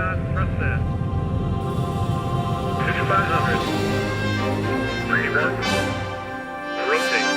Thrustmaster. 2500. 31. Rotate.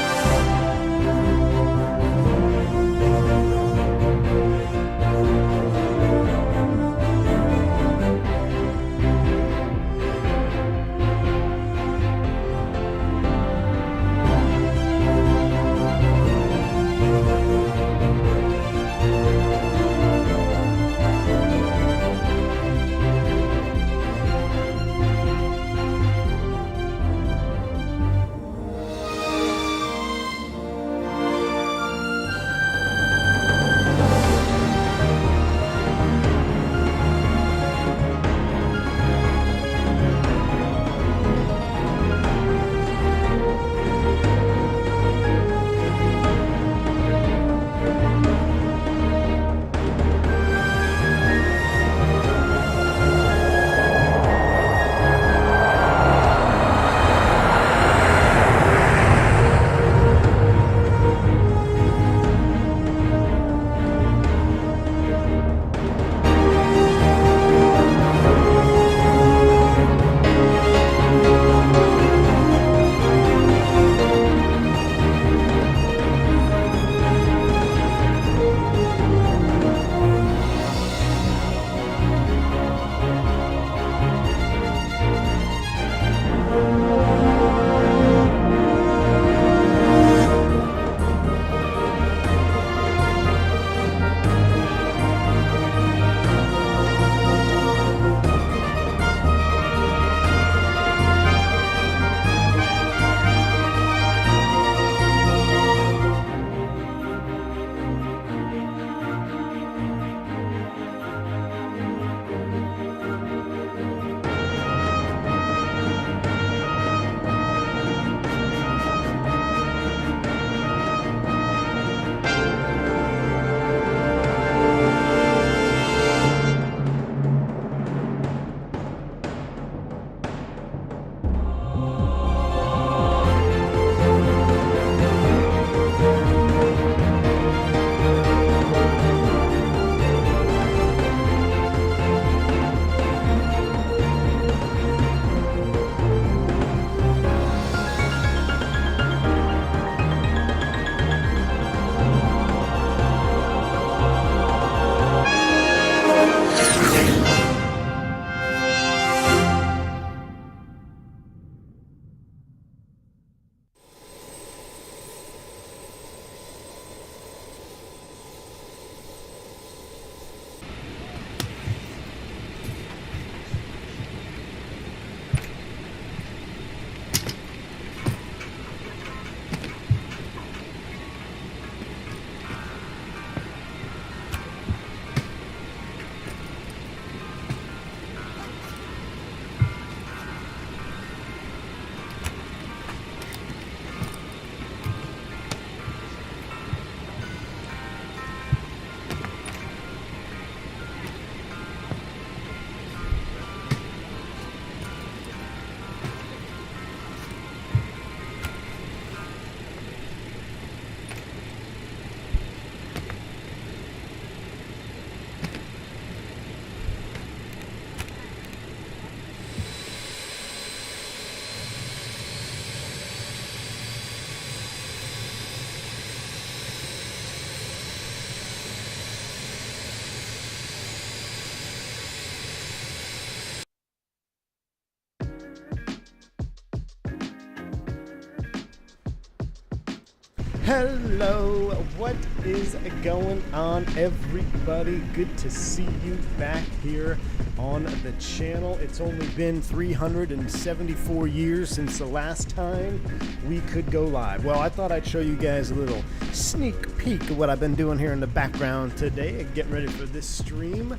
Hello, what is going on, everybody? Good to see you back here on the channel. It's only been 374 years since the last time we could go live. Well, I thought I'd show you guys a little sneak peek of what I've been doing here in the background today and getting ready for this stream.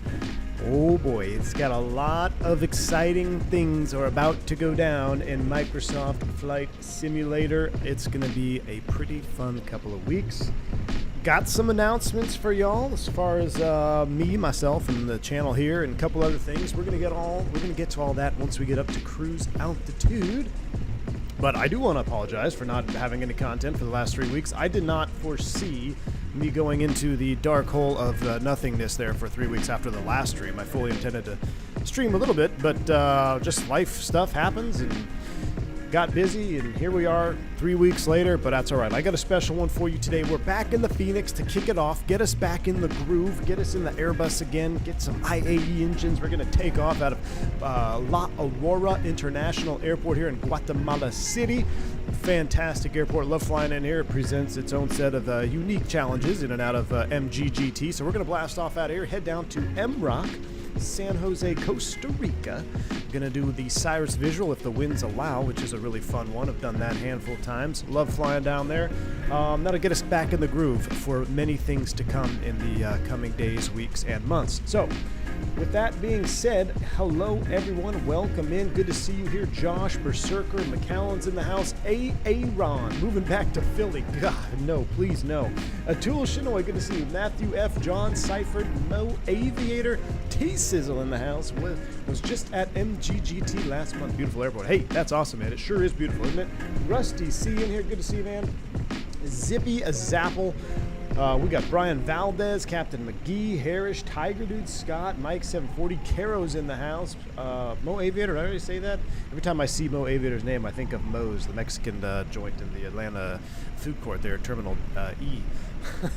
Oh boy, it's got a lot of exciting things are about to go down in Microsoft Flight Simulator. It's going to be a pretty fun couple of weeks. Got some announcements for y'all as far as me, myself, and the channel here, and a couple other things. We're going to get to all that once we get up to cruise altitude. But I do want to apologize for not having any content for the last 3 weeks. I did not foresee me going into the dark hole of nothingness there for 3 weeks after the last stream. I fully intended to stream a little bit, but just life stuff happens and got busy, and here we are 3 weeks later, but that's all right. I got a special one for you today. We're back in the Phoenix to kick it off, get us back in the groove, get us in the Airbus again, get some IAE engines. We're going to take off out of La Aurora International Airport here in Guatemala City. Fantastic airport. Love flying in here. It presents its own set of unique challenges in and out of MGGT. So we're going to blast off out of here, head down to MROC, San Jose, Costa Rica. Gonna do the Cyrus visual if the winds allow, which is a really fun one. I've done that a handful of times. Love flying down there. That'll get us back in the groove for many things to come in the coming days, weeks, and months. So, with that being said, hello everyone, welcome in. Good to see you here. Josh, Berserker, McAllen's in the house. Aaron, moving back to Philly. God, no, please no. Atul Shinoy, good to see you. Matthew F, John Seifert, Mo Aviator, T-Sizzle in the house. Was just at MGGT last month. Beautiful airport. Hey, that's awesome, man. It sure is beautiful, isn't it? Rusty C in here, good to see you, man. Zippy Zapple. We got Brian Valdez, Captain McGee, Harris, Tiger Dude, Scott, Mike 740, Caro's in the house. Mo Aviator, did I already say that? Every time I see Mo Aviator's name, I think of Moe's, the Mexican joint in the Atlanta food court there, Terminal E.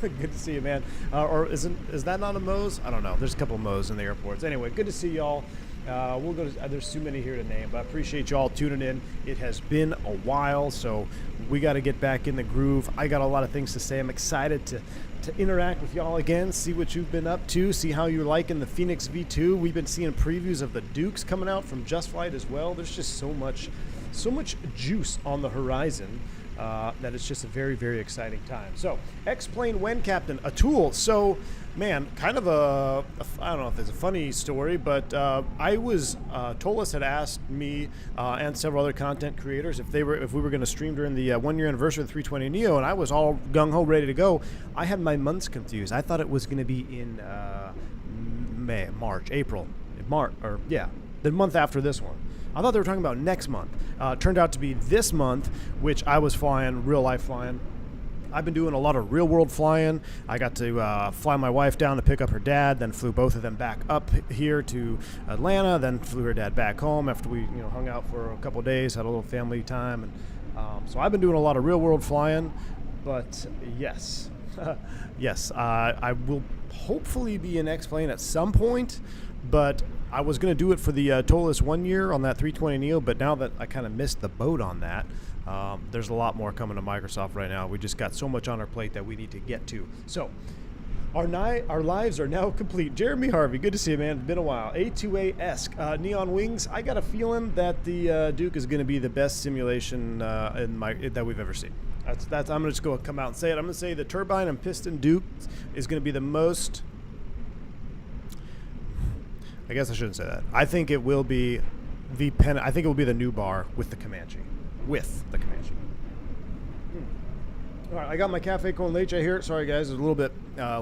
Good to see you, man. Or is that not a Moe's? I don't know. There's a couple of Moe's in the airports. Anyway, good to see y'all. We'll go to, there's too many here to name, but I appreciate y'all tuning in. It has been a while, so we got to get back in the groove. I got a lot of things to say. I'm excited to interact with y'all again, see what you've been up to, see how you're liking the Fenix V2. We've been seeing previews of the Dukes coming out from Just Flight as well. There's just so much juice on the horizon. That it's just a very, very exciting time. So, X-Plane when, Captain? Atul. So, man, kind of I don't know if it's a funny story, but Tolis had asked me and several other content creators if we were going to stream during the 1 year anniversary of the 320 Neo, and I was all gung-ho ready to go. I had my months confused. I thought it was going to be in the month after this one. I thought they were talking about next month. Turned out to be this month, which I was flying, real life flying. I've been doing a lot of real world flying. I got to fly my wife down to pick up her dad, then flew both of them back up here to Atlanta, then flew her dad back home after we hung out for a couple of days, had a little family time. And so I've been doing a lot of real world flying, but yes, yes, I will hopefully be in X-Plane at some point, but I was going to do it for the Tolis 1 year on that 320 Neo, but now that I kind of missed the boat on that, there's a lot more coming to Microsoft right now. We just got so much on our plate that we need to get to. So our lives are now complete. Jeremy Harvey, good to see you, man. Been a while. A2A-esque. Neon Wings, I got a feeling that the Duke is going to be the best simulation that we've ever seen. That's. I'm going to just go come out and say it. I'm going to say the turbine and piston Duke is going to be the most... I guess I shouldn't say that. I think it will be I think it will be the new bar with the Comanche. All right, I got my cafe con leche here. Sorry, guys, it's a little bit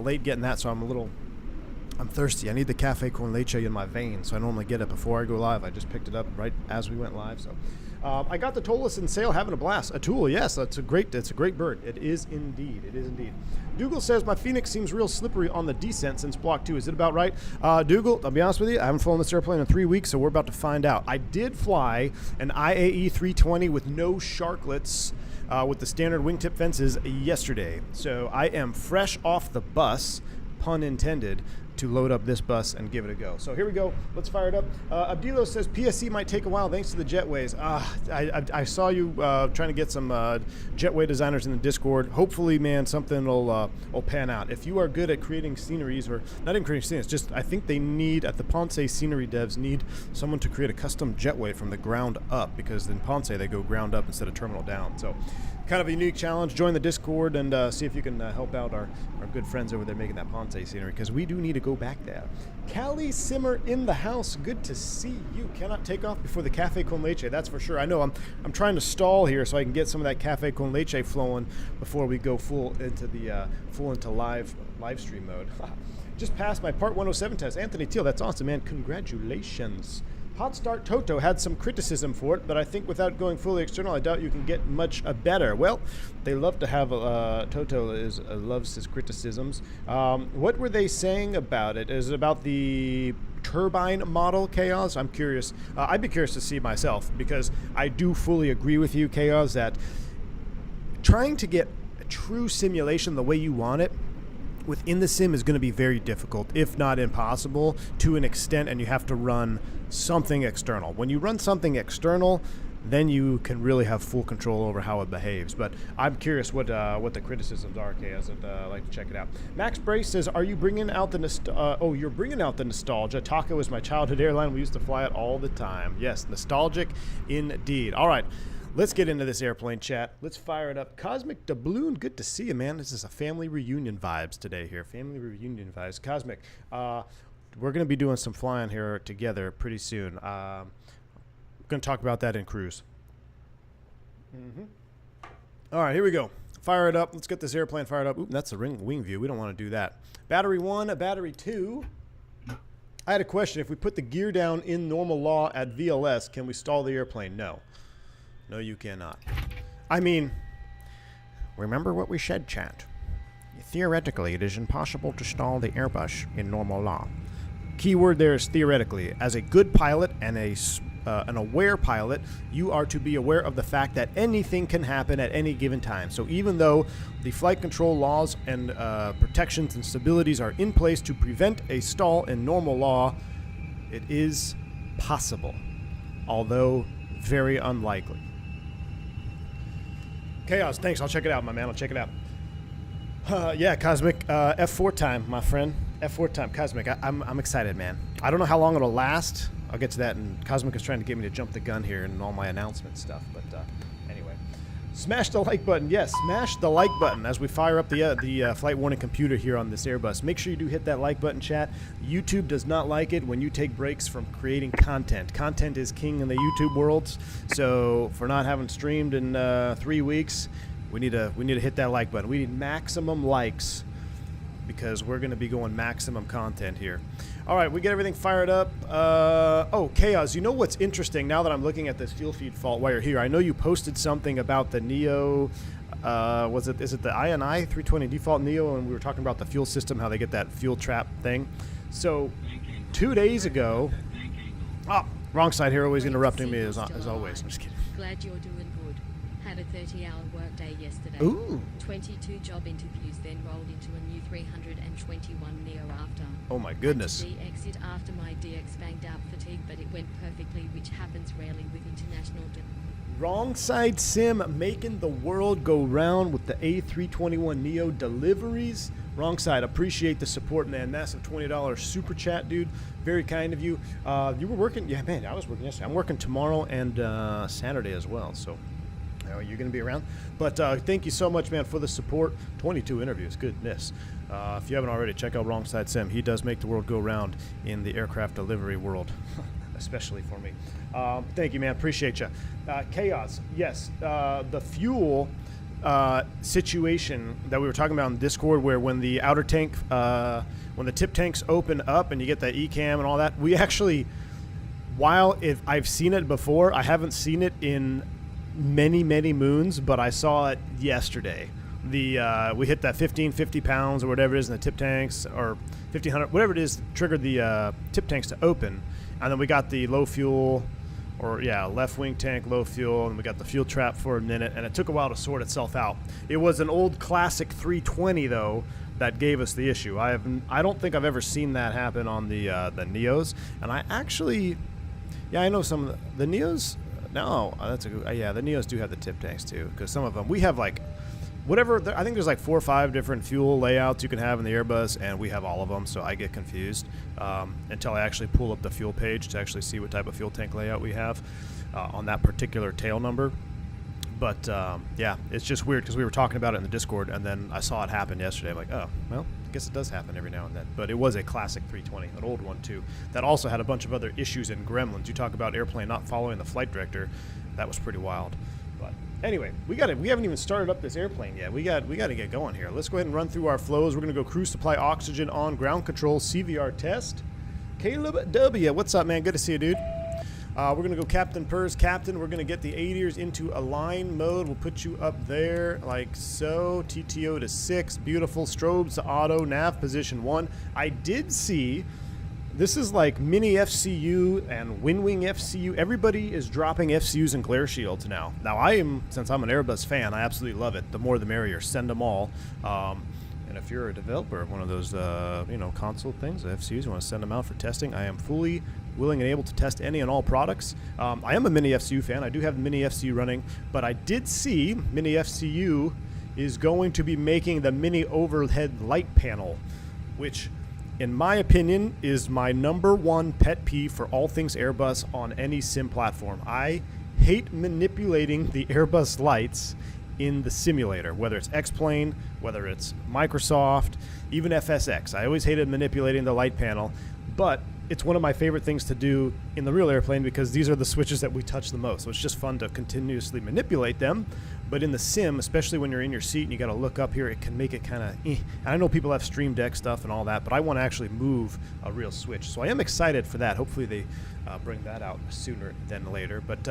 late getting that, so I'm thirsty. I need the cafe con leche in my veins, so I normally get it before I go live. I just picked it up right as we went live. So I got the Tolis in sale, having a blast. Atul, yes, it's a great bird. It is indeed. Dougal says, my Phoenix seems real slippery on the descent since Block 2. Is it about right? Dougal, I'll be honest with you, I haven't flown this airplane in 3 weeks, so we're about to find out. I did fly an IAE 320 with no sharklets with the standard wingtip fences yesterday. So I am fresh off the bus, pun intended, to load up this bus and give it a go. So here we go. Let's fire it up. Abdilo says PSC might take a while thanks to the jetways. I saw you trying to get some jetway designers in the Discord. Hopefully, man, something will pan out. If you are good at creating sceneries, or not even creating sceneries, just I think they need, at the Ponce scenery devs, need someone to create a custom jetway from the ground up, because in Ponce they go ground up instead of terminal down. So kind of a unique challenge. Join the Discord and see if you can help out our good friends over there making that Ponce scenery, because we do need to go back there. Callie Simmer in the house. Good to see you. Cannot take off before the Cafe Con Leche, that's for sure. I know I'm trying to stall here so I can get some of that Cafe Con Leche flowing before we go full into live stream mode. Just passed my Part 107 test. Anthony Teal, that's awesome, man. Congratulations. Hot Start Toto had some criticism for it, but I think without going fully external, I doubt you can get much better. Well, they love to have Toto loves his criticisms. What were they saying about it? Is it about the turbine model, Chaos? I'm curious. I'd be curious to see myself, because I do fully agree with you, Chaos, that trying to get a true simulation the way you want it within the sim is going to be very difficult, if not impossible, to an extent, and you have to run something external. When you run something external, then you can really have full control over how it behaves. But I'm curious what the criticisms are, Chaos. I'd like to check it out. Max Brace says, "Are you bringing out the you're bringing out the nostalgia? Taka was my childhood airline. We used to fly it all the time." Yes, nostalgic indeed. All right. Let's get into this airplane chat. Let's fire it up. Cosmic Doubloon, good to see you, man. This is a family reunion vibes today here. Family reunion vibes. Cosmic, we're going to be doing some flying here together pretty soon. We're going to talk about that in cruise. All right, here we go. Fire it up. Let's get this airplane fired up. Oop, that's a wing view. We don't want to do that. Battery 1, battery 2. I had a question. If we put the gear down in normal law at VLS, can we stall the airplane? No. No, you cannot. I mean, remember what we said, chat. Theoretically, it is impossible to stall the Airbus in normal law. Keyword there is theoretically. As a good pilot and an aware pilot, you are to be aware of the fact that anything can happen at any given time. So even though the flight control laws and protections and stabilities are in place to prevent a stall in normal law, it is possible, although very unlikely. Chaos, thanks. I'll check it out, my man. I'll check it out. Yeah, Cosmic, F4 time, my friend. F4 time, Cosmic. I'm excited, man. I don't know how long it'll last. I'll get to that, and Cosmic is trying to get me to jump the gun here and all my announcement stuff. But anyway, smash the like button. Yes, smash the like button as we fire up the flight warning computer here on this Airbus. Make sure you do hit that like button, chat. YouTube does not like it when you take breaks from creating content. Content is king in the YouTube world. So for not having streamed in 3 weeks, we need to hit that like button. We need maximum likes, because we're going to be going maximum content here. All right, we get everything fired up. Oh, Chaos, you know what's interesting now that I'm looking at this fuel feed fault while you're here? I know you posted something about the Neo, is it the IAE 320 default Neo, and we were talking about the fuel system, how they get that fuel trap thing. So 2 days ago, wrong side here, always interrupting me as always. I'm just kidding. Glad you're doing good. Had a 30-hour workday yesterday. Ooh. 22 job interviews, then rolled into a new 321 Neo after. Oh my goodness. Had to de-exit after my DX banged out fatigue, but it went perfectly, which happens rarely with international. Wrong side sim making the world go round with the A321 Neo deliveries. Wrong side, appreciate the support, man. Massive $20 super chat, dude. Very kind of you. You were working? Yeah, man, I was working yesterday. I'm working tomorrow and Saturday as well, so you're going to be around. But thank you so much, man, for the support. 22 interviews, goodness. If you haven't already, check out Wrong Side Sim. He does make the world go round in the aircraft delivery world, especially for me. Thank you, man. Appreciate you. Chaos, yes. The fuel situation that we were talking about in Discord, where when the outer tank, when the tip tanks open up and you get that ECAM and all that, we actually, while I've seen it before, I haven't seen it in many moons, but I saw it yesterday. We hit that 1550 pounds or whatever it is in the tip tanks, or 1500, whatever it is, triggered the tip tanks to open, and then we got the low fuel, or left wing tank low fuel, and we got the fuel trap for a minute, and it took a while to sort itself out. It was an old classic 320 though that gave us the issue. I don't think I've ever seen that happen on the Neos, and I actually, I know some of the Neos. No, that's a good. The Neos do have the tip tanks too, because some of them we have like whatever. I think there's like 4 or 5 different fuel layouts you can have in the Airbus, and we have all of them. So I get confused until I actually pull up the fuel page to actually see what type of fuel tank layout we have on that particular tail number. But it's just weird because we were talking about it in the Discord, and then I saw it happen yesterday. I'm like, oh, well, I guess it does happen every now and then. But it was a classic 320, an old one too, that also had a bunch of other issues and gremlins. You talk about airplane not following the flight director, that was pretty wild. But anyway, we haven't even started up this airplane yet. We got to get going here. Let's go ahead and run through our flows. We're going to go cruise supply oxygen on ground control CVR test. Caleb W, what's up, man? Good to see you, dude. We're going to go Captain Pers. Captain, we're going to get the ADers into align mode. We'll put you up there like so. TTO to 6. Beautiful. Strobes to auto. Nav position 1. I did see... This is like mini FCU and Wing FCU. Everybody is dropping FCUs and glare shields now. Now since I'm an Airbus fan, I absolutely love it. The more the merrier. Send them all. And if you're a developer of one of those, console things, FCUs, you want to send them out for testing, I am fully willing and able to test any and all products. I am a mini FCU fan. I do have mini FCU running, but I did see mini FCU is going to be making the mini overhead light panel, which... in my opinion, is my #1 pet peeve for all things Airbus on any sim platform. I hate manipulating the Airbus lights in the simulator, whether it's X-Plane, whether it's Microsoft, even FSX. I always hated manipulating the light panel, but it's one of my favorite things to do in the real airplane because these are the switches that we touch the most. So it's just fun to continuously manipulate them. But in the sim, especially when you're in your seat and you got to look up here, it can make it kind of And I know people have Stream Deck stuff and all that, but I want to actually move a real switch. So I am excited for that. Hopefully they bring that out sooner than later. But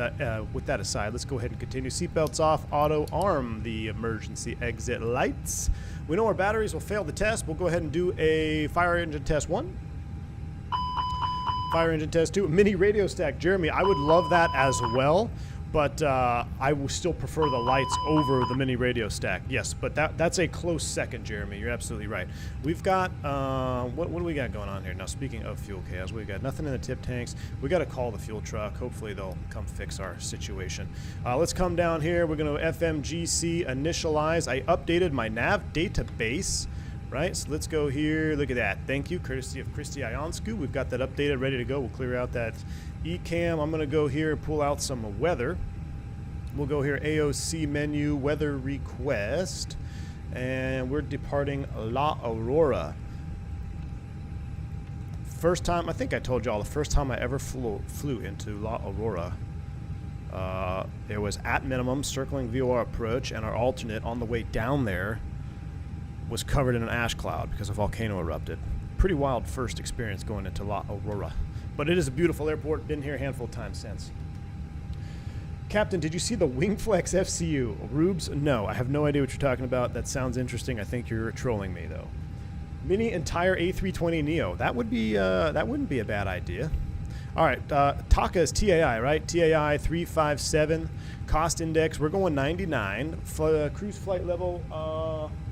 with that aside, let's go ahead and continue. Seatbelts off, auto arm the emergency exit lights. We know our batteries will fail the test. We'll go ahead and do a fire engine test 1. Fire engine test 2. Mini radio stack. Jeremy, I would love that as well, but I will still prefer the lights over the mini radio stack. Yes, but that's a close second, Jeremy. You're absolutely right. We've got, what do we got going on here? Now, speaking of fuel chaos, we've got nothing in the tip tanks. We got to call the fuel truck. Hopefully, they'll come fix our situation. Let's come down here. We're going to FMGC initialize. I updated my nav database. Right, so let's go here. Look at that. Thank you, courtesy of Christy Ionscu. We've got that updated, ready to go. We'll clear out that ECAM. I'm going to go here and pull out some weather. We'll go here, AOC menu, weather request, and we're departing La Aurora. First time, I think I told y'all, the first time I ever flew into La Aurora. It was at minimum, circling VOR approach, and our alternate on the way down there was covered in an ash cloud because a volcano erupted. Pretty wild first experience going into La Aurora. But it is a beautiful airport. Been here a handful of times since. Captain, did you see the Wingflex FCU? Rubes? No, I have no idea what you're talking about. That sounds interesting. I think you're trolling me, though. Mini entire A320 Neo. That wouldn't be a bad idea. All right, Taka is TAI, right? TAI 357. Cost index, we're going 99. Cruise flight level,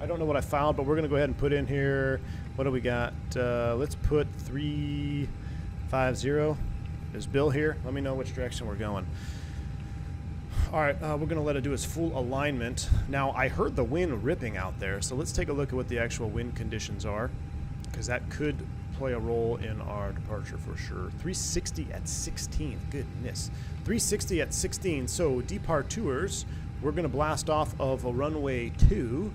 I don't know what I filed, but we're going to go ahead and put in here. What do we got? Let's put 350. Is Bill here? Let me know which direction we're going. All right, we're going to let it do its full alignment. Now, I heard the wind ripping out there, so let's take a look at what the actual wind conditions are, because that could play a role in our departure for sure. 360 at 16, goodness. 360 at 16, so departures, we're going to blast off of a runway 2,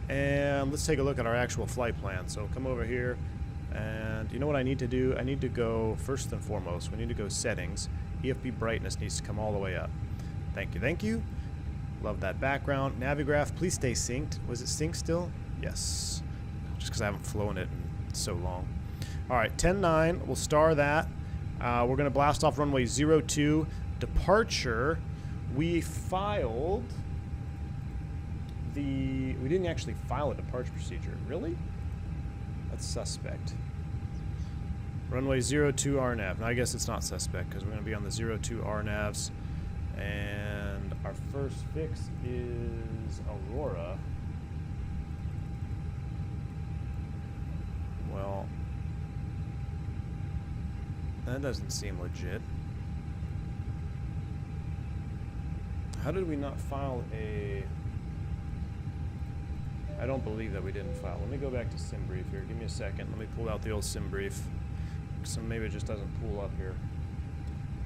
and let's take a look at our actual flight plan. So come over here, and you know what I need to do? I need to go, first and foremost, we need to go settings. EFB brightness needs to come all the way up. Thank you, thank you. Love that background. Navigraph, please stay synced. Was it synced still? Yes. Just because I haven't flown it in so long. All right, 10-9, we'll star that. We're going to blast off runway 02. Departure, we filed we didn't actually file a departure procedure. Really? That's suspect. Runway 02 RNAV. Now, I guess it's not suspect because we're going to be on the 02 RNAVs. And our first fix is Aurora. Well, that doesn't seem legit. How did we not file a... I don't believe that we didn't file. Let me go back to SimBrief here. Give me a second. Let me pull out the old SimBrief. So maybe it just doesn't pull up here.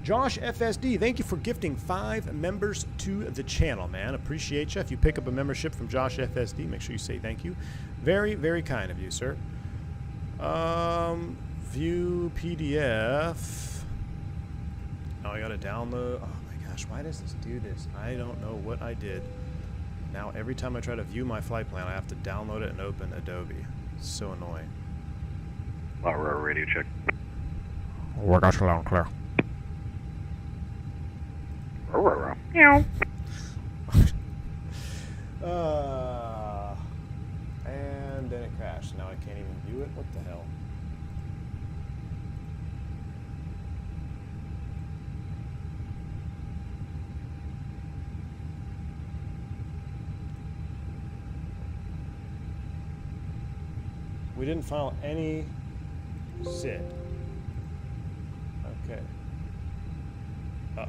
Josh FSD, thank you for gifting 5 members to the channel, man. Appreciate you. If you pick up a membership from Josh FSD, make sure you say thank you. Very, very kind of you, sir. View PDF. Oh, I gotta download. Oh my gosh, why does this do this? I don't know what I did. Now every time I try to view my flight plan, I have to download it and open Adobe. It's so annoying. Aurora radio check. We got you loud and clear. Meow. And then it crashed. Now I can't even view it. What the hell? We didn't file any SID. Okay. Uh-oh.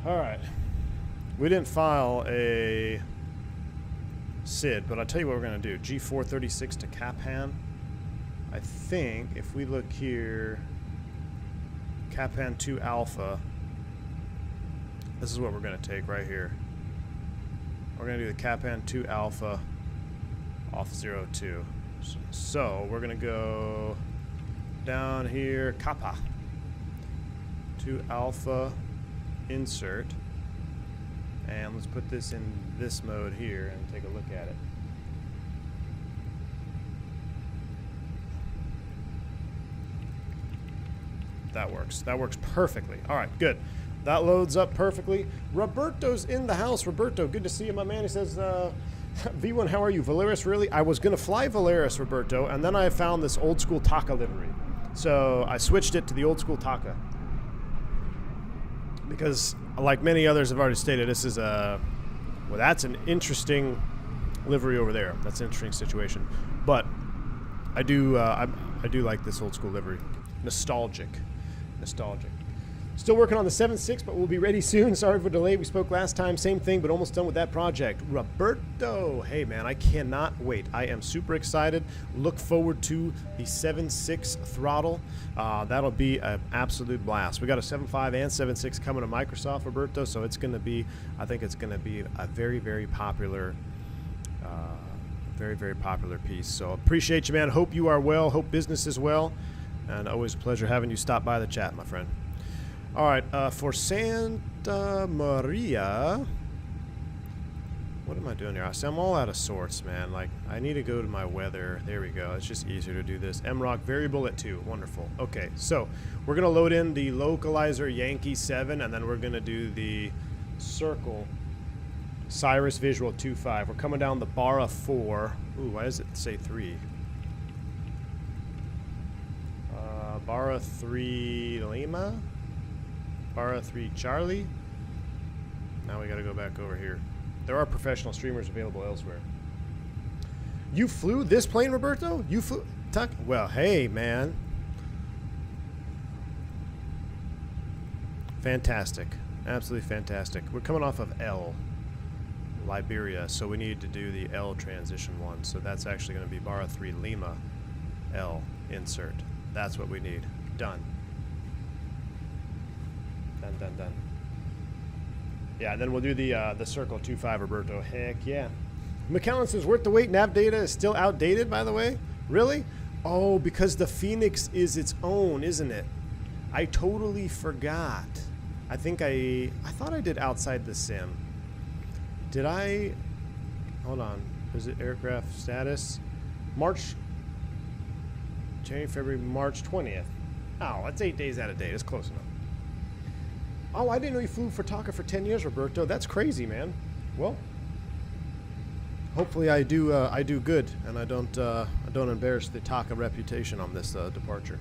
All right. We didn't file a SID, but I'll tell you what we're going to do. G436 to Caphan. I think if we look here, Caphan 2 Alpha, this is what we're going to take right here. We're going to do the Caphan 2 Alpha off 02. So we're going to go down here, Kappa. 2 Alpha, insert. And let's put this in this mode here and take a look at it. That works. That works perfectly. All right, good. That loads up perfectly. Roberto's in the house. Roberto, good to see you, my man. He says, V1, how are you? Valeris, really? I was going to fly Valeris, Roberto, and then I found this old school Taka livery. So I switched it to the old school Taka. Because, like many others have already stated, this is a... Well, that's an interesting livery over there. That's an interesting situation. But I do like this old school livery. Nostalgic. Still working on the 7.6, but we'll be ready soon. Sorry for the delay. We spoke last time. Same thing, but almost done with that project. Roberto. Hey, man, I cannot wait. I am super excited. Look forward to the 7.6 throttle. That'll be an absolute blast. We got a 7.5 and 7.6 coming to Microsoft, Roberto, so it's going to be, I think it's going to be a very, very popular very popular piece. So appreciate you, man. Hope you are well. Hope business is well. And always a pleasure having you stop by the chat, my friend. All right, for Santa Maria, what am I doing here? I'm all out of sorts, man. Like, I need to go to my weather. There we go. It's just easier to do this. MROC variable at 2. Wonderful. Okay, so we're going to load in the localizer Yankee 7, and then we're going to do the circle Cyrus Visual 2.5. We're coming down the Barra 4. Ooh, why does it say 3? Barra 3 Lima? Barra 3 Charlie. Now we got to go back over here. There are professional streamers available elsewhere. You flew this plane, Roberto? You flew? Well, hey, man. Fantastic. Absolutely fantastic. We're coming off of L, Liberia, so we need to do the L transition one. So that's actually going to be Barra 3 Lima, L, insert. That's what we need. Done. Done. Yeah, and then we'll do the Circle 2.5, Roberto. Heck yeah. McKellen says, worth the wait. Nav data is still outdated, by the way. Really? Oh, because the Fenix is its own, isn't it? I totally forgot. I think I thought I did outside the sim. Did I? Hold on. Is it aircraft status? January, February, March 20th. Oh, that's 8 days out of date. It's close enough. Oh, I didn't know you flew for Taka for 10 years, Roberto. That's crazy, man. Well, hopefully I do good, and I don't embarrass the Taka reputation on this departure.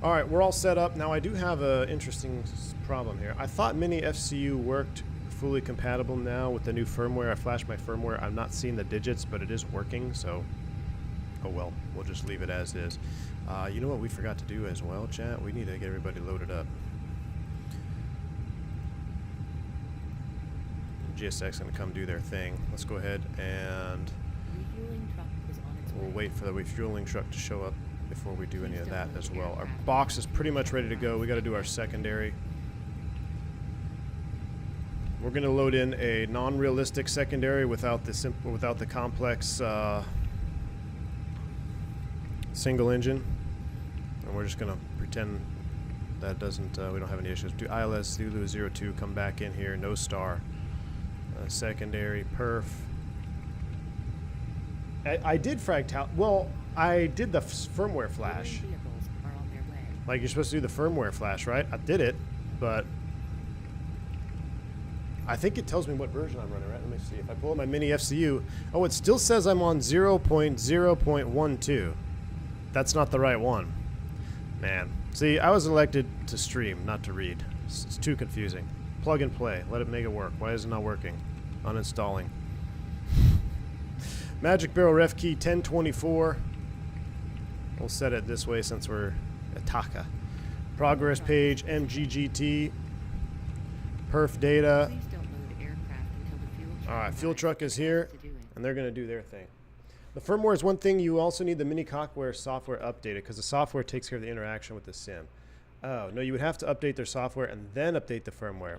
All right, we're all set up. Now, I do have an interesting problem here. I thought Mini FCU worked fully compatible now with the new firmware. I flashed my firmware. I'm not seeing the digits, but it is working, so oh well. We'll just leave it as is. You know what we forgot to do as well, chat? We need to get everybody loaded up. GSX is going to come do their thing. Let's go ahead and we'll wait for the refueling truck to show up before we do any of that as well. Our box is pretty much ready to go. We got to do our secondary. We're going to load in a non-realistic secondary without the complex single engine, and we're just going to pretend that doesn't we don't have any issues. Do ILS Zulu 02 come back in here? No star. Secondary perf I did fractal. Well, I did the firmware flash. Vehicles are on their way. Like you're supposed to do the firmware flash, right? I did it, but I think it tells me what version I'm running, right? Let me see. If I pull up my mini FCU, oh, it still says I'm on 0.0.12. That's not the right one. Man. See, I was elected to stream, not to read. It's too confusing. Plug and play. Let it make it work. Why is it not working? Uninstalling. Magic Barrel Ref Key 1024. We'll set it this way since we're at Taka. Progress page, MGGT. Perf data. Please don't load aircraft until the fuel truck Alright, fuel arrives truck is to here, do it. and they're going to do their thing. The firmware is one thing. You also need the mini Cockware software updated, because the software takes care of the interaction with the sim. Oh, no, you would have to update their software and then update the firmware.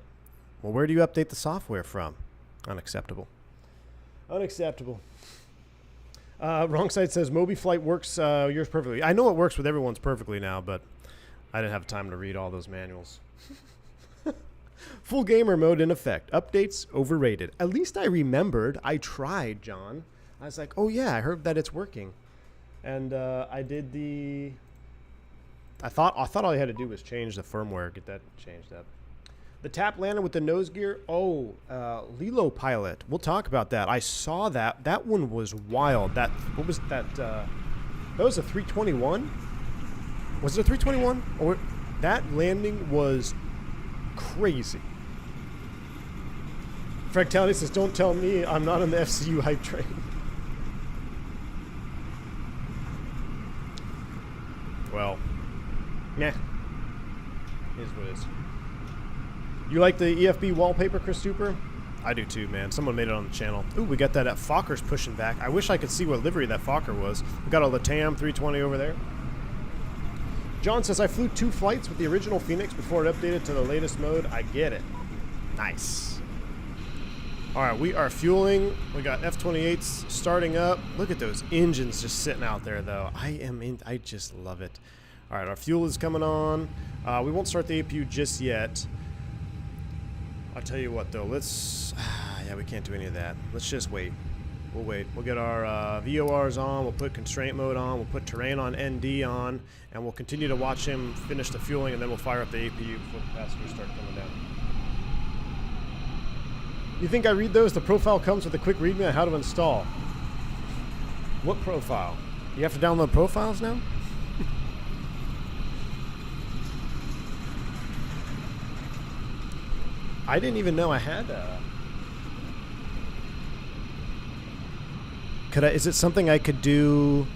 Well, where do you update the software from? Unacceptable. Unacceptable. Wrong side says Moby Flight works yours perfectly. I know it works with everyone's perfectly now, but I didn't have time to read all those manuals. Full gamer mode in effect. Updates overrated. At least I remembered. I tried, John. I was like, oh yeah, I heard that it's working. And I did the... I thought all I had to do was change the firmware, get that changed up. The tap landed with the nose gear. Oh, Lilo Pilot. We'll talk about that. I saw that. That one was wild. That, what was that? That was a 321? Was it a 321? Or that landing was crazy. Fractality says, don't tell me I'm not on the FCU hype train. Well, nah. Is what it is. You like the EFB wallpaper, Chris Stooper? I do too, man. Someone made it on the channel. Ooh, we got that Fokker's pushing back. I wish I could see what livery that Fokker was. We got a Latam 320 over there. John says, I flew 2 flights with the original Phoenix before it updated to the latest mode. I get it. Nice. Alright, we are fueling. We got F-28s starting up. Look at those engines just sitting out there, though. I just love it. Alright, our fuel is coming on. We won't start the APU just yet. I'll tell you what, though. Let's... yeah, we can't do any of that. Let's just wait. We'll wait. We'll get our VORs on. We'll put constraint mode on. We'll put terrain on, ND on. And we'll continue to watch him finish the fueling, and then we'll fire up the APU before the passengers start coming down. You think I read those? The profile comes with a quick readme on how to install. What profile? You have to download profiles now? I didn't even know I had a... Is it something I could do...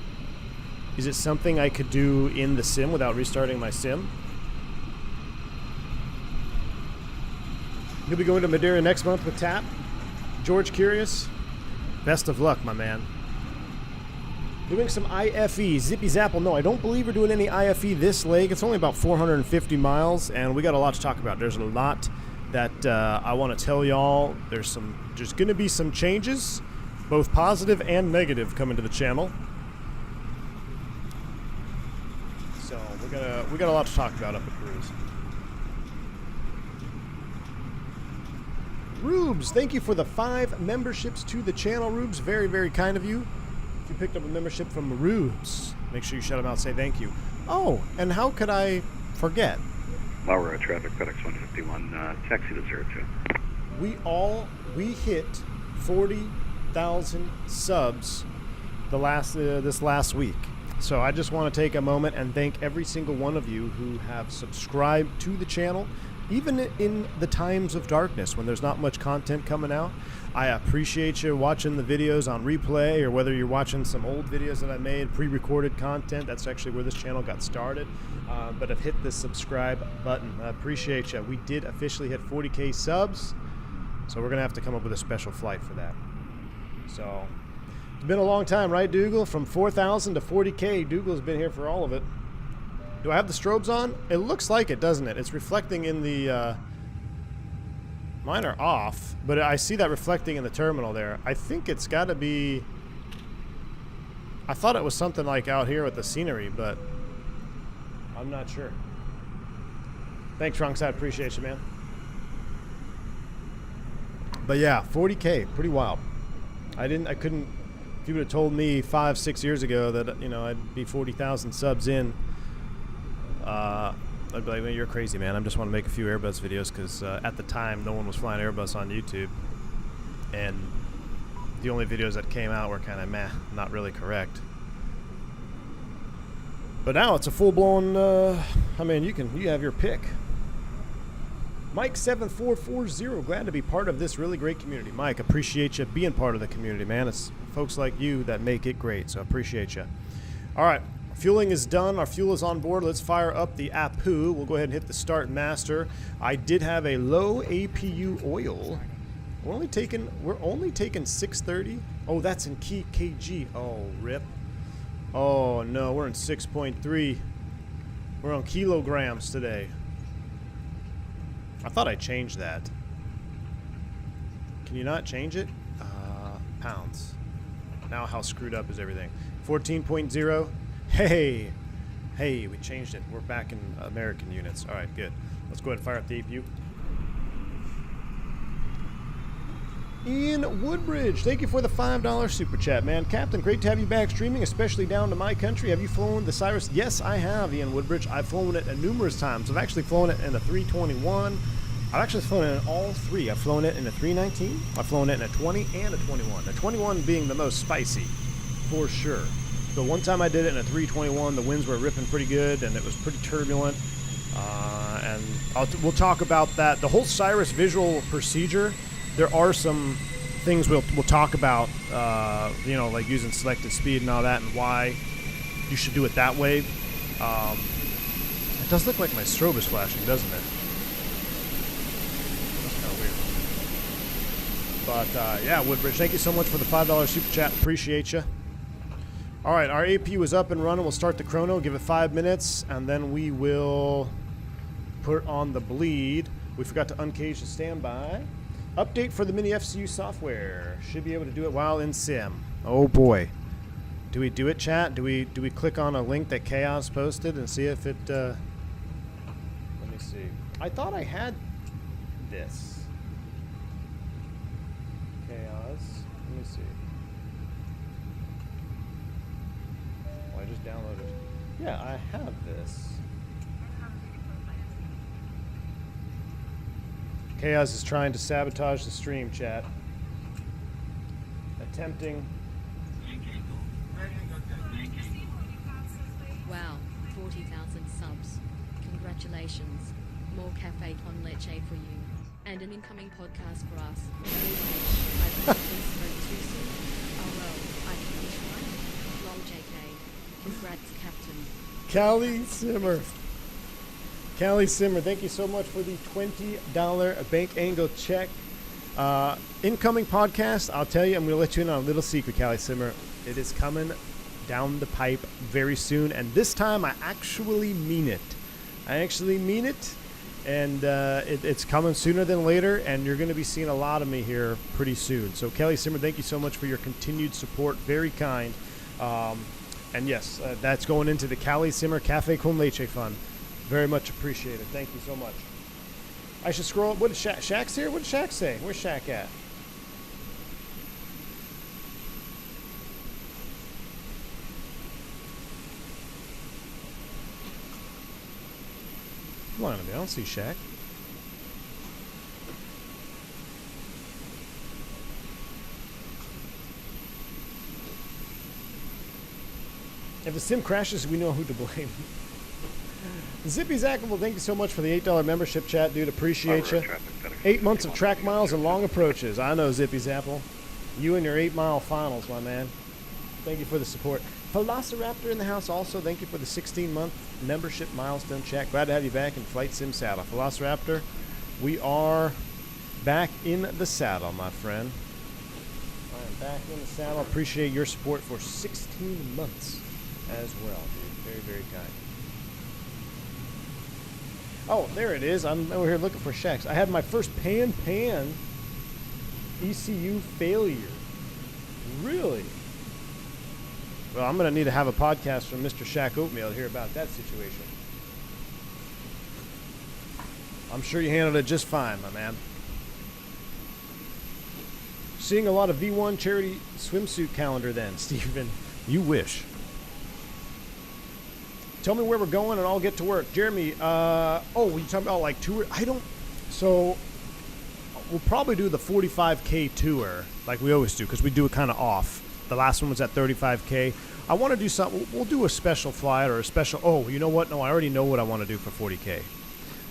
Is it something I could do in the sim without restarting my sim? You'll be going to Madeira next month with TAP? George Curious? Best of luck, my man. Doing some IFE. Zippy Zapple. No, I don't believe we're doing any IFE this leg. It's only about 450 miles, and we got a lot to talk about. There's a lot that I want to tell y'all. There's going to be some changes, both positive and negative, coming to the channel. So we got a lot to talk about up at Cruise. Rubes, thank you for the 5 memberships to the channel, Rubes. Very, very kind of you. If you picked up a membership from Rubes, make sure you shout him out and say thank you. Oh, and how could I forget? Laura traffic, FedEx 151, taxi to 02. We hit 40,000 subs this last week. So I just want to take a moment and thank every single one of you who have subscribed to the channel, even in the times of darkness when there's not much content coming out. I appreciate you watching the videos on replay, or whether you're watching some old videos that I made, pre-recorded content. That's actually where this channel got started. But I've hit the subscribe button. I appreciate you. We did officially hit 40K subs, so we're going to have to come up with a special flight for that. So, it's been a long time, right, Dougal? From 4,000 to 40K, Dougal's been here for all of it. Do I have the strobes on? It looks like it, doesn't it? It's reflecting in the... mine are off, but I see that reflecting in the terminal there. I think it's got to be... I thought it was something like out here with the scenery, but I'm not sure. Thanks, Trunks. I appreciate you, man. But yeah, 40K, pretty wild. I couldn't If you would have told me 5-6 years ago that, you know, I'd be 40,000 subs in, I'd be like, man, you're crazy, man. I just want to make a few Airbus videos because at the time, no one was flying Airbus on YouTube. And the only videos that came out were kind of meh, not really correct. But now it's a full-blown, I mean, you have your pick. Mike7440, glad to be part of this really great community. Mike, appreciate you being part of the community, man. It's folks like you that make it great, so appreciate you. All right, fueling is done. Our fuel is on board. Let's fire up the APU. We'll go ahead and hit the start master. I did have a low APU oil. We're only taking 630. Oh, that's in kg. Oh, rip. Oh no, we're in 6.3. We're on kilograms today. I thought I changed that. Can you not change it? Pounds. Now how screwed up is everything? 14.0. Hey, we changed it. We're back in American units. All right, good. Let's go ahead and fire up the APU. Ian Woodbridge, thank you for the $5 super chat, man. Captain, great to have you back streaming, especially down to my country. Have you flown the Cyrus? Yes, I have, Ian Woodbridge. I've flown it numerous times. I've actually flown it in a 321. I've actually flown it in all three. I've flown it in a 319. I've flown it in a 20 and a 21. The 21 being the most spicy, for sure. The one time I did it in a 321, the winds were ripping pretty good, and it was pretty turbulent. And we'll talk about that. The whole Cyrus visual procedure, there are some things we'll talk about, you know, like using selected speed and all that, and why you should do it that way. It does look like my strobe is flashing, doesn't it? That's kind of weird. But yeah, Woodbridge, thank you so much for the $5 super chat. Appreciate you. All right, our APU is up and running. We'll start the chrono, give it 5 minutes, and then we will put on the bleed. We forgot to uncage the standby. Update for the mini FCU software. Should be able to do it while in sim. Oh boy. Do we do it, chat? Do we click on a link that Chaos posted and see if it let me see. I thought I had this. Chaos. Let me see. Oh, I just downloaded. Yeah, I have this. Chaos is trying to sabotage the stream, chat. Attempting. Wow, 40,000 subs. Congratulations. More cafe con leche for you. And an incoming podcast for us. I think things spoke too soon. Oh well, I finished one. Lol JK. Congrats, Captain. Callie Simmer, thank you so much for the $20 bank angle check. Incoming podcast, I'll tell you, I'm going to let you in on a little secret, Callie Simmer. It is coming down the pipe very soon, and this time I actually mean it. And it's coming sooner than later, and you're going to be seeing a lot of me here pretty soon. So, Kelly Simmer, thank you so much for your continued support. Very kind. And yes, that's going into the Callie Simmer Cafe Con Leche Fund. Very much appreciated. Thank you so much. I should scroll. What is Shaq? Shaq's here? What did Shaq say? Where's Shaq at? Come on, I don't see Shaq. If the sim crashes, we know who to blame. Zippy Zackable, thank you so much for the $8 membership, chat, dude. Appreciate you. 8 months of track miles and long approaches. I know, Zippy Zapple. You and your 8-mile finals, my man. Thank you for the support. Velociraptor in the house also. Thank you for the 16-month membership milestone, chat. Glad to have you back in Flight Sim Saddle. Velociraptor, we are back in the saddle, my friend. I am back in the saddle. Appreciate your support for 16 months as well, dude. Very, very kind. Oh, there it is. I'm over here looking for Shaqs. I had my first pan ECU failure. Really? Well, I'm going to need to have a podcast from Mr. Shaq Oatmeal to hear about that situation. I'm sure you handled it just fine, my man. Seeing a lot of V1 charity swimsuit calendar then, Steven. You wish. Tell me where we're going and I'll get to work. Jeremy, oh, you talking about like tour? So we'll probably do the 45K tour like we always do because we do it kind of off. The last one was at 35K. I want to do something. We'll do a special flight or a special. Oh, you know what? No, I already know what I want to do for 40K.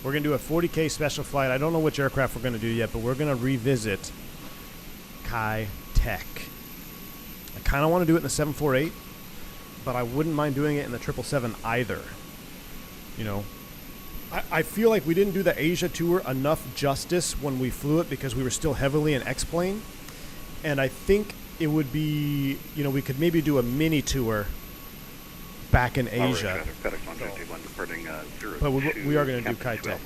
We're going to do a 40K special flight. I don't know which aircraft we're going to do yet, but we're going to revisit Kai Tech. I kind of want to do it in the 748, but I wouldn't mind doing it in the 777 either. You know, I feel like we didn't do the Asia tour enough justice when we flew it because we were still heavily in X-plane. And I think it would be, you know, we could maybe do a mini tour back in Asia. But we are going to do Kai Tech.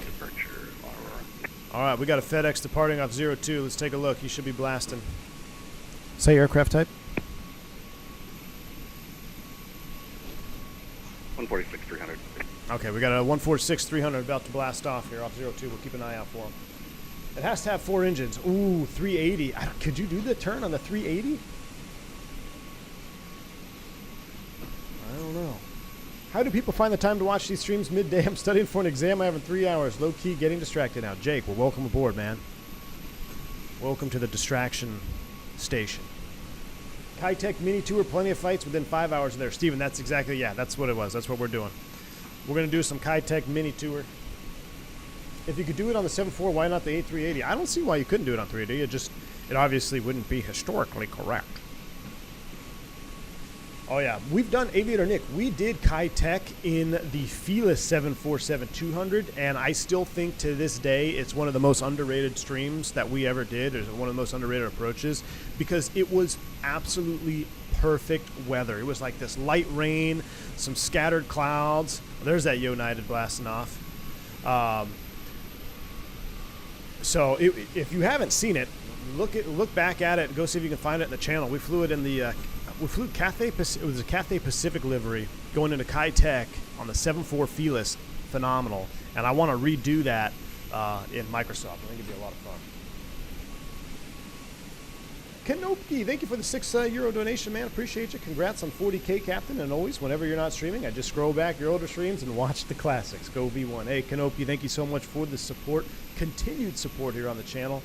All right, we got a FedEx departing off 02. Let's take a look. He should be blasting. Say aircraft type. 146-300. Okay, we got a 146-300 about to blast off here off 02. We'll keep an eye out for him. It has to have 4 engines. Ooh, 380. Could you do the turn on the 380? I don't know. How do people find the time to watch these streams midday? I'm studying for an exam. I have in 3 hours. Low key, getting distracted now. Jake, well, welcome aboard, man. Welcome to the distraction station. Kai Tech mini tour, plenty of fights within 5 hours of there. Steven, that's exactly, yeah, that's what it was. That's what we're doing. We're going to do some Kai Tech mini tour. If you could do it on the 7.4, why not the A380? I don't see why you couldn't do it on 380. It obviously wouldn't be historically correct. Oh yeah, we've done Aviator Nick. We did Kai Tech in the Felis 747-200, and I still think to this day it's one of the most underrated streams that we ever did. It's one of the most underrated approaches because it was absolutely perfect weather. It was like this light rain, some scattered clouds. There's that United blasting off. So if you haven't seen it, look back at it and go see if you can find it in the channel. We flew it in the we flew Cathay. It was a Cathay Pacific livery going into Kai Tech on the 7.4 Felis. Phenomenal, and I want to redo that in Microsoft. I think it'd be a lot of fun. Kanopi, thank you for the €6 donation, man. Appreciate you. Congrats on 40K, Captain. And always, whenever you're not streaming, I just scroll back your older streams and watch the classics. Go V1. Hey, Kanopi, thank you so much for the support, continued support here on the channel,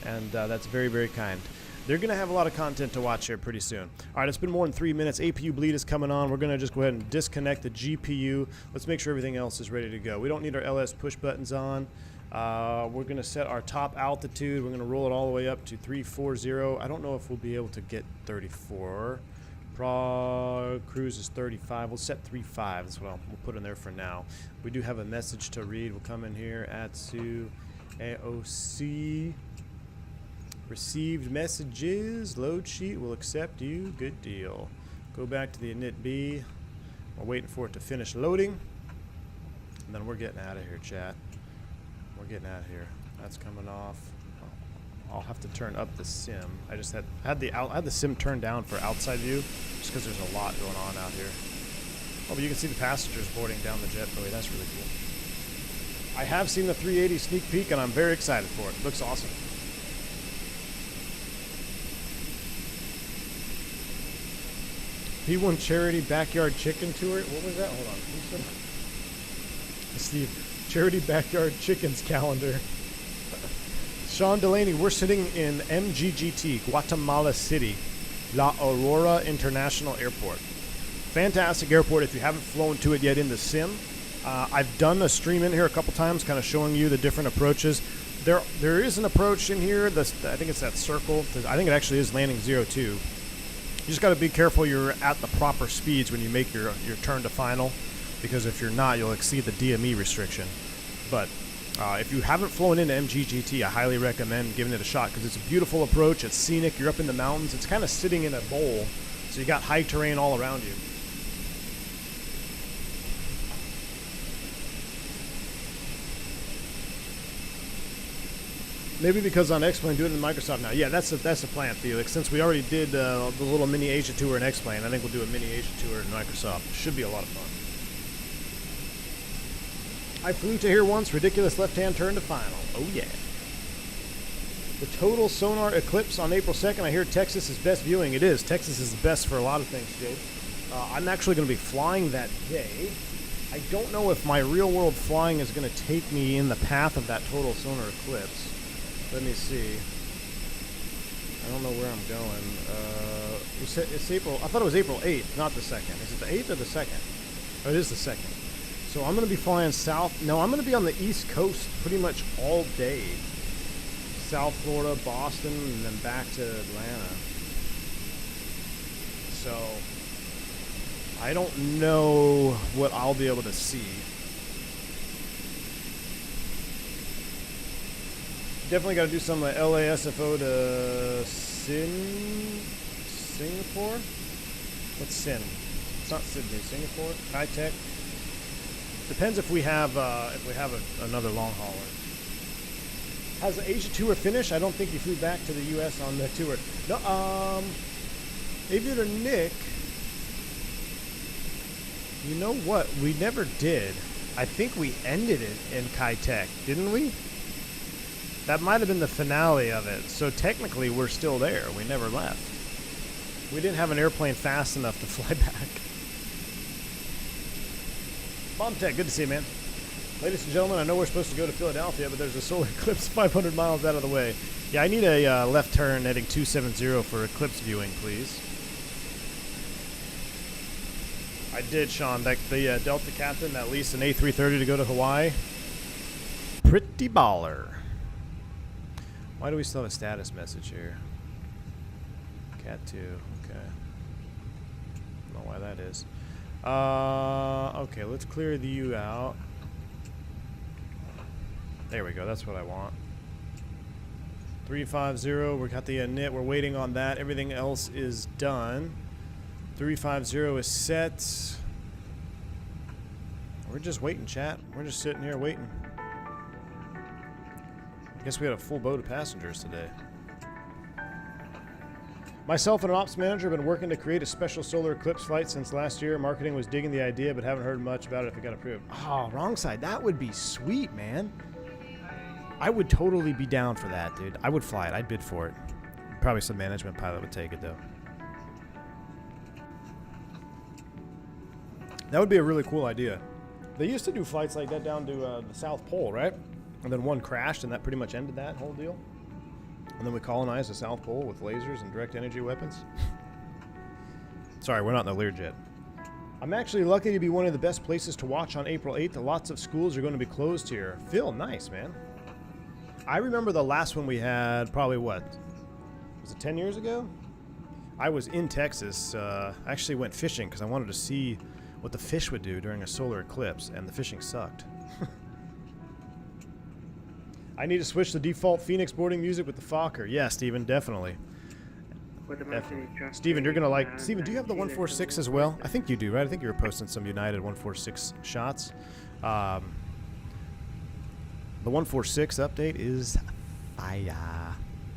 and that's very, very kind. They're going to have a lot of content to watch here pretty soon. All right, it's been more than 3 minutes. APU bleed is coming on. We're going to just go ahead and disconnect the GPU. Let's make sure everything else is ready to go. We don't need our LS push buttons on. We're going to set our top altitude. We're going to roll it all the way up to 340. I don't know if we'll be able to get 34. Cruise is 35. We'll set 35. That's what we'll put in there for now. We do have a message to read. We'll come in here. Atsu AOC. Received messages. Load sheet will accept you. Good deal. Go back to the init B. We're waiting for it to finish loading. And then we're getting out of here, chat. We're getting out of here. That's coming off. I'll have to turn up the sim. I just had the sim turned down for outside view just because there's a lot going on out here. Oh, but you can see the passengers boarding down the jet buoy. That's really cool. I have seen the 380 sneak peek and I'm very excited for it. It looks awesome. P1 Charity Backyard Chicken Tour. What was that? Hold on. Steve, Charity Backyard Chickens calendar. Sean Delaney, we're sitting in MGGT, Guatemala City, La Aurora International Airport. Fantastic airport if you haven't flown to it yet in the sim. I've done a stream in here a couple times kind of showing you the different approaches. There is an approach in here. I think it's that circle. I think it actually is landing 02. You just got to be careful you're at the proper speeds when you make your turn to final, because if you're not, you'll exceed the DME restriction. But if you haven't flown into MGGT, I highly recommend giving it a shot because it's a beautiful approach. It's scenic. You're up in the mountains. It's kind of sitting in a bowl, so you got high terrain all around you. Maybe because on X-Plane, doing it in Microsoft now. Yeah, that's the plan, Felix. Since we already did the little mini Asia tour in X-Plane, I think we'll do a mini Asia tour in Microsoft. Should be a lot of fun. I flew to here once. Ridiculous left-hand turn to final. Oh, yeah. The total sonar eclipse on April 2nd. I hear Texas is best viewing. It is. Texas is the best for a lot of things, Jade. I'm actually going to be flying that day. I don't know if my real-world flying is going to take me in the path of that total sonar eclipse. Let me see. I don't know where I'm going. It's April. I thought it was April 8th, not the 2nd. Is it the 8th or the 2nd? Oh, it is the 2nd. So I'm going to be flying south. No, I'm going to be on the East Coast pretty much all day. South Florida, Boston, and then back to Atlanta. So I don't know what I'll be able to see. Definitely got to do some LASFO to Singapore. What's Sin? It's not Sydney. Singapore. High-tech. Depends if we have another long hauler. Has the Asia tour finished? I don't think he flew back to the U.S. on the tour. No. Aviator Nick. You know what? We never did. I think we ended it in Kai-Tech, didn't we? That might have been the finale of it. So technically, we're still there. We never left. We didn't have an airplane fast enough to fly back. Bomb Tech, good to see you, man. Ladies and gentlemen, I know we're supposed to go to Philadelphia, but there's a solar eclipse 500 miles out of the way. Yeah, I need a left turn heading 270 for eclipse viewing, please. I did, Sean. The Delta Captain that leased an A320 to go to Hawaii. Pretty baller. Why do we still have a status message here? Cat 2. Okay. Don't know why that is. Okay, let's clear the U out. There we go. That's what I want. 350. We got the NIT. We're waiting on that. Everything else is done. 350 is set. We're just waiting, chat. We're just sitting here waiting. I guess we had a full boat of passengers today. Myself and an ops manager have been working to create a special solar eclipse flight since last year. Marketing was digging the idea, but haven't heard much about it if it got approved. Oh, wrong side. That would be sweet, man. I would totally be down for that, dude. I would fly it. I'd bid for it. Probably some management pilot would take it, though. That would be a really cool idea. They used to do flights like that down to the South Pole, right? And then one crashed, and that pretty much ended that whole deal. And then we colonized the South Pole with lasers and direct energy weapons. Sorry, we're not in the Learjet. I'm actually lucky to be one of the best places to watch on April 8th. Lots of schools are going to be closed here. Phil, nice, man. I remember the last one we had, probably what? Was it 10 years ago? I was in Texas. I actually went fishing because I wanted to see what the fish would do during a solar eclipse, and the fishing sucked. I need to switch the default Phoenix boarding music with the Fokker. Yeah, Steven, definitely. Steven, you're going to like... Steven, do you have the 146 as well? I think you do, right? I think you were posting some United 146 shots. The 146 update is fire.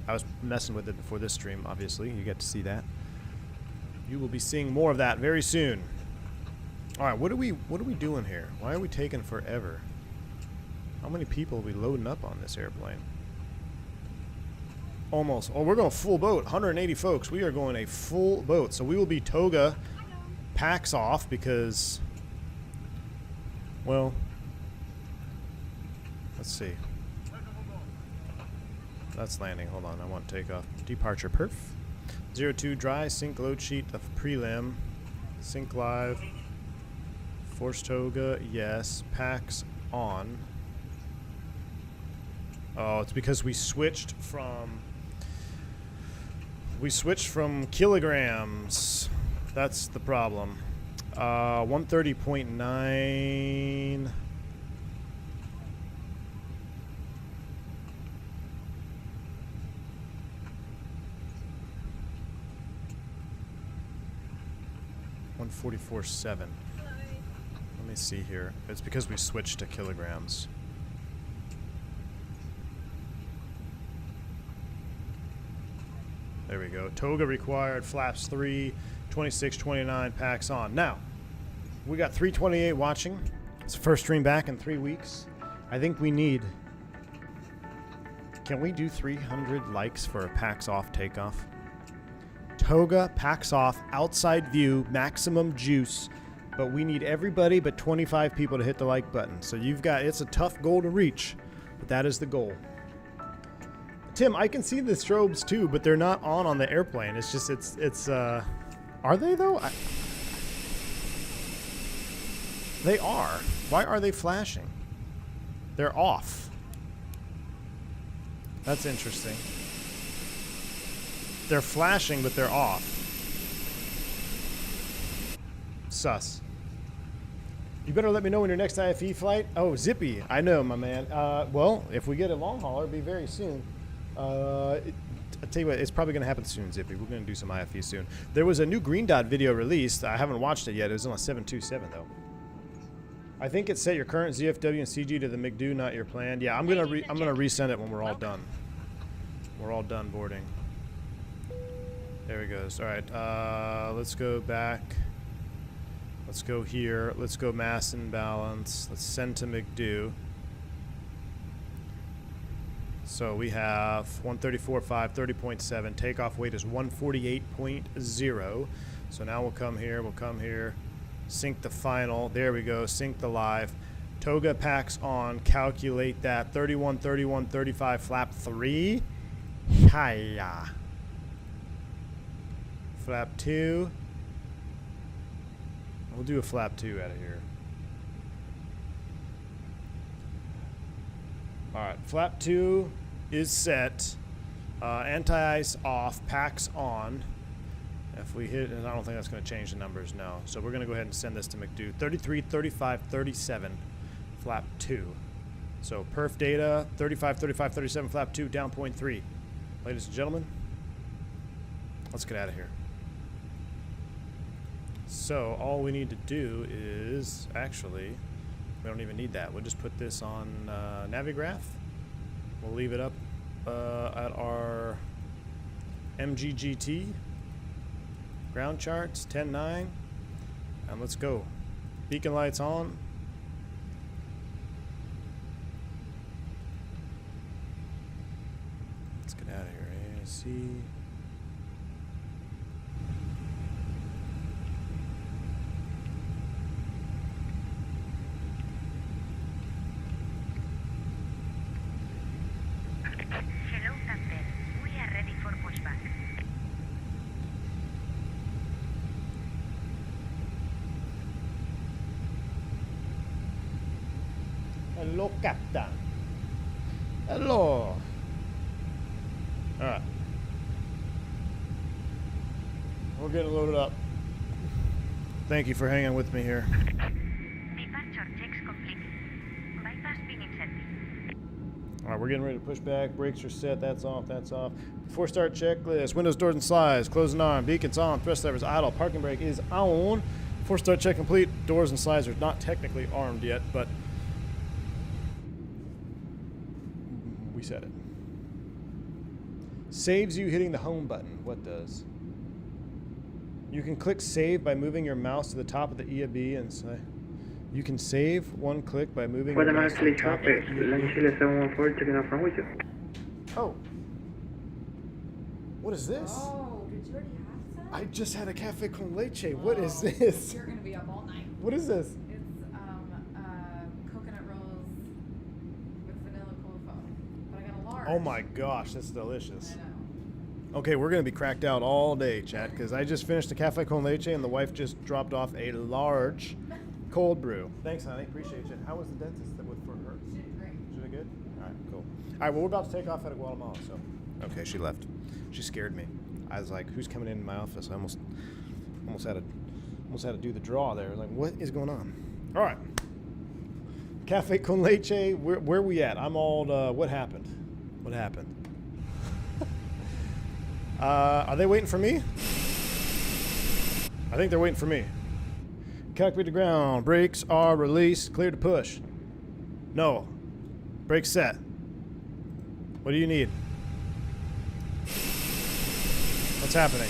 I was messing with it before this stream, obviously. You get to see that. You will be seeing more of that very soon. All right, what are we doing here? Why are we taking forever? How many people are we loading up on this airplane? Almost. Oh, we're going full boat. 180 folks. We are going a full boat. So we will be Toga packs off because, well, let's see. That's landing. Hold on. I want takeoff. Departure perf. 02 dry. Sync load sheet of prelim. Sync live. Force Toga. Yes. Packs on. Oh, it's because we switched from kilograms. That's the problem. 130.9. $144.7. Let me see here. It's because we switched to kilograms. There we go. Toga required, flaps 3, 26, 29, packs on. Now, we got 328 watching. It's the first stream back in 3 weeks. I think we need Can we do 300 likes for a packs off takeoff? Toga, packs off, outside view, maximum juice. But we need everybody but 25 people to hit the like button. So you've got, it's a tough goal to reach, but that is the goal. Tim, I can see the strobes too, but they're not on the airplane. It's just, are they though? They are. Why are they flashing? They're off. That's interesting. They're flashing, but they're off. Sus. You better let me know when your next IFE flight. Oh, Zippy. I know, my man. Well, if we get a long hauler, it'll be very soon. I'll tell you what, it's probably going to happen soon, Zippy. We're going to do some IFE soon. There was a new Green Dot video released. I haven't watched it yet. It was on a 727, though. I think it set your current ZFW and CG to the McDo, not your plan. Yeah, I'm gonna resend it when we're all done. We're all done boarding. There he goes. All right, let's go back. Let's go here. Let's go mass and balance. Let's send to McDo. So we have 134.5, 30.7. Takeoff weight is 148.0. So now we'll come here. Sync the final. There we go. Sync the live. Toga packs on. Calculate that. 31, 31, 35. Flap 3. Hiya. Flap 2. We'll do a flap 2 out of here. Alright, flap 2 is set. Anti-ice off, packs on. If we hit, and I don't think that's going to change the numbers, no. So we're going to go ahead and send this to McDo. 33, 35, 37, flap 2. So perf data, 35, 35, 37, flap 2, down 0.3. Ladies and gentlemen, let's get out of here. So all we need to do is, actually, we don't even need that. We'll just put this on Navigraph. We'll leave it up at our MGGT. Ground charts, 10-9. And let's go. Beacon lights on. Let's get out of here. ASC. Hello, Captain. We are ready for pushback. Hello, Captain. Hello. Alright. We're getting loaded up. Thank you for hanging with me here. Departure checks completed. Bypass Phoenix A320. Alright, we're getting ready to push back. Brakes are set. That's off. That's off. Before start checklist. Windows, doors, and slides. Closing arm. Beacons on. Thrust levers idle. Parking brake is on. Before start check complete. Doors and slides are not technically armed yet, but we said it. Saves you hitting the home button. What does? You can click save by moving your mouse to the top of the EAB and say. You can save one click by moving your mouse to the top of the EAB. Oh. What is this? Oh, did you already have some? I just had a cafe con leche. What is this? You're gonna be up all night. What is this? It's coconut rolls with vanilla cold foam. But I got a large. Oh my gosh, that's delicious. I know. Okay, we're gonna be cracked out all day, chat, because I just finished a cafe con leche and the wife just dropped off a large cold brew. Thanks, honey. Appreciate you. How was the dentist for her? She did great. She did good? All right, cool. All right, well, we're about to take off out of Guatemala, so. Okay, she left. She scared me. I was like, who's coming in my office? I almost had to do the draw there. Like, what is going on? All right. Cafe con leche, where we at? I'm all, what happened? What happened? Are they waiting for me? I think they're waiting for me. Calculate to ground. Brakes are released. Clear to push. No. Brakes set. What do you need? What's happening?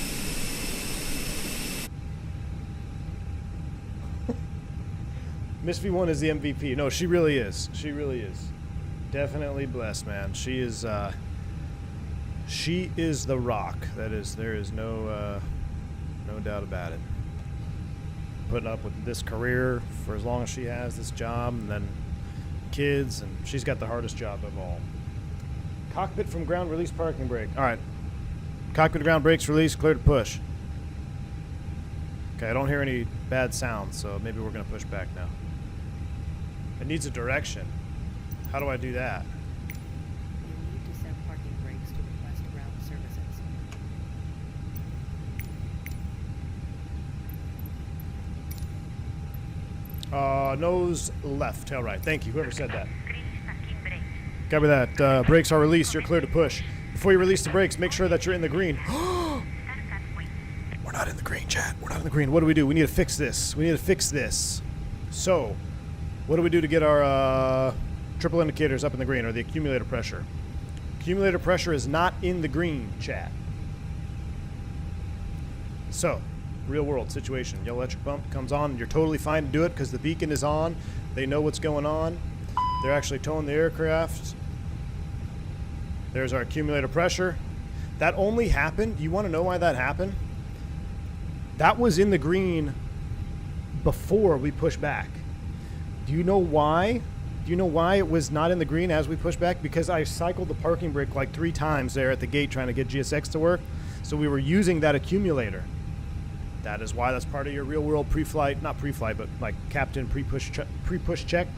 Miss V1 is the MVP. No, she really is. She really is. Definitely blessed, man. She is, She is the rock. That is, there is no doubt about it. Putting up with this career for as long as she has, this job, and then kids, and she's got the hardest job of all. Cockpit from ground, release parking brake. All right. Cockpit to ground, brakes released, clear to push. Okay, I don't hear any bad sounds, so maybe we're going to push back now. It needs a direction. How do I do that? You need to set parking brakes to request ground services. Nose left, tail right. Thank you, whoever said that. Release parking brake. Copy that. Brakes are released. You're clear to push. Before you release the brakes, make sure that you're in the green. Start that way. We're not in the green, chat. We're not in the green. What do? We need to fix this. We need to fix this. So, what do we do to get our triple indicators up in the green, or the accumulator pressure? Accumulator pressure is not in the green, chat. So, real world situation. Yellow electric bump comes on. You're totally fine to do it because the beacon is on. They know what's going on. They're actually towing the aircraft. There's our accumulator pressure. That only happened. You want to know why that happened? That was in the green before we pushed back. Do you know why? Do you know why it was not in the green as we pushed back? Because I cycled the parking brake like 3 times there at the gate trying to get GSX to work. So we were using that accumulator. That is why that's part of your real world pre-flight, not pre-flight, but like captain pre-push check.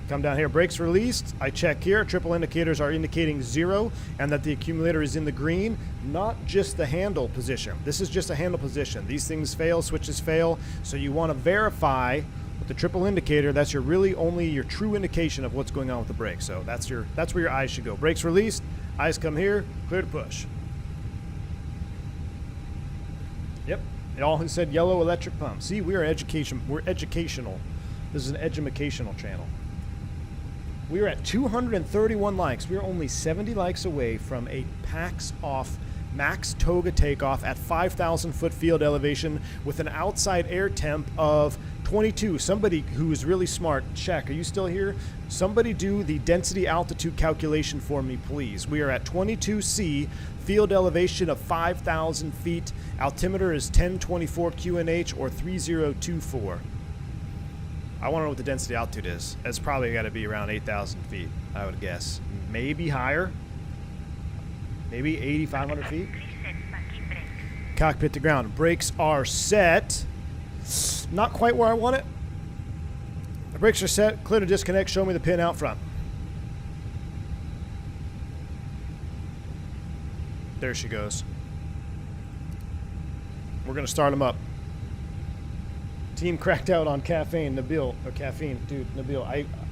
Come down here, brakes released. I check here, triple indicators are indicating 0 and that the accumulator is in the green, not just the handle position. This is just a handle position. These things fail, switches fail. So you want to verify with the triple indicator. That's your really only your true indication of what's going on with the brake. So that's where your eyes should go. Brakes released, eyes come here, clear to push. Yep. All who said yellow electric pump. See, we're educational. This is an edumacational channel. We are at 231 likes. We are only 70 likes away from a PAX off max Toga takeoff at 5,000 foot field elevation with an outside air temp of 22. Somebody who is really smart, check. Are you still here? Somebody do the density altitude calculation for me, please. We are at 22C, field elevation of 5,000 feet. Altimeter is 1024 QNH or 3024. I want to know what the density altitude is. It's probably got to be around 8,000 feet, I would guess. Maybe higher. Maybe 8,500 feet. Reset parking brake. Cockpit to ground. Brakes are set. Not quite where I want it. The brakes are set. Clear to disconnect. Show me the pin out front. There she goes. We're going to start them up. Team cracked out on caffeine. Nabil, or caffeine. Dude, Nabil,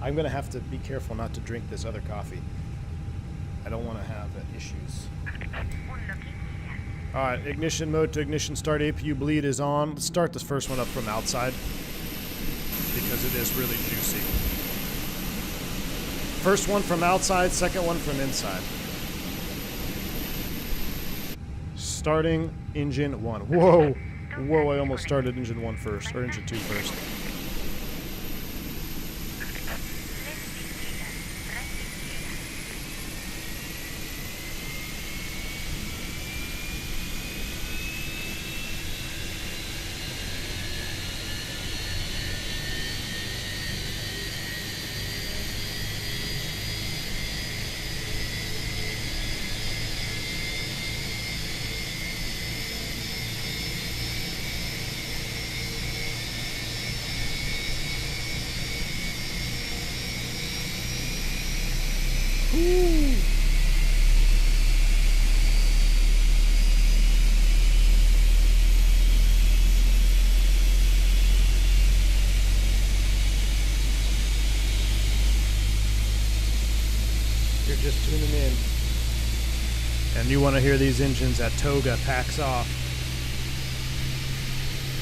I'm going to have to be careful not to drink this other coffee. I don't want to have issues. Unlocking here. All right, ignition mode to ignition start. APU bleed is on. Let's start this first one up from outside because it is really juicy. First one from outside, second one from inside. Starting engine 1. Whoa. Whoa, I almost started engine 1 first, or engine 2 first. You're just tuning in, and you want to hear these engines at Toga PAX off.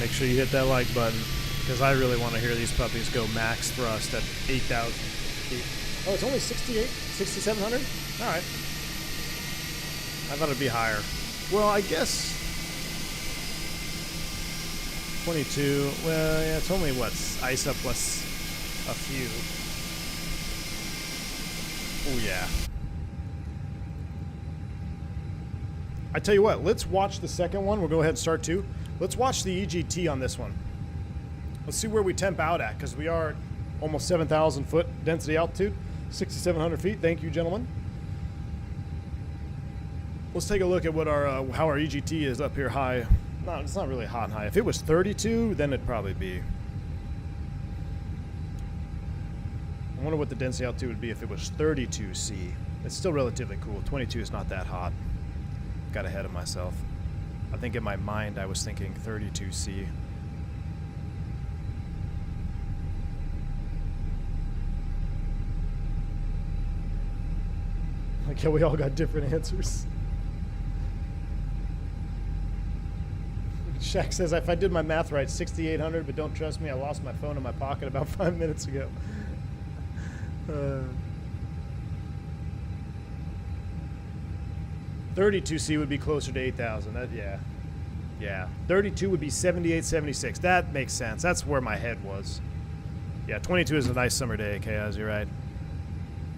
Make sure you hit that like button, because I really want to hear these puppies go max thrust at 8,000 feet. Oh, it's only 6,700? All right. I thought it'd be higher. Well, I guess 22. Well, yeah, it's only what's ISA plus a few. Oh yeah. I tell you what, let's watch the second one. We'll go ahead and start two. Let's watch the EGT on this one. Let's see where we temp out at, because we are almost 7,000 foot density altitude, 6,700 feet. Thank you, gentlemen. Let's take a look at what our how our EGT is up here high. No, it's not really hot and high. If it was 32, then it'd probably be. I wonder what the density altitude would be if it was 32 C. It's still relatively cool. 22 is not that hot. Got ahead of myself. I think in my mind I was thinking 32 C. Like, yeah, we all got different answers. Shaq says, if I did my math right, 6,800, but don't trust me, I lost my phone in my pocket about 5 minutes ago. 32C would be closer to 8,000. Yeah. 32 would be 78, 76. That makes sense. That's where my head was. Yeah, 22 is a nice summer day, Chaos, you're right.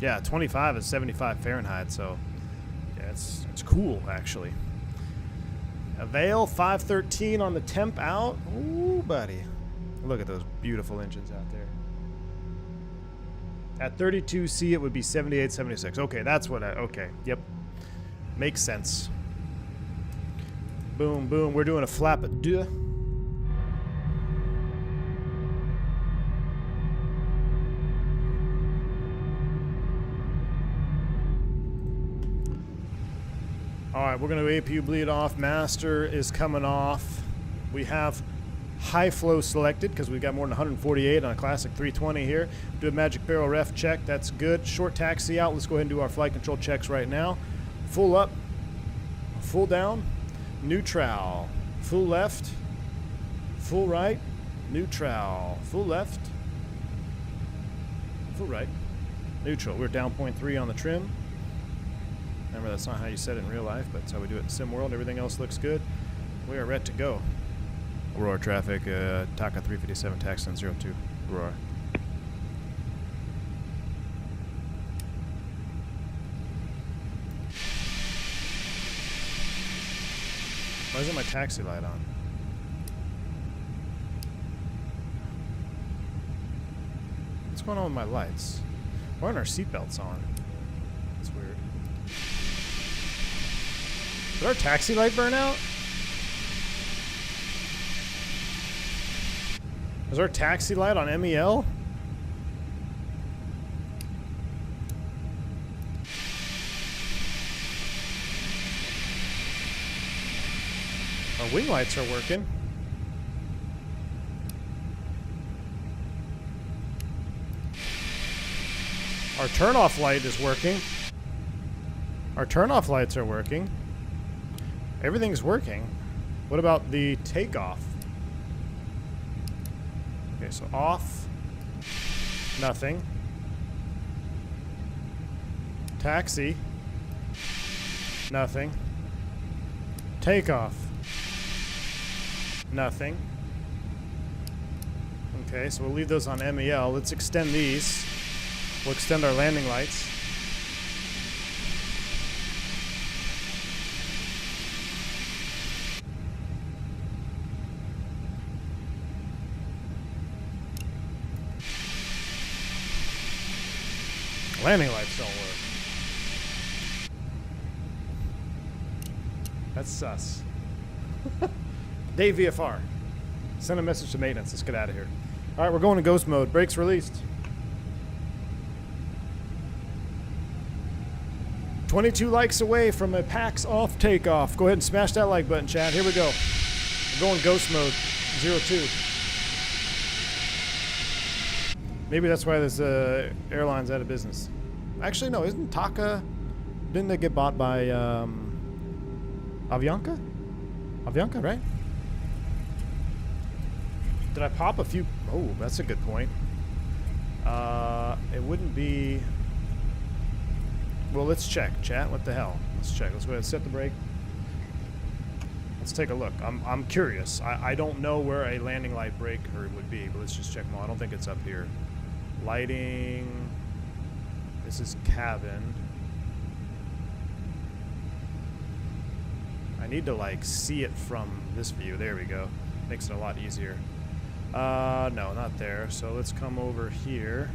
Yeah, 25 is 75 Fahrenheit, so yeah, it's cool, actually. Avail 513 on the temp out. Ooh, buddy. Look at those beautiful engines out there. At 32C, it would be 78, 76. Okay, that's what okay, yep. Makes sense. Boom, boom. We're doing a flap at deux. Alright, we're going to APU bleed off. Master is coming off. We have high flow selected because we've got more than 148 on a classic 320 here. Do a magic barrel ref check. That's good. Short taxi out. Let's go ahead and do our flight control checks right now. Full up. Full down. Neutral. Full left. Full right. Neutral. Full left. Full right. Neutral. We're down 0.3 on the trim. Remember, that's not how you set it in real life, but that's how we do it in Sim World. Everything else looks good. We are ready to go. Aurora traffic, Taka 357, taxi on 02. Aurora. Why isn't my taxi light on? What's going on with my lights? Why aren't our seatbelts on? That's weird. Did our taxi light burn out? Is our taxi light on MEL? Our wing lights are working. Our turn-off light is working. Our turn-off lights are working. Everything's working. What about the takeoff? Okay, so off. Nothing. Taxi. Nothing. Takeoff. Nothing. Okay, so we'll leave those on MEL. Let's extend these. We'll extend our landing lights. Landing lights don't work. That's sus. Dave VFR. Send a message to maintenance. Let's get out of here. All right, we're going to ghost mode. Brakes released. 22 likes away from a PAX off takeoff. Go ahead and smash that like button, chat. Here we go. We're going ghost mode. 02. Maybe that's why this airline's out of business. Actually, no. Isn't Taka... Didn't they get bought by Avianca? Avianca, right? Did I pop a few... Oh, that's a good point. It wouldn't be... Well, let's check, chat. What the hell? Let's check. Let's go ahead and set the brake. Let's take a look. I'm curious. I don't know where a landing light breaker would be, but let's just check them all. I don't think it's up here. Lighting. This is cabin. I need to like see it from this view. There we go. Makes it a lot easier. No, not there. So let's come over here.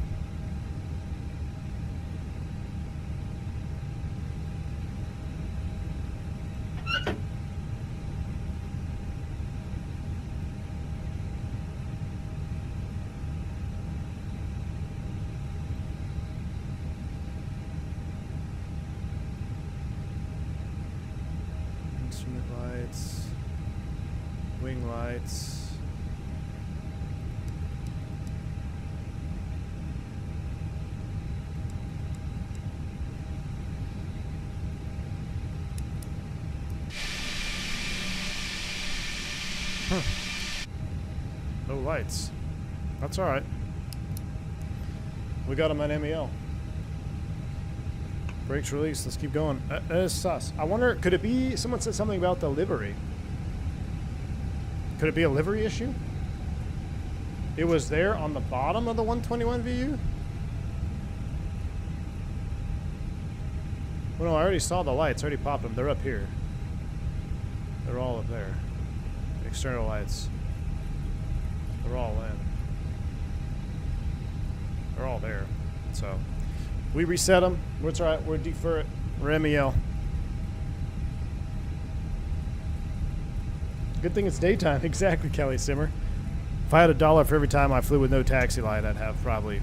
Instrument lights, wing lights. No lights. That's alright. We got them on MEL. Brakes released. Let's keep going. That is sus. I wonder, could it be, someone said something about the livery. Could it be a livery issue? It was there on the bottom of the 121 VU? Well, no, I already saw the lights. I already popped them. They're up here. They're all up there. External lights. They're all in. They're all there. So we reset them. It's alright. We're defer it. We're MEL. Good thing it's daytime. Exactly, Kelly Simmer. If I had $1 for every time I flew with no taxi light, I'd have probably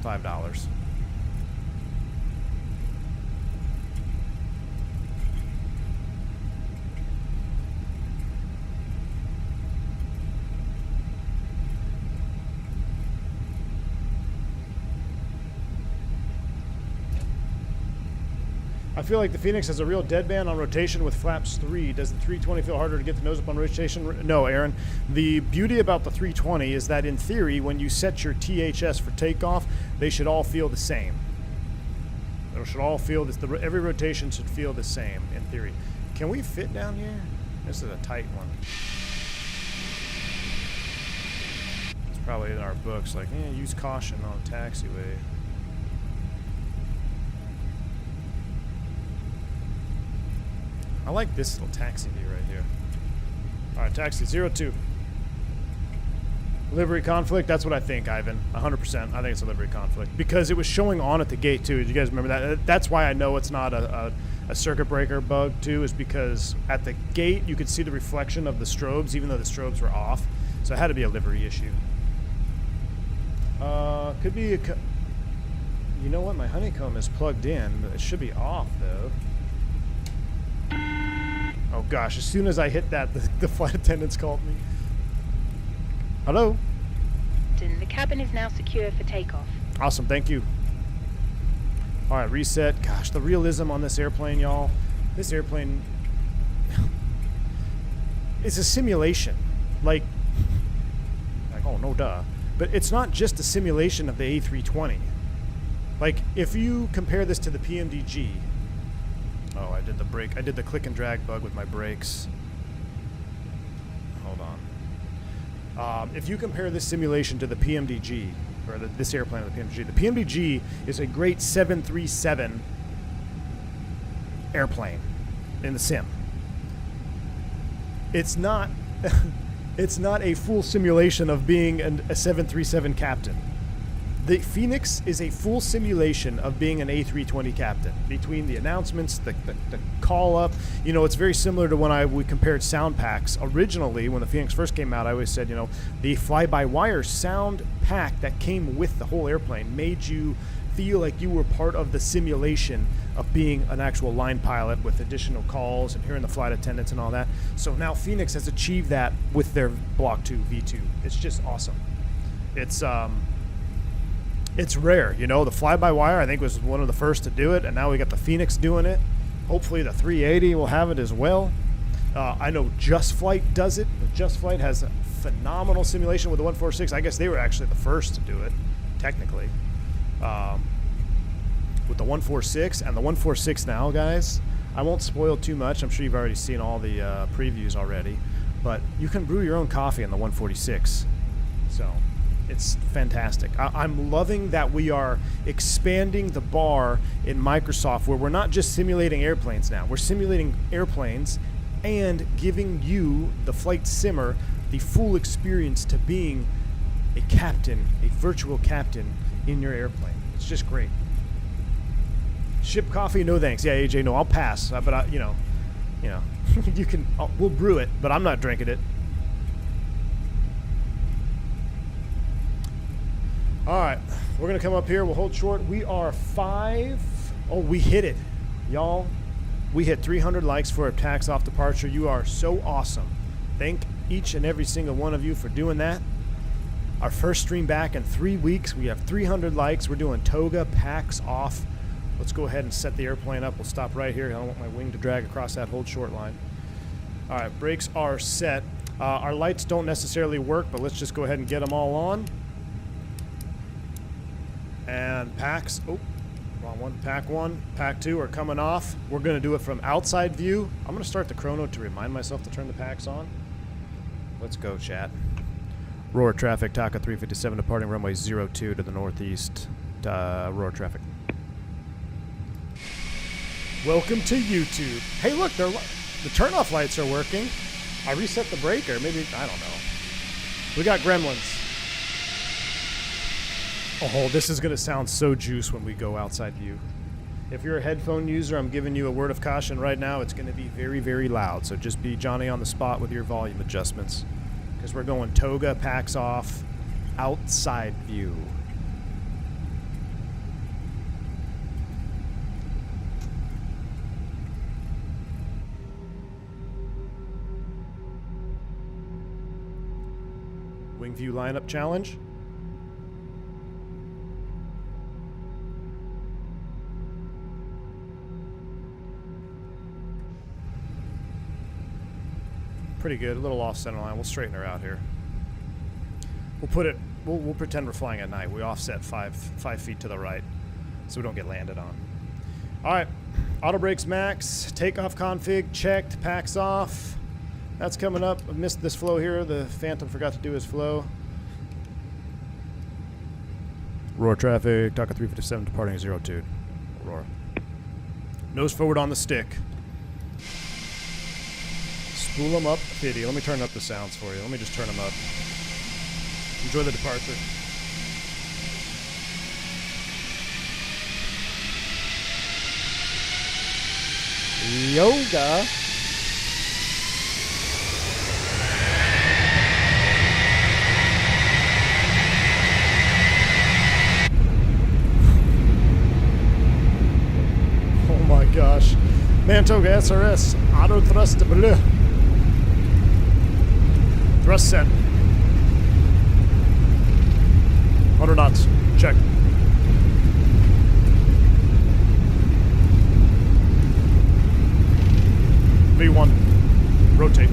$5. I feel like the Phoenix has a real deadband on rotation with flaps 3. Does the 320 feel harder to get the nose up on rotation? No, Aaron. The beauty about the 320 is that in theory, when you set your THS for takeoff, they should all feel the same. They should all feel this. Every rotation should feel the same in theory. Can we fit down here? This is a tight one. It's probably in our books, like, use caution on a taxiway. I like this little taxi view right here. Alright, taxi 02. Livery conflict, that's what I think, Ivan. 100%. I think it's a livery conflict. Because it was showing on at the gate, too. Did you guys remember that? That's why I know it's not a circuit breaker bug, too, is because at the gate you could see the reflection of the strobes, even though the strobes were off. So it had to be a livery issue. Could be a... You know what? My honeycomb is plugged in, but it should be off, though. Oh gosh, as soon as I hit that, the flight attendants called me. Hello? The cabin is now secure for takeoff. Awesome, thank you. Alright, reset. Gosh, the realism on this airplane, y'all. This airplane... it's a simulation. Like, oh, no duh. But it's not just a simulation of the A320. Like, if you compare this to the PMDG... Oh, I did the brake. I did the click and drag bug with my brakes. Hold on. If you compare this simulation to the PMDG, or this airplane to the PMDG is a great 737 airplane in the sim. It's not. It's not a full simulation of being a 737 captain. The Phoenix is a full simulation of being an A320 captain. Between the announcements, the call up, you know, it's very similar to when we compared sound packs. Originally, when the Phoenix first came out, I always said, you know, the fly-by-wire sound pack that came with the whole airplane made you feel like you were part of the simulation of being an actual line pilot with additional calls and hearing the flight attendants and all that. So now Phoenix has achieved that with their Block 2 V2. It's just awesome. It's rare, you know. The fly-by-wire, I think, was one of the first to do it, and now we got the Phoenix doing it. Hopefully the 380 will have it as well. I know Just Flight does it. Just Flight has a phenomenal simulation with the 146. I guess they were actually the first to do it, technically. With the 146 and the 146 now, guys, I won't spoil too much. I'm sure you've already seen all the previews already, but you can brew your own coffee in the 146. So... it's fantastic. I'm loving that we are expanding the bar in Microsoft where we're not just simulating airplanes now. We're simulating airplanes and giving you, the flight simmer, the full experience to being a captain, a virtual captain in your airplane. It's just great. Ship coffee? No thanks. Yeah, AJ, no, I'll pass. But I, you know, you can. We'll brew it, but I'm not drinking it. All right, we're gonna come up here. We'll hold short. We are 5. Oh, we hit it, y'all. We hit 300 likes for a tax-off departure. You are so awesome. Thank each and every single one of you for doing that. Our first stream back in 3 weeks. We have 300 likes. We're doing Toga packs off. Let's go ahead and set the airplane up. We'll stop right here. I don't want my wing to drag across that hold short line. All right, brakes are set. Our lights don't necessarily work, but let's just go ahead and get them all on. And packs, oh, wrong one. Pack 1, pack 2 are coming off. We're going to do it from outside view. I'm going to start the chrono to remind myself to turn the packs on. Let's go, chat. Roar traffic, Taka 357 departing runway 02 to the northeast. Roar traffic. Welcome to YouTube. Hey, look, the turnoff lights are working. I reset the breaker. Maybe, I don't know. We got gremlins. Oh, this is going to sound so juice when we go outside view. If you're a headphone user, I'm giving you a word of caution right now. It's going to be very, very loud. So just be Johnny on the spot with your volume adjustments. Because we're going Toga, packs off, outside view. Wing view lineup challenge. Pretty good, a little off center line. We'll straighten her out here. We'll put it, we'll pretend we're flying at night. We offset 5 feet to the right so we don't get landed on. All right, auto brakes max, takeoff config checked, packs off. That's coming up. I missed this flow here. The Phantom forgot to do his flow. Roar traffic, Taka 357 departing 02. Roar. Nose forward on the stick. Spool them up. Pity. Let me turn up the sounds for you. Let me just turn them up. Enjoy the departure. Yoga. Oh my gosh. Toga SRS. Auto thrust bleu. Thrust set. 100 knots. Check. V1. Rotate.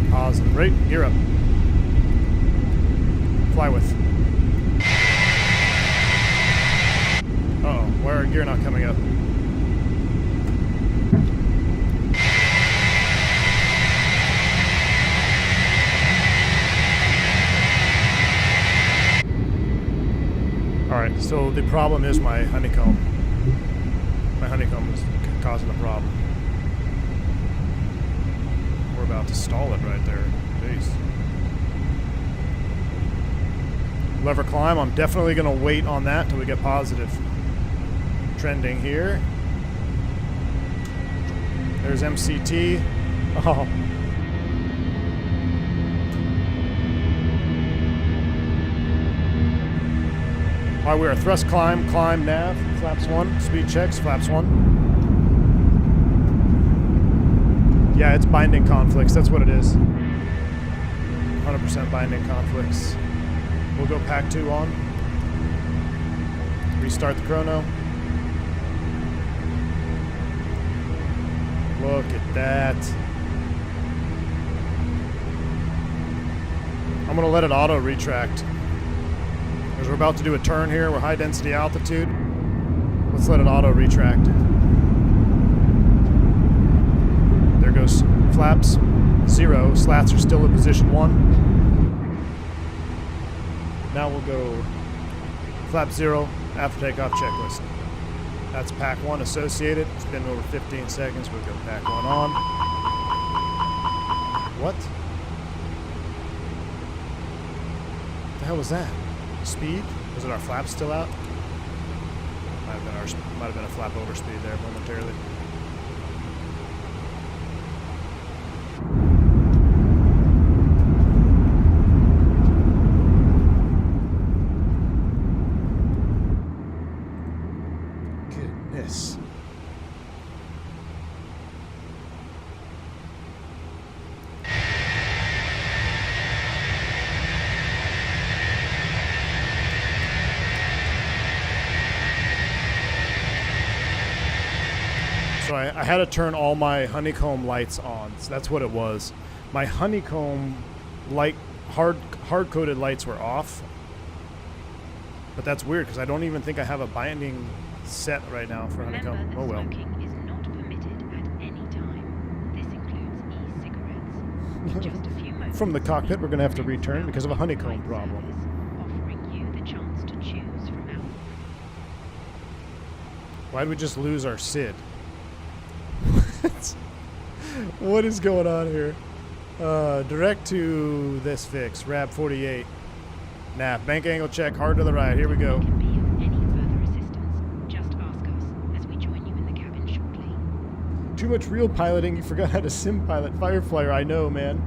Pause and rate. Gear up. Fly with. Uh-oh. Why are our gear not coming up? Alright, so the problem is my honeycomb. My honeycomb is causing the problem. We're about to stall it right there. Jeez. Lever climb, I'm definitely going to wait on that till we get positive. Trending here. There's MCT. Oh. Alright, we're a thrust climb, nav, flaps 1, speed checks, flaps 1. Yeah, it's binding conflicts, that's what it is. 100% binding conflicts. We'll go pack 2 on. Restart the chrono. Look at that. I'm gonna let it auto retract. Because we're about to do a turn here, we're high density altitude. Let's let it auto retract. There goes flaps 0, slats are still in position 1. Now we'll go flap 0, after takeoff checklist. That's pack 1 associated. It's been over 15 seconds. We'll go pack 1 on. What? The hell was that? Speed? Was it our flap still out? Might have been a flap overspeed there momentarily. Goodness. So I had to turn all my honeycomb lights on. So that's what it was. My honeycomb light, hard-coded lights were off. But that's weird because I don't even think I have a binding set right now for honeycomb. Remember that Oh well. smoking is not permitted at any time. This includes e-cigarettes. In just a few moments, From the cockpit, we're going to have to return because of a honeycomb Flight problem. service, offering you the chance to choose from our Why did we just lose our SID? What is going on here? Direct to this fix. RAB 48. Nav. Bank angle check. Hard to the right. Here we go. can be of any further assistance. Just ask us as we join you in the cabin shortly. Too much real piloting. You forgot how to sim pilot Fireflyer. I know, man.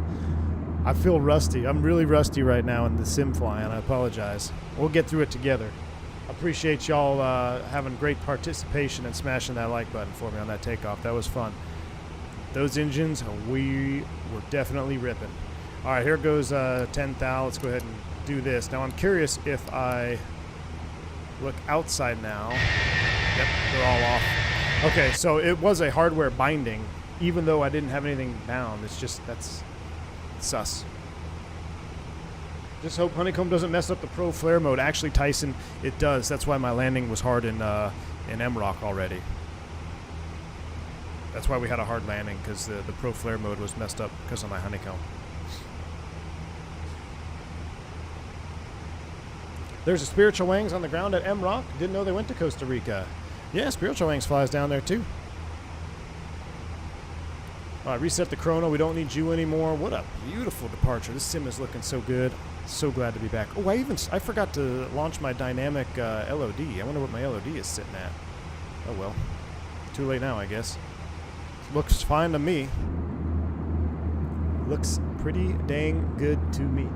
I feel rusty. I'm really rusty right now in the sim fly, and I apologize. We'll get through it together. Appreciate y'all having great participation and smashing that like button for me on that takeoff. That was fun. Those engines, we were definitely ripping. All right, here goes 10 thou. Let's go ahead and do this. Now, I'm curious if I look outside now. Yep, they're all off. Okay, so it was a hardware binding, even though I didn't have anything bound. It's just, that's sus. Just hope honeycomb doesn't mess up the pro flare mode. Actually, Tyson, it does. That's why my landing was hard in MROC already. That's why we had a hard landing, because the pro flare mode was messed up because of my honeycomb. There's a Spiritual Wings on the ground at MROC. Didn't know they went to Costa Rica. Yeah, Spiritual Wings flies down there too. All right, reset the chrono. We don't need you anymore. What a beautiful departure. This sim is looking so good. So glad to be back. Oh, I forgot to launch my dynamic LOD. I wonder what my LOD is sitting at. Oh well. Too late now, I guess. Looks fine to me. Looks pretty dang good to me.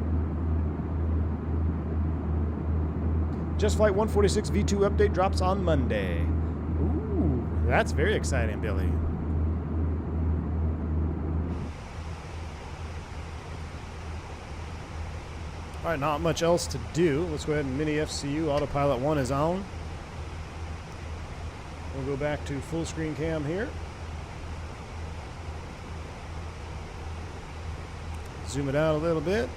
Just Flight 146 V2 update drops on Monday. Ooh, that's very exciting, Billy. All right, not much else to do. Let's go ahead and mini FCU. Autopilot 1 is on. We'll go back to full screen cam here. Zoom it out a little bit.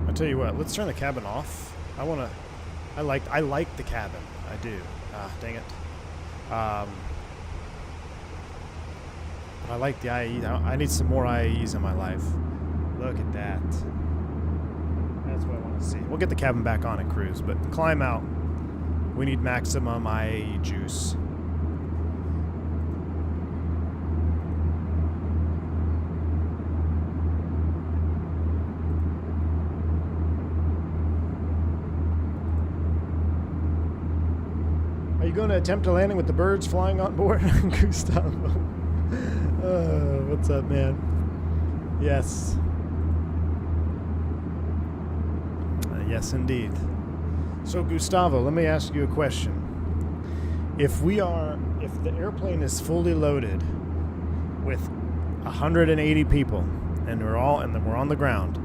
I'll tell you what, let's turn the cabin off. I like the cabin. I do. Ah, dang it. But I like the IAE. I need some more IAEs in my life. Look at that. That's what I want to see. We'll get the cabin back on and cruise, but climb out. We need maximum IAE juice. Are you going to attempt a landing with the birds flying on board? Gustavo. What's up, man? Yes. Yes, indeed. So, Gustavo, let me ask you a question. If the airplane is fully loaded with 180 people, and we're on the ground,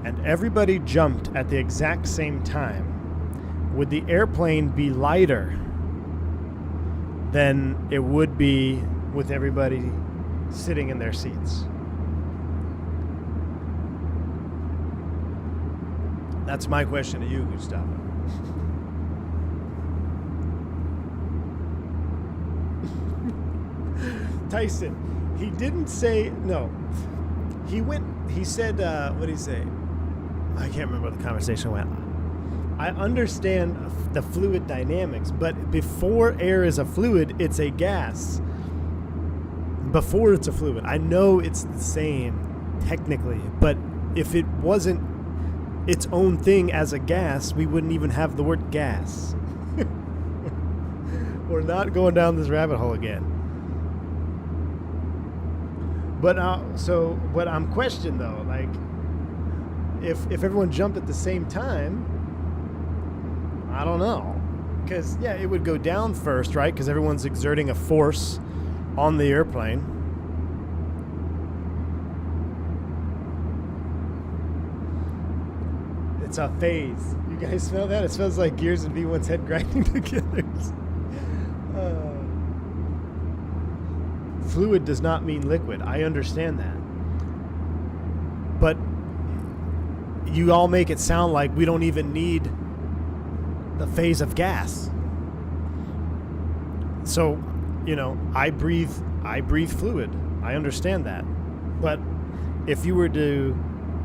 and everybody jumped at the exact same time, would the airplane be lighter than it would be with everybody sitting in their seats? That's my question to you, Gustavo. Tyson, he didn't say no. He said, what did he say? I can't remember what the conversation went. I understand the fluid dynamics, but before air is a fluid, it's a gas. Before it's a fluid. I know it's the same technically, but if it wasn't its own thing as a gas, we wouldn't even have the word gas. We're not going down this rabbit hole again. But so what I'm questioning though, like if everyone jumped at the same time, I don't know. Because yeah, it would go down first, right? Because everyone's exerting a force on the airplane. It's a phase. You guys smell that? It smells like Gears and V1's head grinding together. Fluid does not mean liquid. I understand that. But you all make it sound like we don't even need the phase of gas. So, you know, I breathe fluid. I understand that. But if you were to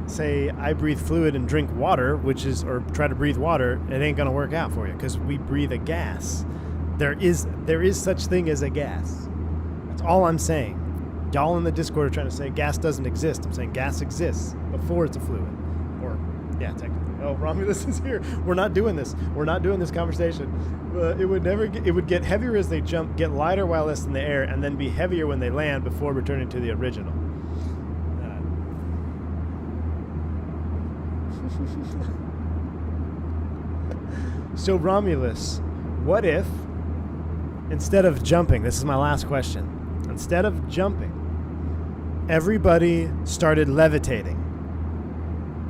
say I breathe fluid and drink water, or try to breathe water, it ain't gonna work out for you because we breathe a gas. There is such thing as a gas. That's all I'm saying. Y'all in the Discord are trying to say gas doesn't exist. I'm saying gas exists before it's a fluid. Or, yeah, technically. Oh, Romulus is here. We're not doing this. We're not doing this conversation. It would get heavier as they jump, get lighter while it's in the air, and then be heavier when they land before returning to the original. So Romulus, what if instead of jumping, this is my last question, instead of jumping, everybody started levitating?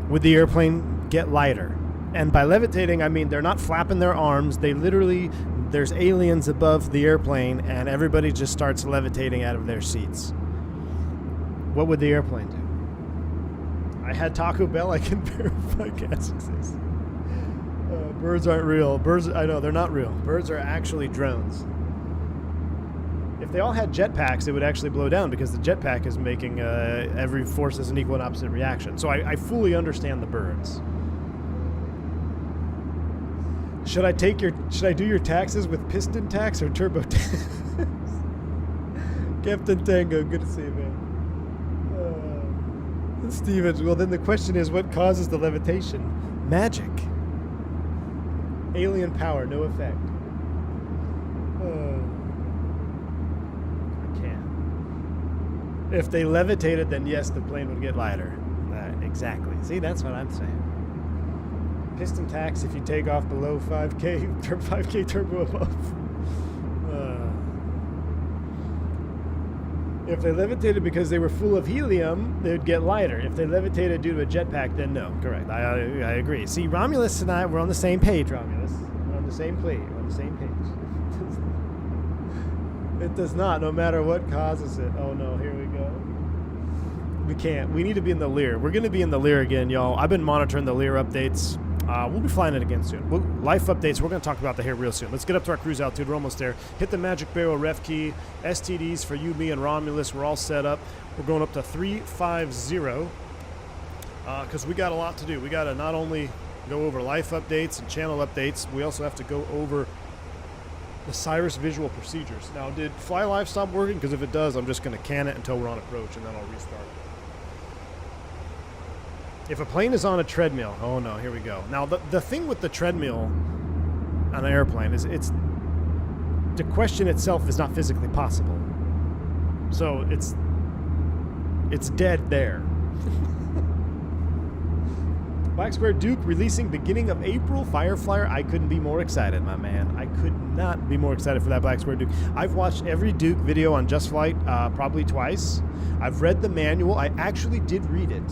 Would the airplane get lighter? And by levitating, I mean they're not flapping their arms. They literally, there's aliens above the airplane and everybody just starts levitating out of their seats. What would the airplane do? I had Taco Bell. I can verify gas exists. Birds aren't real. Birds, I know, they're not real. Birds are actually drones. If they all had jetpacks, it would actually blow down because the jetpack is making every force as an equal and opposite reaction. So I fully understand the birds. Should I do your taxes with piston tax or turbo tax? Captain Tango, good to see you, man. Stevens, well then the question is, what causes the levitation? Magic. Alien power, no effect. I can't. If they levitated, then yes, the plane would get lighter. Exactly. See, that's what I'm saying. Piston tax if you take off below 5K turbo above. If they levitated because they were full of helium, they would get lighter. If they levitated due to a jetpack, then no. Correct. I agree. See, Romulus and I, we're on the same page, Romulus. We're on the same page. We're on the same page. It does not, no matter what causes it. Oh, no. Here we go. We can't. We need to be in the Lear. We're going to be in the Lear again, y'all. I've been monitoring the Lear updates. We'll be flying it again soon. Life updates, we're going to talk about that here real soon. Let's get up to our cruise altitude. We're almost there. Hit the magic barrel ref key. STDs for you, me, and Romulus. We're all set up. We're going up to 350 because we got a lot to do. We got to not only go over life updates and channel updates, we also have to go over the Cirrus visual procedures. Now, did Fly Live stop working? Because if it does, I'm just going to can it until we're on approach, and then I'll restart it. If a plane is on a treadmill, oh no, here we go. Now, the thing with the treadmill on an airplane is the question itself is not physically possible. So it's dead there. Black Square Duke releasing beginning of April. Fireflyer, I couldn't be more excited, my man. I could not be more excited for that Black Square Duke. I've watched every Duke video on Just Flight probably twice. I've read the manual. I actually did read it.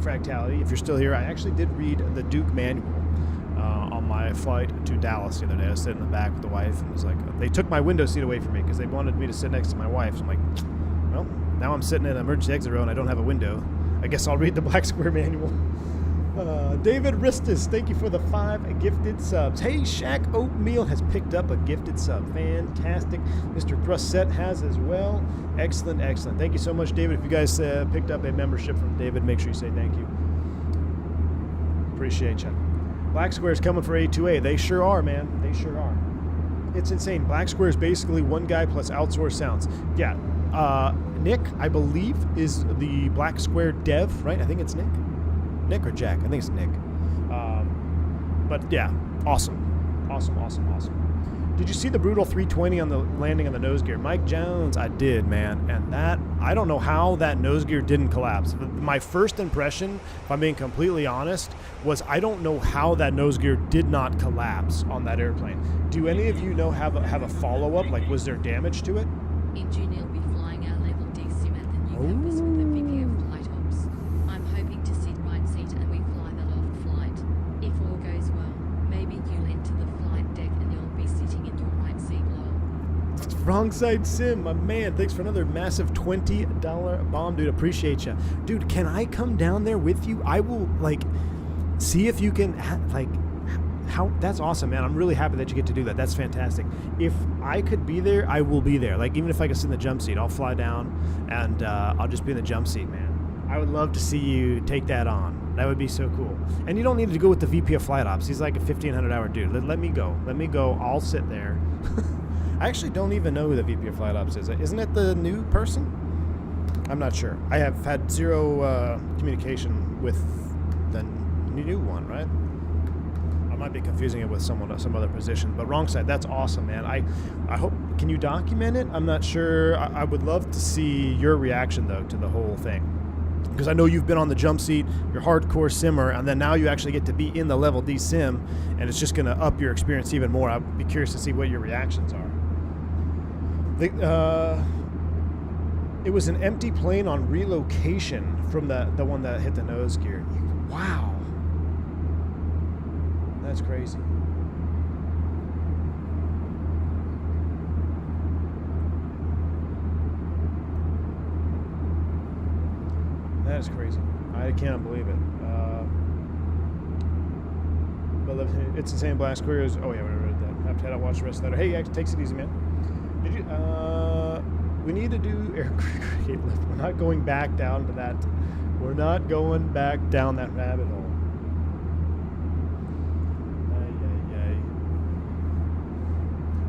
Fractality, if you're still here, I actually did read the Duke manual on my flight to Dallas the other day. I was sitting in the back with the wife, and it was like, they took my window seat away from me because they wanted me to sit next to my wife. So I'm like, well, now I'm sitting in an emergency exit row and I don't have a window. I guess I'll read the Black Square manual. David Ristis, thank you for the 5 gifted subs. Hey, Shaq Oatmeal has picked up a gifted sub. Fantastic. Mr. Brusset has as well. Excellent, excellent. Thank you so much, David. If you guys picked up a membership from David, make sure you say thank you. Appreciate you. Black Square's coming for A2A. They sure are, man. They sure are. It's insane. Black Square is basically one guy plus outsourced sounds. Yeah. Nick, I believe, is the Black Square dev, right? I think it's Nick. Nick or Jack? I think it's Nick. But yeah, awesome. Did you see the brutal 320 on the landing on the nose gear? Mike Jones, I did, man. And that, I don't know how that nose gear didn't collapse. My first impression, if I'm being completely honest, was I don't know how that nose gear did not collapse on that airplane. Do any of you know have a follow-up? Like, was there damage to it? In June, he'll be flying our level D sim at the new campus with the VP of Flight Ops. I'm hoping to sit right seat and we fly that off flight. If all goes well, maybe you'll enter the flight deck and you'll be sitting in your right seat, lol. Wrong side sim, my man. Thanks for another massive $20 bomb, dude. Appreciate you. Dude, can I come down there with you? I will, like, see if you can, how, that's awesome, man. I'm really happy that you get to do that. That's fantastic. If I could be there, I will be there. Like, even if I can sit in the jump seat, I'll fly down and I'll just be in the jump seat, man. I would love to see you take that on. That would be so cool. And you don't need to go with the VP of Flight Ops. He's like a 1,500-hour dude. Let me go. Let me go. I'll sit there. I actually don't even know who the VP of Flight Ops is. Isn't it the new person? I'm not sure. I have had zero communication with the new one, right? I might be confusing it with some other position, but wrong side. That's awesome, man. I hope, can you document it? I'm not sure. I would love to see your reaction, though, to the whole thing. Because I know you've been on the jump seat, you're hardcore simmer, and then now you actually get to be in the level D sim, and it's just going to up your experience even more. I'd be curious to see what your reactions are. It was an empty plane on relocation from the one that hit the nose gear. Wow. That's crazy. That is crazy. I can't believe it. But it's the same Black Square as, oh yeah, we read that. Have to head out, watch the rest of that. Hey, takes it easy, man. Did you, we need to do air create lift. We're not going back down to that. We're not going back down that rabbit hole.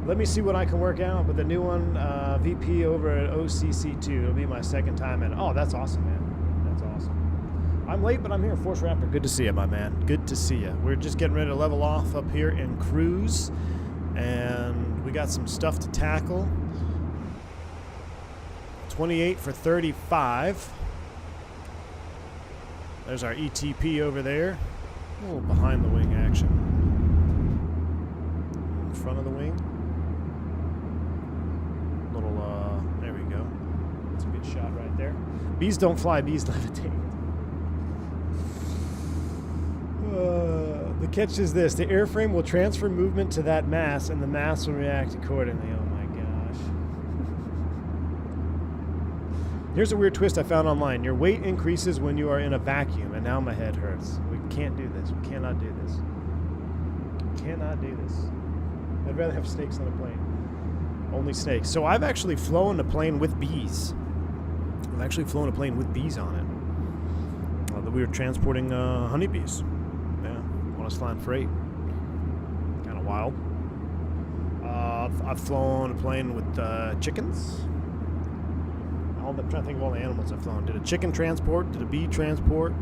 Let me see what I can work out with the new one, VP over at OCC2. It'll be my second time in. Oh, that's awesome, man. That's awesome. I'm late, but I'm here. Force Raptor, good to see you, my man. Good to see you. We're just getting ready to level off up here in cruise, and we got some stuff to tackle. 28 for 35. There's our ETP over there. A little behind the wing action. In front of the wing. There we go. That's a good shot right there. Bees don't fly, bees levitate. The catch is this: the airframe will transfer movement to that mass, and the mass will react accordingly. Oh my gosh. Here's a weird twist I found online. Your weight increases when you are in a vacuum, and now my head hurts. We can't do this. We cannot do this. We cannot do this. I'd rather have snakes on a plane. Only snakes. So I've actually flown a plane with bees. I've actually flown a plane with bees on it. We were transporting honeybees. Yeah, when I was flying freight. Kind of wild. I've flown a plane with chickens. I'm trying to think of all the animals I've flown. Did a chicken transport? Did a bee transport?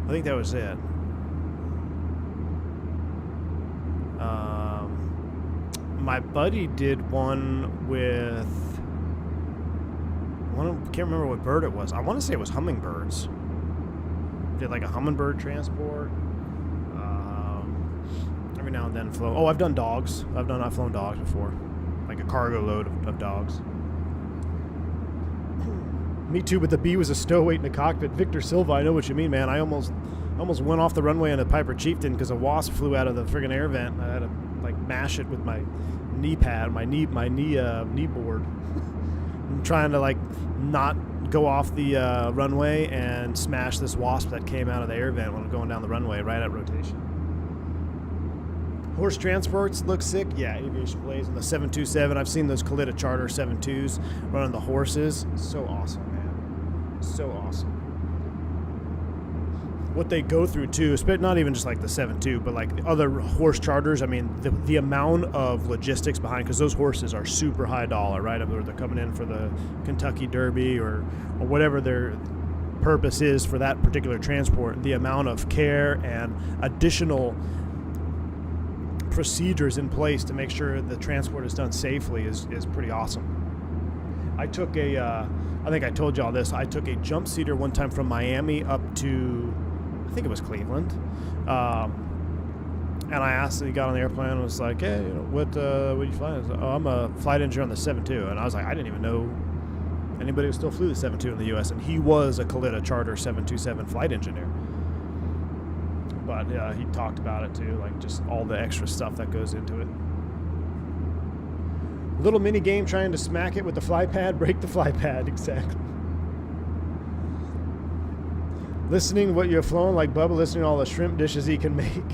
I think that was it. My buddy did one with I can't remember what bird it was. I want to say it was hummingbirds. Did like a hummingbird transport. Every now and then flow. Oh, I've done dogs. I've flown dogs before, like a cargo load of dogs. Me too, but the bee was a stowaway in the cockpit. Victor Silva, I know what you mean, man. I almost went off the runway on a Piper Chieftain because a wasp flew out of the friggin' air vent. I had to like mash it with my knee pad, my knee board. I'm trying to like not go off the runway and smash this wasp that came out of the air vent when I'm going down the runway right at rotation. Horse transports look sick. Yeah, Aviation Blaze and the 727. I've seen those Kalita Charter 72s running the horses. So awesome, man. So awesome. what they go through too, not even just like the 7.2, but like the other horse charters. I mean, the amount of logistics behind, because those horses are super high dollar, right? I mean, they're coming in for the Kentucky Derby or whatever their purpose is for that particular transport. The amount of care and additional procedures in place to make sure the transport is done safely is pretty awesome. I took I think I told y'all this, I took a jump seater one time from Miami up to, I think it was Cleveland. And I asked, he got on the airplane and was like, hey, what are you flying? I was like, oh, I'm a flight engineer on the 7.2. And I was like, I didn't even know anybody who still flew the 7.2 in the U.S. And he was a Kalita Charter 727 flight engineer. But he talked about it too, like just all the extra stuff that goes into it. Little mini game trying to smack it with the fly pad, break the fly pad, exactly. Listening what you have flown, like Bubba listening to all the shrimp dishes he can make.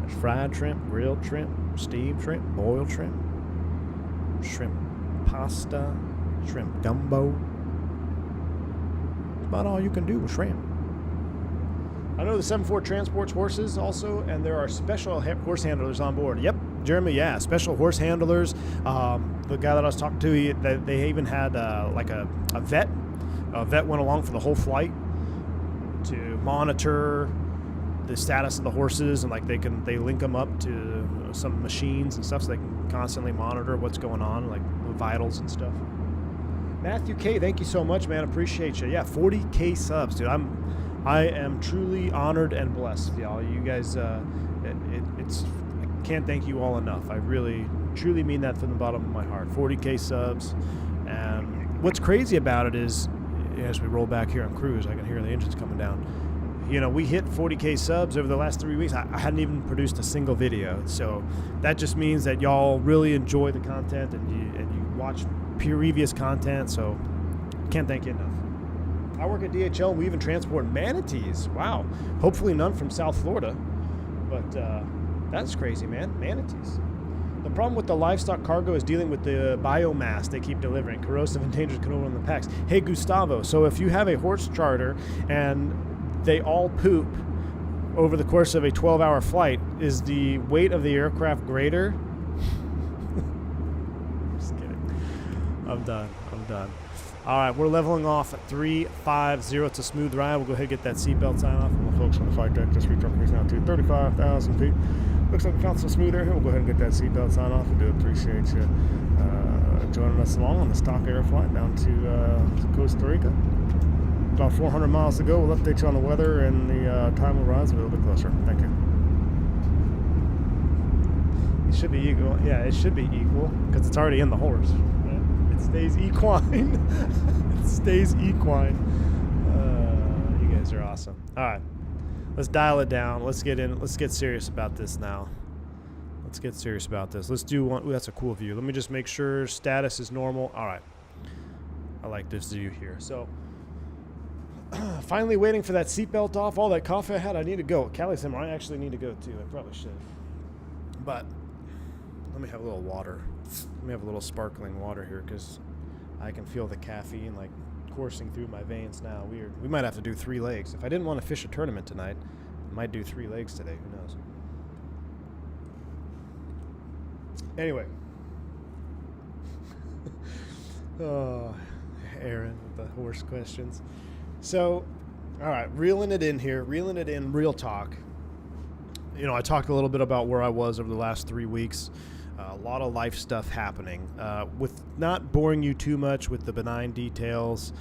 There's fried shrimp, grilled shrimp, steamed shrimp, boiled shrimp, shrimp pasta, shrimp gumbo. That's about all you can do with shrimp. I know the 7.4 transports horses also, and there are special horse handlers on board. Yep, Jeremy, yeah, special horse handlers. The guy that I was talking to, they even had like a vet. A vet went along for the whole flight to monitor the status of the horses, and like they link them up to some machines and stuff, so they can constantly monitor what's going on, like the vitals and stuff. Matthew K, thank you so much, man. Appreciate you. Yeah, 40K subs, dude. I am truly honored and blessed, y'all. You guys, I can't thank you all enough. I really, truly mean that from the bottom of my heart. 40K subs, and what's crazy about it is, as we roll back here on cruise, I can hear the engines coming down. You know, we hit 40K subs over the last 3 weeks. I hadn't even produced a single video, so that just means that y'all really enjoy the content and you watch previous content. So can't thank you enough. I work at DHL. We even transport manatees. Wow. Hopefully none from South Florida. But that's crazy, man. Manatees. The problem with the livestock cargo is dealing with the biomass they keep delivering. Corrosive, endangered canola in the packs. Hey, Gustavo. So if you have a horse charter and they all poop over the course of a 12-hour flight, is the weight of the aircraft greater? Just kidding. I'm done. All right, we're leveling off at 350. It's a smooth ride. We'll go ahead and get that seatbelt sign off. And folks on the flight deck, just retrucking us now to 35,000 feet. Looks like we found some smooth air here. We'll go ahead and get that seatbelt sign off. We do appreciate you joining us along on this Talk Air flight down to Costa Rica. About 400 miles to go. We'll update you on the weather and the time will rise a little bit closer. Thank you. It should be equal. Yeah, it should be equal because it's already in the horse. It stays equine. It stays equine. You guys are awesome. All right, let's dial it down. Let's get serious about this now. Let's get serious about this. Let's do one. Ooh, that's a cool view. Let me just make sure status is normal. All right. I like this view here. So finally waiting for that seatbelt off. All that coffee I had, I need to go. Callie said I actually need to go too. I probably should. But let me have a little water. Let me have a little sparkling water here because I can feel the caffeine like coursing through my veins now. Weird. We might have to do 3 legs. If I didn't want to fish a tournament tonight, I might do 3 legs today. Who knows? Anyway. Oh, Aaron with the horse questions. So, all right, reeling it in, real talk. You know, I talked a little bit about where I was over the last 3 weeks. A lot of life stuff happening. With not boring you too much with the benign details,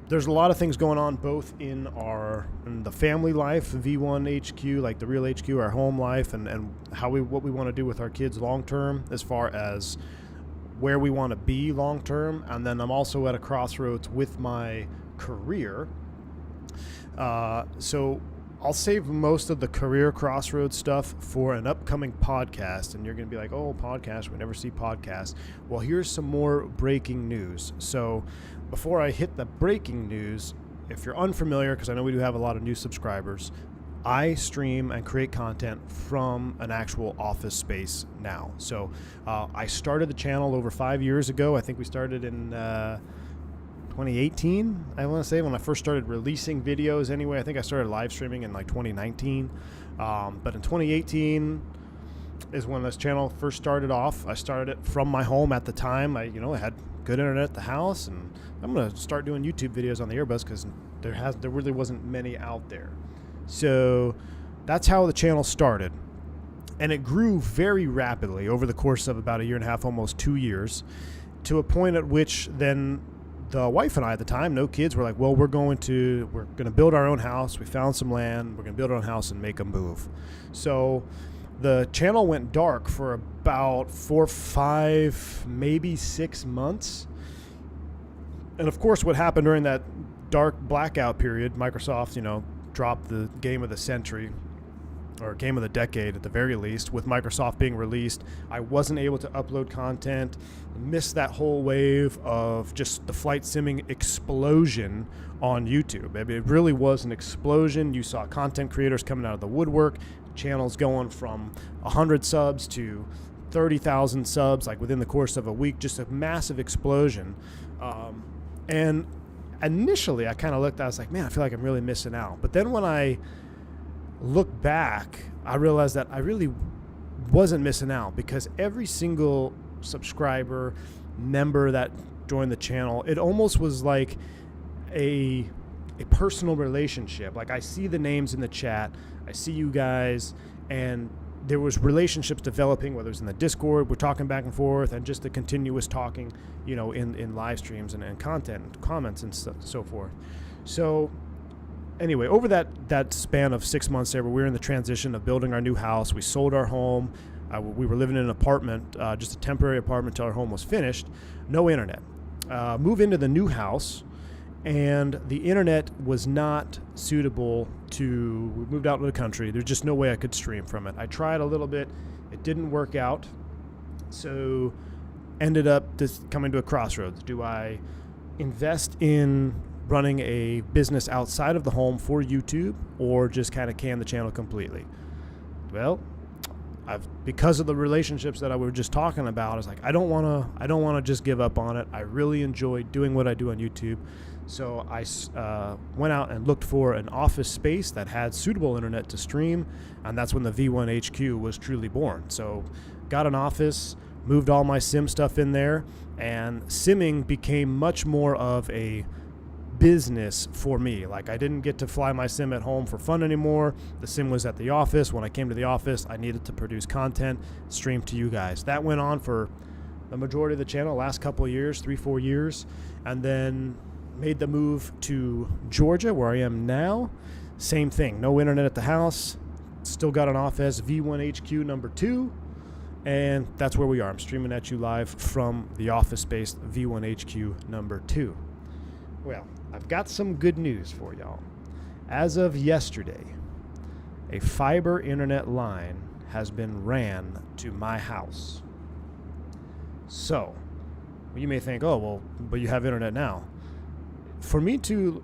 there's a lot of things going on both in the family life, V1 HQ, like the real HQ, our home life, and what we want to do with our kids long term as far as where we want to be long term. And then I'm also at a crossroads with my career. So I'll save most of the career crossroads stuff for an upcoming podcast. And you're going to be like, oh, podcast, we never see podcasts. Well, here's some more breaking news. So before I hit the breaking news, if you're unfamiliar, because I know we do have a lot of new subscribers, I stream and create content from an actual office space now. So I started the channel over 5 years ago. I think we started in 2018, I want to say, when I first started releasing videos anyway. I think I started live streaming in like 2019. But in 2018 is when this channel first started off. I started it from my home at the time. I had good internet at the house, and I'm going to start doing YouTube videos on the Airbus because there really wasn't many out there. So that's how the channel started. And it grew very rapidly over the course of about a year and a half, almost 2 years, to a point at which then the wife and I at the time, no kids, were like, well, we're going to build our own house. We found some land. We're going to build our own house and make a move. So the channel went dark for about 4, 5, maybe 6 months. And of course, what happened during that dark blackout period, Microsoft, dropped the game of the century, or game of the decade at the very least, with Microsoft being released. I wasn't able to upload content, missed that whole wave of just the flight simming explosion on YouTube. I mean, it really was an explosion. You saw content creators coming out of the woodwork, channels going from 100 subs to 30,000 subs, like within the course of a week, just a massive explosion. And initially I kind of looked, I was like, man, I feel like I'm really missing out. But then when I look back, I realized that I really wasn't missing out, because every single subscriber, member that joined the channel, it almost was like a personal relationship. Like, I see the names in the chat, I see you guys, and there was relationships developing, whether it's in the Discord, we're talking back and forth, and just the continuous talking, in live streams and content and comments and so forth. So anyway, over that span of 6 months there, we were in the transition of building our new house. We sold our home. We were living in an apartment, just a temporary apartment till our home was finished. No internet. Move into the new house, and the internet was not suitable we moved out to the country. There's just no way I could stream from it. I tried a little bit. It didn't work out. So ended up just coming to a crossroads. Do I invest in running a business outside of the home for YouTube, or just kind of can the channel completely? Well, because of the relationships that I was just talking about, I was like, I don't want to just give up on it. I really enjoy doing what I do on YouTube. So I went out and looked for an office space that had suitable internet to stream, and that's when the V1 HQ was truly born. So got an office, moved all my sim stuff in there, and simming became much more of a business for me. Like, I didn't get to fly my sim at home for fun anymore. The sim was at the office. When I came to the office, I needed to produce content, stream to you guys. That went on for the majority of the channel, last couple of years, 3-4 years, and then made the move to Georgia, where I am now. Same thing, no internet at the house, still got an office, V1 HQ number 2, and that's where we are. I'm streaming at you live from the office space, V1 HQ number 2. Well, I've got some good news for y'all. As of yesterday, a fiber internet line has been ran to my house. So, you may think, oh, well, but you have internet now. For you to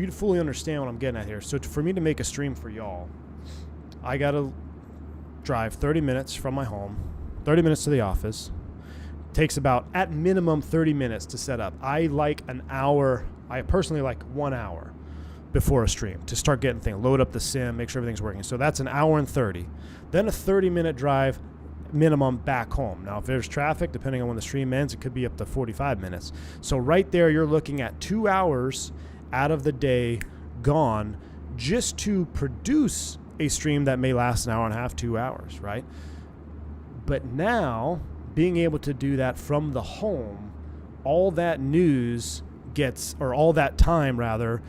fully understand what I'm getting at here, so for me to make a stream for y'all, I got to drive 30 minutes from my home, 30 minutes to the office. Takes about, at minimum, 30 minutes to set up. I like an hour. I personally like 1 hour before a stream to start getting things, load up the sim, make sure everything's working. So that's an hour and 30. Then a 30-minute drive minimum back home. Now, if there's traffic, depending on when the stream ends, it could be up to 45 minutes. So right there, you're looking at 2 hours out of the day gone just to produce a stream that may last an hour and a half, 2 hours, right? But now, being able to do that from the home, all that news all that time rather,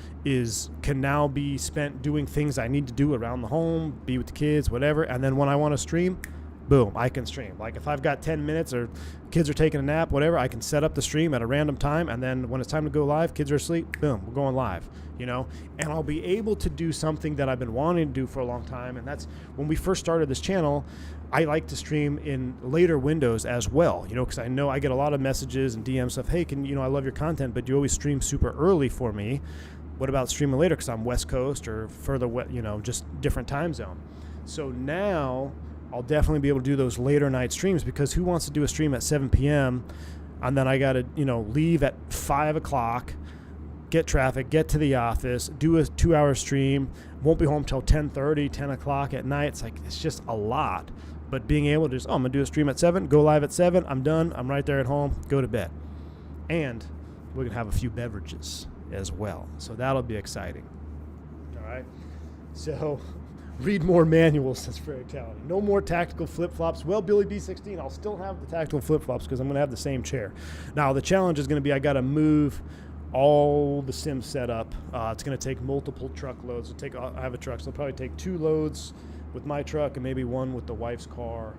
can now be spent doing things I need to do around the home, be with the kids, whatever. And then when I want to stream, boom, I can stream. Like, if I've got 10 minutes or kids are taking a nap, whatever, I can set up the stream at a random time, and then when it's time to go live, kids are asleep, boom, we're going live, and I'll be able to do something that I've been wanting to do for a long time. And that's when we first started this channel. I like to stream in later windows as well, because I know I get a lot of messages and DM stuff. Hey, I love your content, but you always stream super early for me. What about streaming later? Because I'm West Coast or further, just different time zone. So now I'll definitely be able to do those later night streams, because who wants to do a stream at 7 p.m. and then I got to, leave at 5 o'clock, get traffic, get to the office, do a 2-hour stream, won't be home till 10:30, 10 o'clock at night. It's like, it's just a lot. But being able to just, I'm going to do a stream at 7, go live at 7, I'm done, I'm right there at home, go to bed. And we're going to have a few beverages as well. So that'll be exciting. All right. So read more manuals, says Fatality. No more tactical flip-flops. Well, Billy B16, I'll still have the tactical flip-flops because I'm going to have the same chair. Now, the challenge is going to be I got to move all the sim setup. It's going to take multiple truckloads. I have a truck, so I'll probably take 2 loads with my truck and maybe 1 with the wife's car.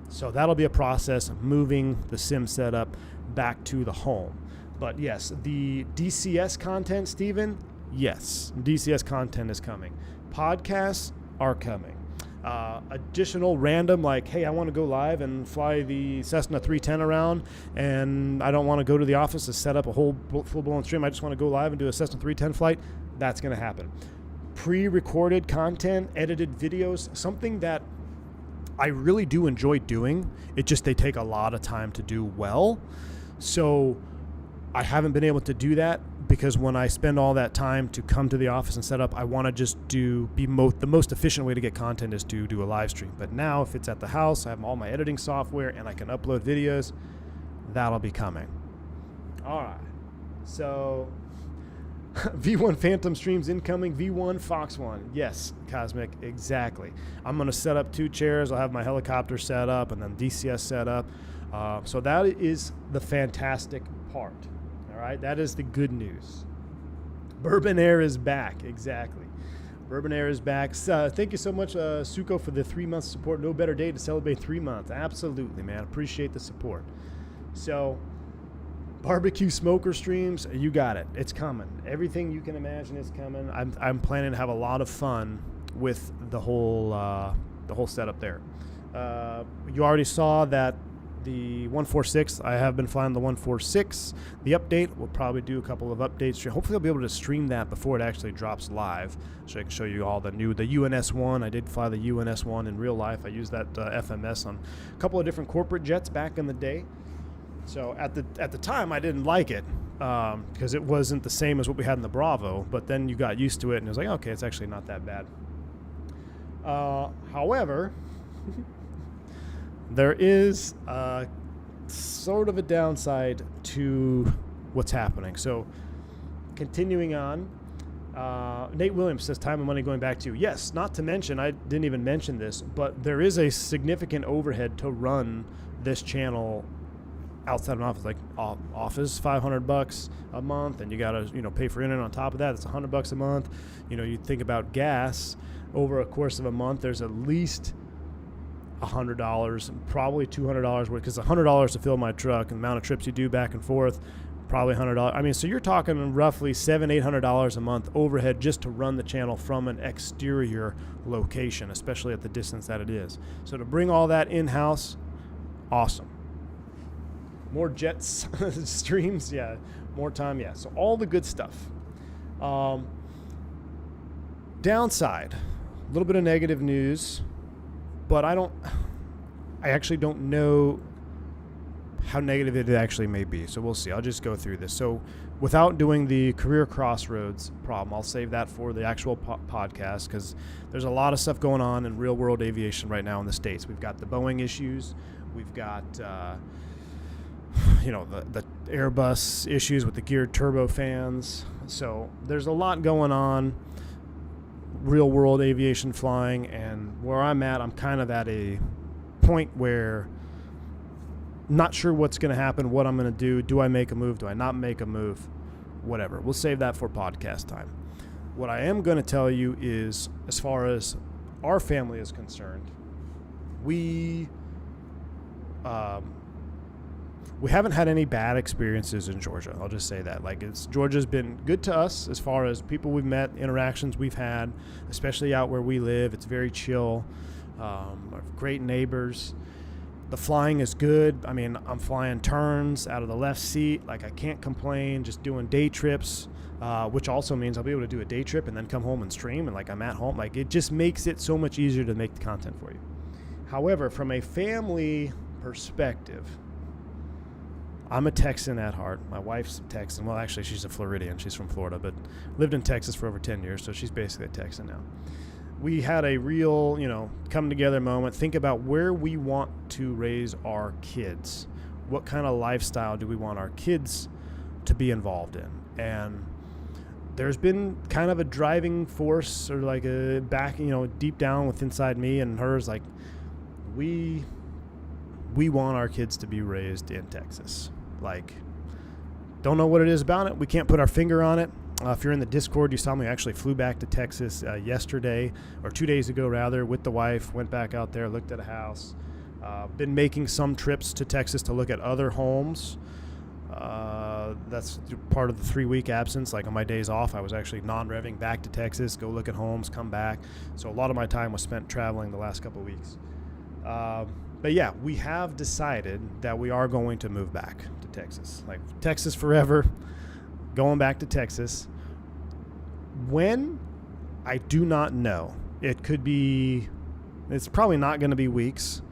So that'll be a process, moving the sim setup back to the home. But yes, the DCS content, Steven, yes, DCS content is coming. Podcasts are coming. Additional random, like, hey, I want to go live and fly the Cessna 310 around, and I don't want to go to the office to set up a whole full-blown stream. I just want to go live and do a Cessna 310 flight. That's going to happen. Pre-recorded content, edited videos, something that I really do enjoy doing. It just, they take a lot of time to do well. So I haven't been able to do that because when I spend all that time to come to the office and set up, I want to just the most efficient way to get content is to do a live stream. But now if it's at the house, I have all my editing software and I can upload videos, that'll be coming. All right. So V1 Phantom streams incoming, V1 Fox 1. Yes, Cosmic, exactly. I'm going to set up 2 chairs. I'll have my helicopter set up and then DCS set up. So that is the fantastic part. All right, that is the good news. Bourbon Air is back, exactly. Bourbon Air is back. Thank you so much, Suko, for the 3-month support. No better day to celebrate 3 months. Absolutely, man. Appreciate the support. So, barbecue smoker streams, you got it. It's coming. Everything you can imagine is coming. I'm planning to have a lot of fun with the whole setup there. You already saw that the 146, I have been flying the 146. The update, we'll probably do a couple of updates. Hopefully I'll be able to stream that before it actually drops live, so I can show you all the UNS-1. I did fly the UNS-1 in real life. I used that FMS on a couple of different corporate jets back in the day. So at the time, I didn't like it because it wasn't the same as what we had in the Bravo. But then you got used to it, and it was like, okay, it's actually not that bad. However, there is sort of a downside to what's happening. So continuing on, Nate Williams says, time and money going back to you. Yes, not to mention, I didn't even mention this, but there is a significant overhead to run this channel outside an office. Like office, $500 a month, and you got to pay for internet on top of that. It's $100 a month. You think about gas over a course of a month. There's at least $100, probably $200 worth, because $100 to fill my truck and the amount of trips you do back and forth, probably $100. I mean, so you're talking roughly $700-800 a month overhead just to run the channel from an exterior location, especially at the distance that it is. So to bring all that in-house, awesome. More jets, streams, yeah. More time, yeah. So all the good stuff. Downside, a little bit of negative news, but I actually don't know how negative it actually may be. So we'll see. I'll just go through this. So without doing the career crossroads problem, I'll save that for the actual podcast, because there's a lot of stuff going on in real world aviation right now in the States. We've got the Boeing issues. We've got the Airbus issues with the geared turbofans. So there's a lot going on, real world aviation flying, and where I'm at, I'm kind of at a point where not sure what's going to happen, what I'm going to do. Do I make a move? Do I not make a move? Whatever. We'll save that for podcast time. What I am going to tell you is, as far as our family is concerned, we haven't had any bad experiences in Georgia. I'll just say that. Georgia's been good to us as far as people we've met, interactions we've had, especially out where we live. It's very chill. Great neighbors. The flying is good. I mean, I'm flying turns out of the left seat. I can't complain. Just doing day trips, which also means I'll be able to do a day trip and then come home and stream, and I'm at home. It just makes it so much easier to make the content for you. However, from a family perspective, I'm a Texan at heart. My wife's a Texan. Well, actually, she's a Floridian. She's from Florida, but lived in Texas for over 10 years, so she's basically a Texan now. We had a real, come together moment. Think about where we want to raise our kids. What kind of lifestyle do we want our kids to be involved in? And there's been kind of a driving force, or like a back, deep down with inside me and hers, like we want our kids to be raised in Texas. Like, don't know what it is about it. We can't put our finger on it. If you're in the Discord, you saw me actually flew back to Texas yesterday, or 2 days ago rather, with the wife. Went back out there, looked at a house. Been making some trips to Texas to look at other homes. That's part of the 3-week absence. Like on my days off, I was actually non-revving back to Texas, go look at homes, come back. So a lot of my time was spent traveling the last couple of weeks. But yeah, we have decided that we are going to move back to Texas. Like Texas forever, going back to Texas. When? I do not know. It could be, it's probably not going to be weeks.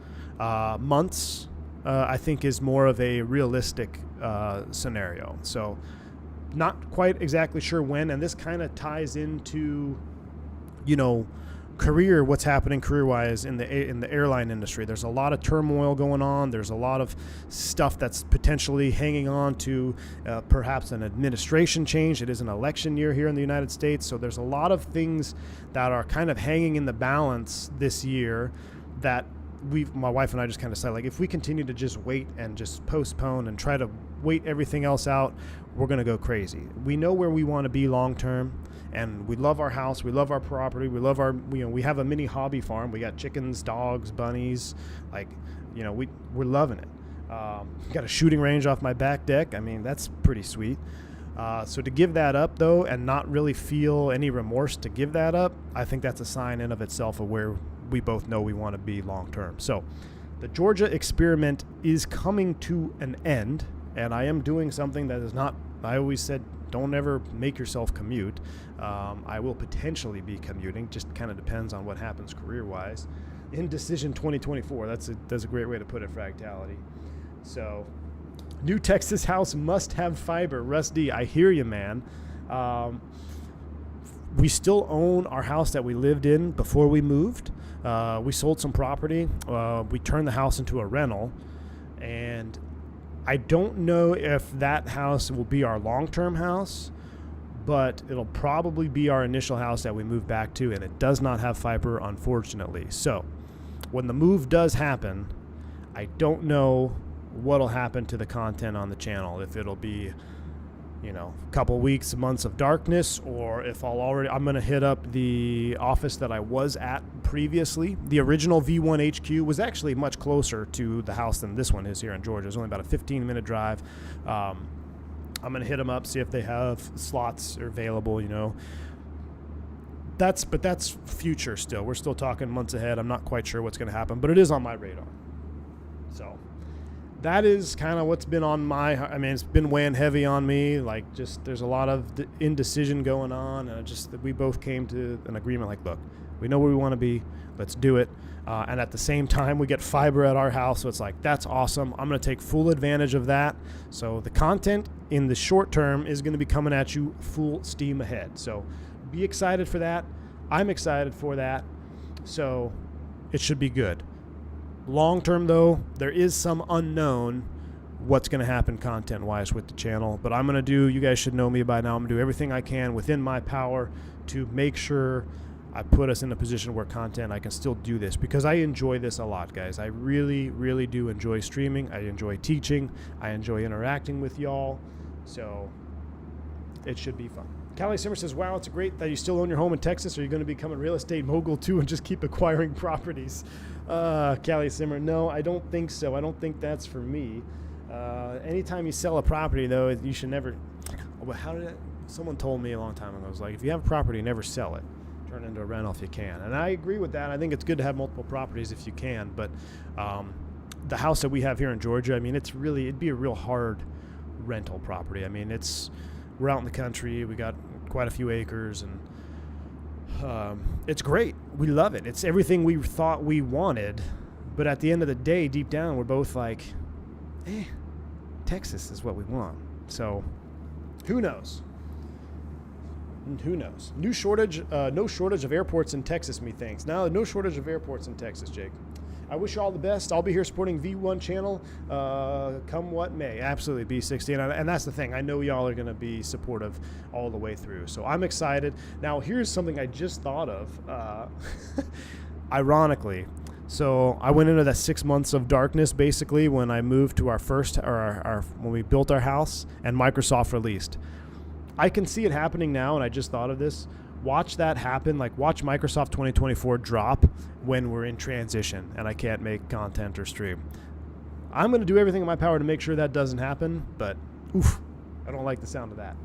Months, I think, is more of a realistic scenario. So not quite exactly sure when, and this kind of ties into, what's happening career-wise in the airline industry. There's a lot of turmoil going on. There's a lot of stuff that's potentially hanging on to perhaps an administration change. It is an election year here in the United States, so there's a lot of things that are kind of hanging in the balance this year that my wife and I just kind of said, like, if we continue to just wait and just postpone and try to wait everything else out, we're going to go crazy. We know where we want to be long term, and we love our house, we love our property, we love our, we have a mini hobby farm. We got chickens, dogs, bunnies, like, we're loving it. Got a shooting range off my back deck. I mean, that's pretty sweet. So to give that up, though, and not really feel any remorse to give that up, I think that's a sign in of itself of where we both know we want to be long term. So the Georgia experiment is coming to an end, and I am doing something that is not, I always said, don't ever make yourself commute. I will potentially be commuting, just kind of depends on what happens career-wise. Indecision 2024, that's a great way to put it, Fractality. So, new Texas house must have fiber. Rusty, I hear you, man. We still own our house that we lived in before we moved. We sold some property. We turned the house into a rental, and I don't know if that house will be our long-term house, but it'll probably be our initial house that we move back to, and it does not have fiber, unfortunately. So when the move does happen, I don't know what'll happen to the content on the channel, if it'll be, a couple weeks, months of darkness, or if I'm going to hit up the office that I was at previously. The original V1 HQ was actually much closer to the house than this one is here in Georgia. It's only about a 15-minute drive. I'm going to hit them up, see if they have slots available, That's future still. We're still talking months ahead. I'm not quite sure what's going to happen, but it is on my radar. So that is kind of what's been on it's been weighing heavy on me. Like, just there's a lot of indecision going on, and we both came to an agreement. Like, look, we know where we want to be. Let's do it. And at the same time, we get fiber at our house, so it's like, that's awesome. I'm going to take full advantage of that. So the content in the short term is going to be coming at you full steam ahead. So be excited for that. I'm excited for that. So it should be good. Long term, though, there is some unknown what's going to happen content-wise with the channel. But I'm going to do, you guys should know me by now, I'm going to do everything I can within my power to make sure I put us in a position where I can still do this, because I enjoy this a lot, guys. I really, really do enjoy streaming. I enjoy teaching. I enjoy interacting with y'all. So it should be fun. Callie Simmer says, wow, it's great that you still own your home in Texas. Are you going to become a real estate mogul too and just keep acquiring properties? Callie Simmer, no, I don't think so. I don't think that's for me. Anytime you sell a property, though, you should never. Someone told me a long time ago, it was like, if you have a property, never sell it. Turn it into a rental if you can. And I agree with that. I think it's good to have multiple properties if you can. But the house that we have here in Georgia, it'd be a real hard rental property. We're out in the country. We got quite a few acres, and it's great. We love it. It's everything we thought we wanted. But at the end of the day, deep down, we're both like, Texas is what we want. So who knows? Who knows? No shortage of airports in Texas, methinks. No shortage of airports in Texas, Jake. I wish you all the best. I'll be here supporting V1 channel come what may. Absolutely, B60. And that's the thing. I know y'all are going to be supportive all the way through. So I'm excited. Now, here's something I just thought of. Ironically, so I went into that 6 months of darkness, basically, when I moved to when we built our house and Microsoft released. I can see it happening now, and I just thought of this. Watch that happen. Like, watch Microsoft 2024 drop when we're in transition and I can't make content or stream. I'm going to do everything in my power to make sure that doesn't happen, but oof, I don't like the sound of that.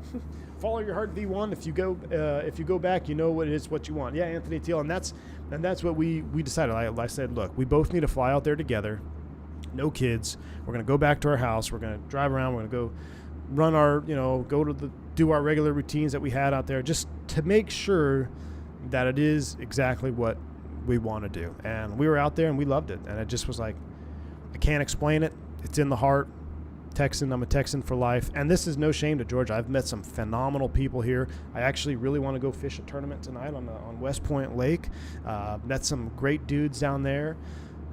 Follow your heart, V1. If you go back, you know what it is, what you want. Yeah, Anthony Teal, and that's what we decided. I said, look, we both need to fly out there together. No kids. We're going to go back to our house. We're going to drive around. We're going to go run our, do our regular routines that we had out there, just to make sure that it is exactly what we want to do. And we were out there and we loved it. And it just was like, I can't explain it. It's in the heart. Texan, I'm a Texan for life. And this is no shame to Georgia. I've met some phenomenal people here. I actually really want to go fish a tournament tonight on West Point Lake. Met some great dudes down there.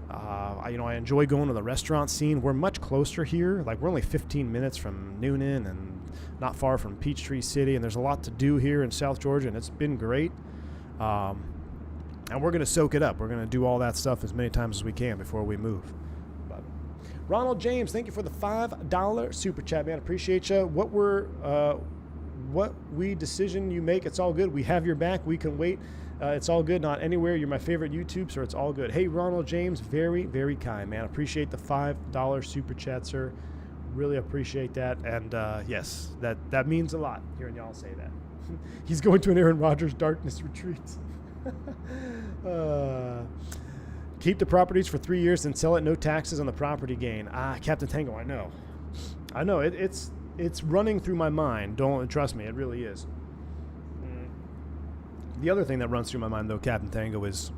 I enjoy going to the restaurant scene. We're much closer here. Like, we're only 15 minutes from Noonan and not far from Peachtree City, and there's a lot to do here in South Georgia, and it's been great. And we're going to soak it up. We're going to do all that stuff as many times as we can before we move. But Ronald James, thank you for the $5 super chat, man. Appreciate you. What decision you make, it's all good. We have your back. We can wait. It's all good. Not anywhere. You're my favorite YouTube, so it's all good. Hey, Ronald James, very, very kind, man. Appreciate the $5 super chat, sir. Really appreciate that. And yes, that means a lot hearing y'all say that. He's going to an Aaron Rodgers darkness retreat. Keep the properties for 3 years and sell it. No taxes on the property gain. Captain Tango, I know. It's running through my mind. Don't trust me. It really is. The other thing that runs through my mind, though, Captain Tango, is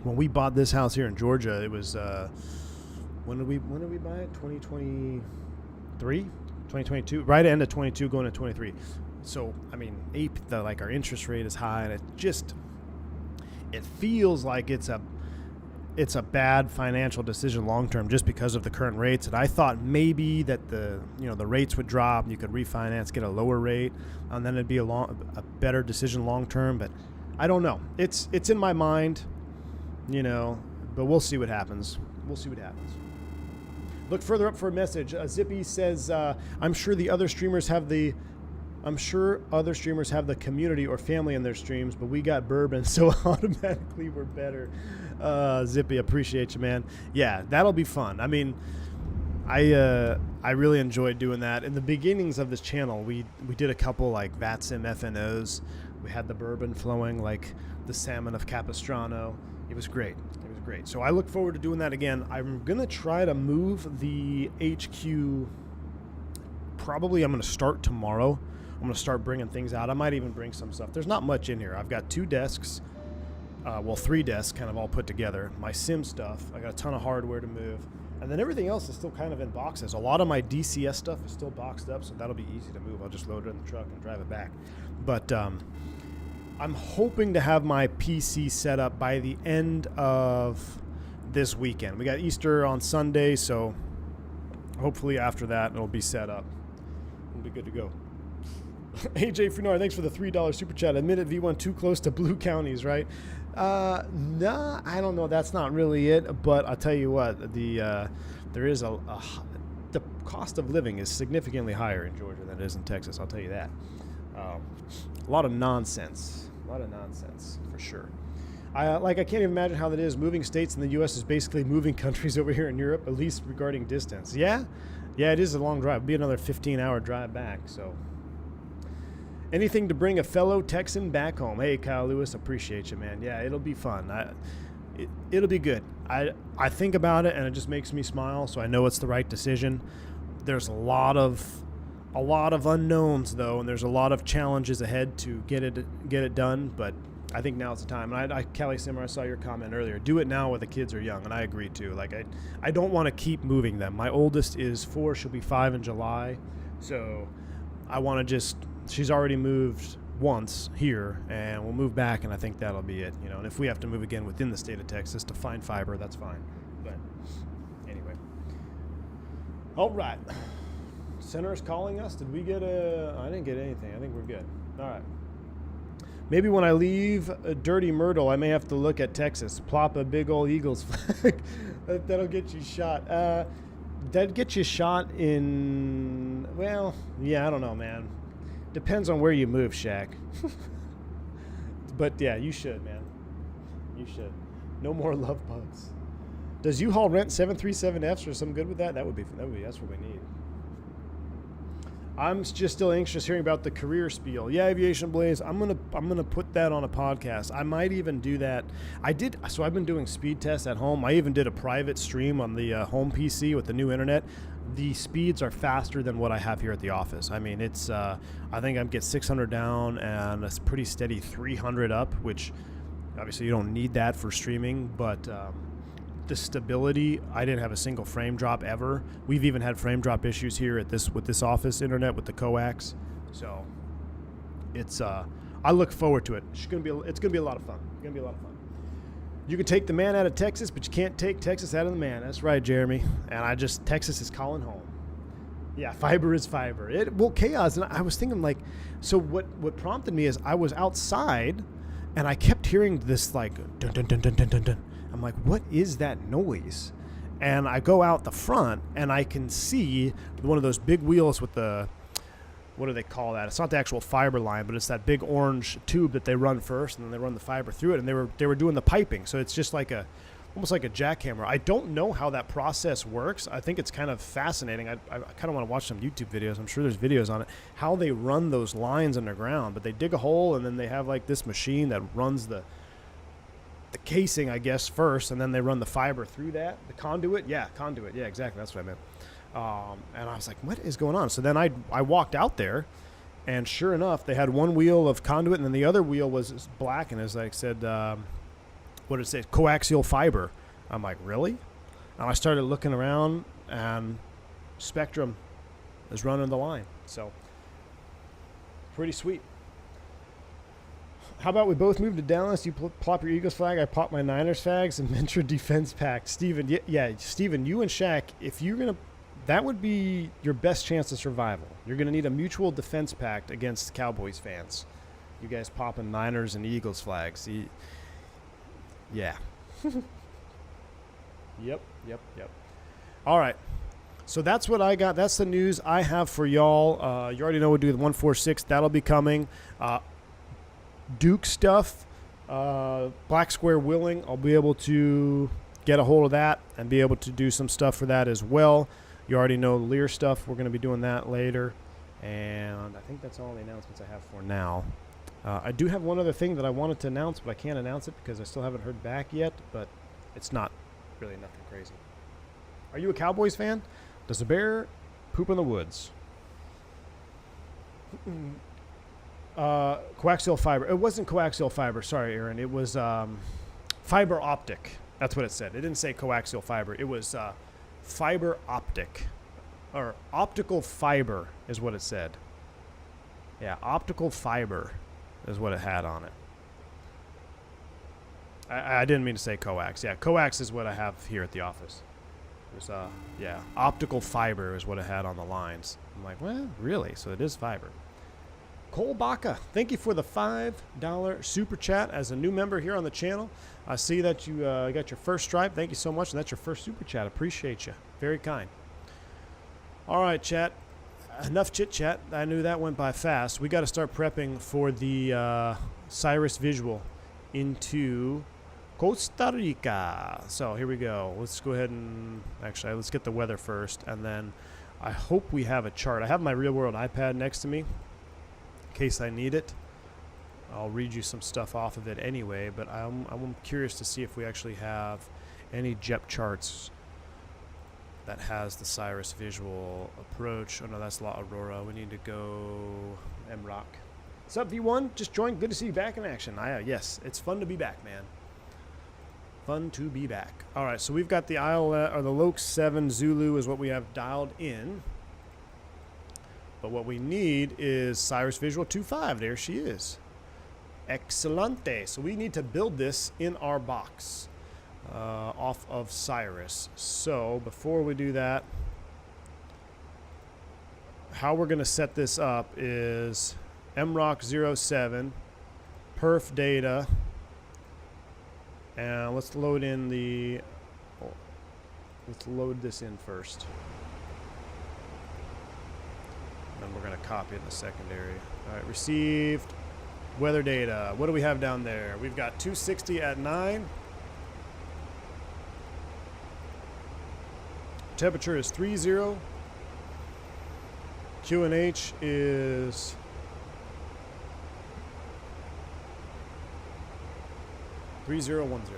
when we bought this house here in Georgia. It was when did we buy it? 2023, 2022, right end of 22, going to 23. So I mean, our interest rate is high, and it feels like it's a bad financial decision long term just because of the current rates. And I thought maybe that the rates would drop and you could refinance, get a lower rate, and then it'd be a better decision long term. But I don't know. It's in my mind, but we'll see what happens. Look further up for a message. Zippy says, I'm sure other streamers have the community or family in their streams, but we got bourbon, so automatically we're better. Zippy, appreciate you, man. Yeah, that'll be fun. I mean, I really enjoyed doing that. In the beginnings of this channel, we did a couple like VATSIM FNOs. We had the bourbon flowing like the salmon of Capistrano. It was great. So I look forward to doing that again. I'm going to try to move the HQ. Probably I'm going to start tomorrow. I'm going to start bringing things out. I might even bring some stuff. There's not much in here. I've got 2 desks. 3 desks kind of all put together. My sim stuff. I got a ton of hardware to move. And then everything else is still kind of in boxes. A lot of my DCS stuff is still boxed up, so that'll be easy to move. I'll just load it in the truck and drive it back. But I'm hoping to have my PC set up by the end of this weekend. We got Easter on Sunday, so hopefully after that it'll be set up. It'll be good to go. AJ Frenard, thanks for the $3 super chat. Admit it, V1 too close to blue counties, right? Nah, I don't know. That's not really it. But I'll tell you what, there is the cost of living is significantly higher in Georgia than it is in Texas. I'll tell you that. A lot of nonsense for sure. I can't even imagine how that is. Moving states in the U.S. is basically moving countries over here in Europe, at least regarding distance. Yeah, it is a long drive. It'll be another 15-hour drive back. So, anything to bring a fellow Texan back home. Hey, Kyle Lewis, appreciate you, man. Yeah, it'll be fun. It'll be good. I think about it, and it just makes me smile. So I know it's the right decision. There's a lot of unknowns though, and there's a lot of challenges ahead to get it done. But I think now's the time. And Kelly Simmer, I saw your comment earlier. Do it now while the kids are young, and I agree too. Like I don't want to keep moving them. My oldest is 4; she'll be 5 in July. So I want to just. She's already moved once here, and we'll move back, and I think that'll be it. You know, and if we have to move again within the state of Texas to find fiber, that's fine. But anyway, all right. Center is calling us. Did we get a? I didn't get anything. I think we're good. All right. Maybe when I leave Dirty Myrtle, I may have to look at Texas. Plop a big old Eagles flag. That'll get you shot. That'd get you shot in. Well, yeah, I don't know, man. Depends on where you move, Shaq. But yeah, you should, man. You should. No more love bugs. Does U-Haul rent 737Fs or some good with that? That's what we need. I'm just still anxious hearing about the career spiel. Yeah, Aviation Blaze. I'm gonna put that on a podcast. I might even do that. So I've been doing speed tests at home. I even did a private stream on the home PC with the new internet. The speeds are faster than what I have here at the office. I mean, it's I think I get 600 down and a pretty steady 300 up, which obviously you don't need that for streaming, but the stability, I didn't have a single frame drop ever. We've even had frame drop issues here at with this office internet with the coax. So it's I look forward to it. It's gonna be a lot of fun. It's gonna be a lot of fun. You can take the man out of Texas, but you can't take Texas out of the man. That's right, Jeremy. And Texas is calling home. Yeah, fiber is fiber. Chaos. And I was thinking, like, so what prompted me is I was outside and I kept hearing this, like, dun dun dun dun dun dun dun. I'm like, what is that noise? And I go out the front and I can see one of those big wheels with the, what do they call that? It's not the actual fiber line, but it's that big orange tube that they run first, and then they run the fiber through it. And they were doing the piping, so it's just like almost like a jackhammer. I don't know how that process works. I think it's kind of fascinating. I kind of want to watch some YouTube videos. I'm sure there's videos on it, how they run those lines underground. But they dig a hole, and then they have like this machine that runs the casing, I guess, first, and then they run the fiber through that. The conduit? Yeah, conduit. Yeah, exactly. That's what I meant. And I was like, what is going on? So then I walked out there, and sure enough, they had one wheel of conduit, and then the other wheel was black, and as I said, what did it say? Coaxial fiber. I'm like, really? And I started looking around, and Spectrum is running the line. So pretty sweet. How about we both move to Dallas? You plop your Eagles flag, I pop my Niners flags, and Venture Defense Pact. Steven, yeah, Steven, you and Shaq, if you're going to, that would be your best chance of survival. You're going to need a mutual defense pact against Cowboys fans. You guys popping Niners and Eagles flags. Yeah. Yep. All right. So that's what I got. That's the news I have for y'all. You already know we'll do the 146. That'll be coming. Duke stuff, Black Square willing, I'll be able to get a hold of that and be able to do some stuff for that as well. You already know Lear stuff. We're going to be doing that later. And I think that's all the announcements I have for now. I do have one other thing that I wanted to announce, but I can't announce it because I still haven't heard back yet. But it's not really nothing crazy. Are you a Cowboys fan? Does a bear poop in the woods? Coaxial fiber. It wasn't coaxial fiber. Sorry, Aaron. It was fiber optic. That's what it said. It didn't say coaxial fiber. It was fiber optic. Or optical fiber is what it said. Yeah, optical fiber is what it had on it. I didn't mean to say coax. Yeah, coax is what I have here at the office. It was, yeah, optical fiber is what it had on the lines. I'm like, well, really? So it is fiber. Cole Baca, thank you for the $5 super chat as a new member here on the channel. I see that you got your first stripe. Thank you so much, and that's your first super chat. Appreciate you. Very kind. All right, chat. Enough chit-chat. I knew that went by fast. We got to start prepping for the Cirrus visual into Costa Rica. So here we go. Let's go ahead and actually let's get the weather first, and then I hope we have a chart. I have my real-world iPad next to me in case I need it. I'll read you some stuff off of it anyway, but I'm curious to see if we actually have any JEP charts that has the Cirrus visual approach. Oh no, that's La Aurora. We need to go MROC. What's up, V1? Just joined. Good to see you back in action. Yes, it's fun to be back, man. Fun to be back. All right, so we've got the the Loke 7 Zulu is what we have dialed in. But what we need is Cirrus Visual 2.5. There she is. Excelente. So we need to build this in our box off of Cirrus. So before we do that, how we're going to set this up is MROC 07, perf data, and let's load in the, let's load this in first. Then we're going to copy it in the secondary. All right, received weather data. What do we have down there? We've got 260 at 9. Temperature is 30. QNH is 3010.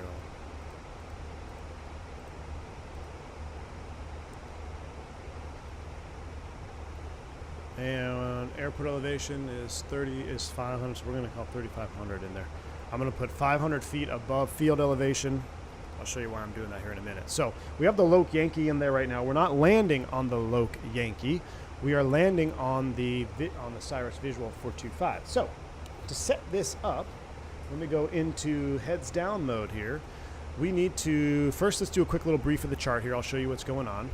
And airport elevation is 500, so we're going to call 3,500 in there. I'm going to put 500 feet above field elevation. I'll show you why I'm doing that here in a minute. So we have the Loke Yankee in there right now. We're not landing on the Loke Yankee. We are landing on the Cirrus Visual 425. So to set this up, let me go into heads down mode here. We need to, first let's do a quick little brief of the chart here. I'll show you what's going on.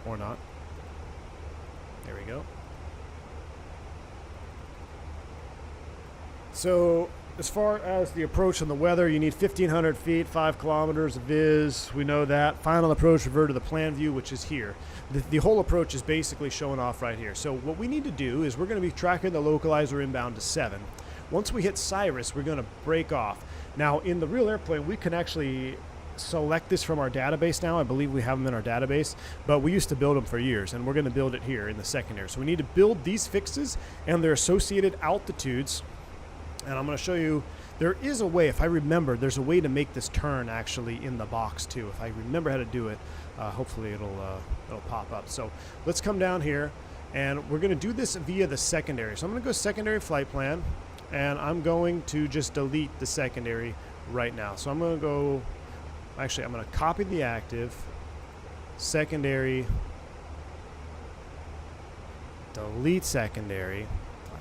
Or not. There we go. So as far as the approach and the weather, you need 1,500 feet, 5 kilometers of viz. We know that. Final approach, revert to the plan view, which is here. The whole approach is basically showing off right here. So what we need to do is we're going to be tracking the localizer inbound to 7. Once we hit Cirrus, we're going to break off. Now, in the real airplane, we can actually select this from our database now. I believe we have them in our database, but we used to build them for years, and we're going to build it here in the secondary. So we need to build these fixes and their associated altitudes. And I'm going to show you, there is a way, if I remember, there's a way to make this turn actually in the box too. If I remember how to do it, hopefully it'll pop up. So let's come down here, and we're going to do this via the secondary. So I'm going to go secondary flight plan, and I'm going to just delete the secondary right now. So I'm going to go, actually I'm going to copy the active, secondary, delete secondary.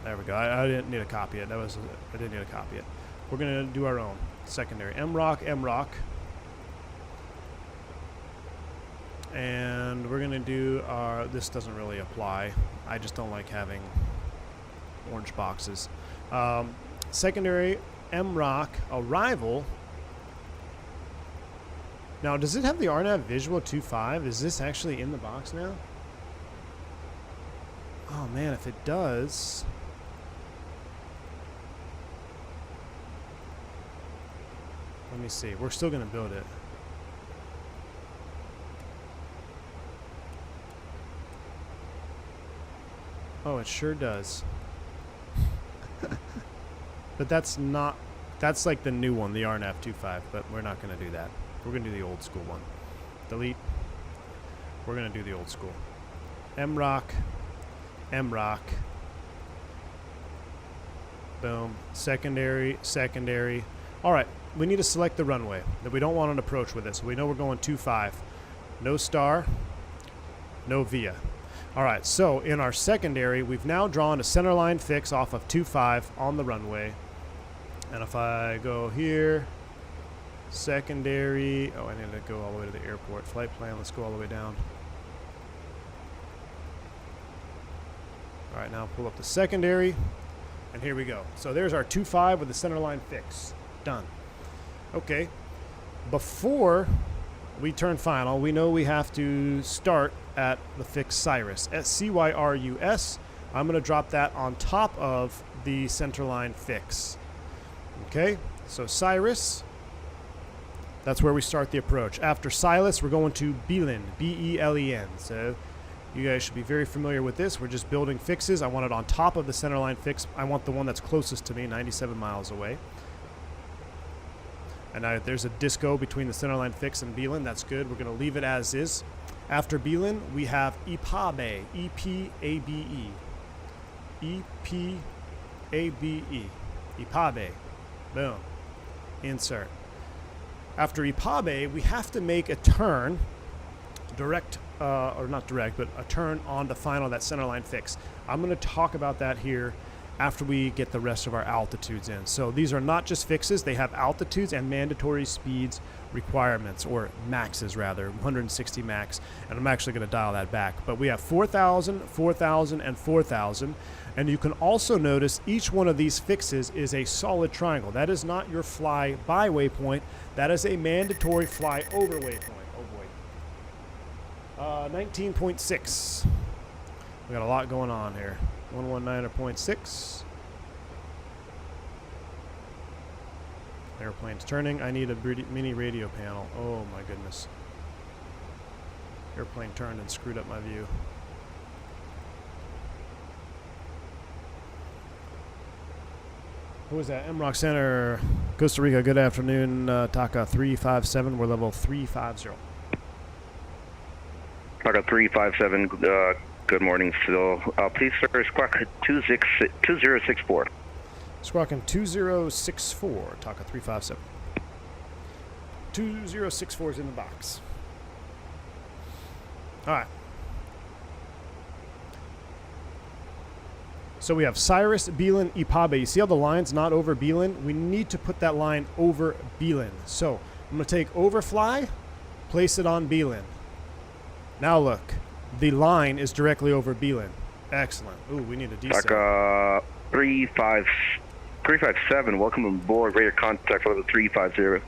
There we go. I didn't need to copy it. I didn't need to copy it. We're going to do our own secondary. MROC. And we're going to do our, this doesn't really apply. I just don't like having orange boxes. Secondary MROC arrival. Now, does it have the RNAV Visual 2.5? Is this actually in the box now? Oh man, if it does. Let me see. We're still going to build it. Oh, it sure does. But that's not, that's like the new one, the RNAV 2.5, but we're not going to do that. We're going to do the old school one. Delete. We're going to do the old school. MROC. Boom. Secondary. All right. We need to select the runway. That we don't want an approach with this. We know we're going 2.5. No star. No via. All right. So in our secondary, we've now drawn a centerline fix off of 2.5 on the runway. And if I go here, secondary. Oh, I need to go all the way to the airport. Flight plan. Let's go all the way down. All right. Now pull up the secondary. And here we go. So there's our 2.5 with the centerline fix. Done. Okay, before we turn final, we know we have to start at the fixed Cirrus. At CYRUS, I'm going to drop that on top of the centerline fix. Okay, so Cirrus, that's where we start the approach. After Silas, we're going to Belen, B-E-L-E-N. So you guys should be very familiar with this. We're just building fixes. I want it on top of the centerline fix. I want the one that's closest to me, 97 miles away. And there's a disco between the centerline fix and Belen. That's good. We're going to leave it as is. After Belen, we have Ipabe, E-P-A-B-E. E-P-A-B-E. Ipabe. Boom. Insert. After Ipabe, we have to make a turn, direct, or not direct, but a turn on the final, that centerline fix. I'm going to talk about that here after we get the rest of our altitudes in. So these are not just fixes, they have altitudes and mandatory speeds requirements, or maxes rather, 160 max, and I'm actually going to dial that back. But we have 4,000, 4,000, and 4,000, and you can also notice each one of these fixes is a solid triangle. That is not your fly by waypoint, that is a mandatory fly over waypoint. Oh boy. 19.6. We got a lot going on here. 119.6. Airplane's turning. I need a mini radio panel. Oh my goodness. Airplane turned and screwed up my view. Who is that? MROC Center, Costa Rica. Good afternoon. Taka 357. We're level 350. Taka 357. Good morning, Phil. Please, sir, squawk 2064. Squawking 2064, Taka 357. 2064 is in the box. All right. So we have Cyrus, Beelan, Ipabe. You see how the line's not over Beelan? We need to put that line over Beelan. So I'm going to take overfly, place it on Beelan. Now look. The line is directly over Beelan. Excellent. Ooh, we need a descent. 357, welcome aboard. Radio contact for the 350.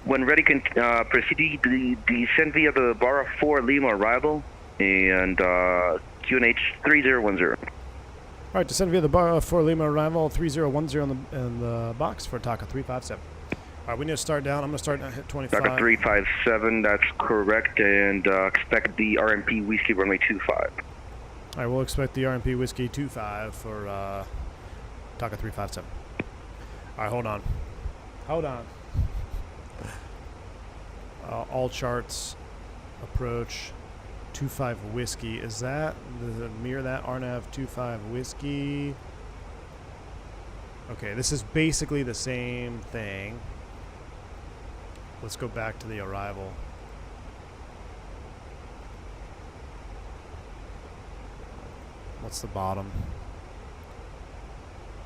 When ready, can proceed to descend via the Barra 4 Lima arrival and QNH 3010. All right, descend via the Barra 4 Lima arrival 3010 in the box for Taka 357. All right, we need to start down. I'm going to start at hit 25. Taka 357, that's correct, and expect the RMP Whiskey runway 25. All right, we'll expect the RMP Whiskey 25 for Taka 357. All right, hold on. Hold on. All charts, approach, 25 Whiskey. Is that, does it mirror that? RNAV 25 Whiskey. Okay, this is basically the same thing. Let's go back to the arrival. What's the bottom?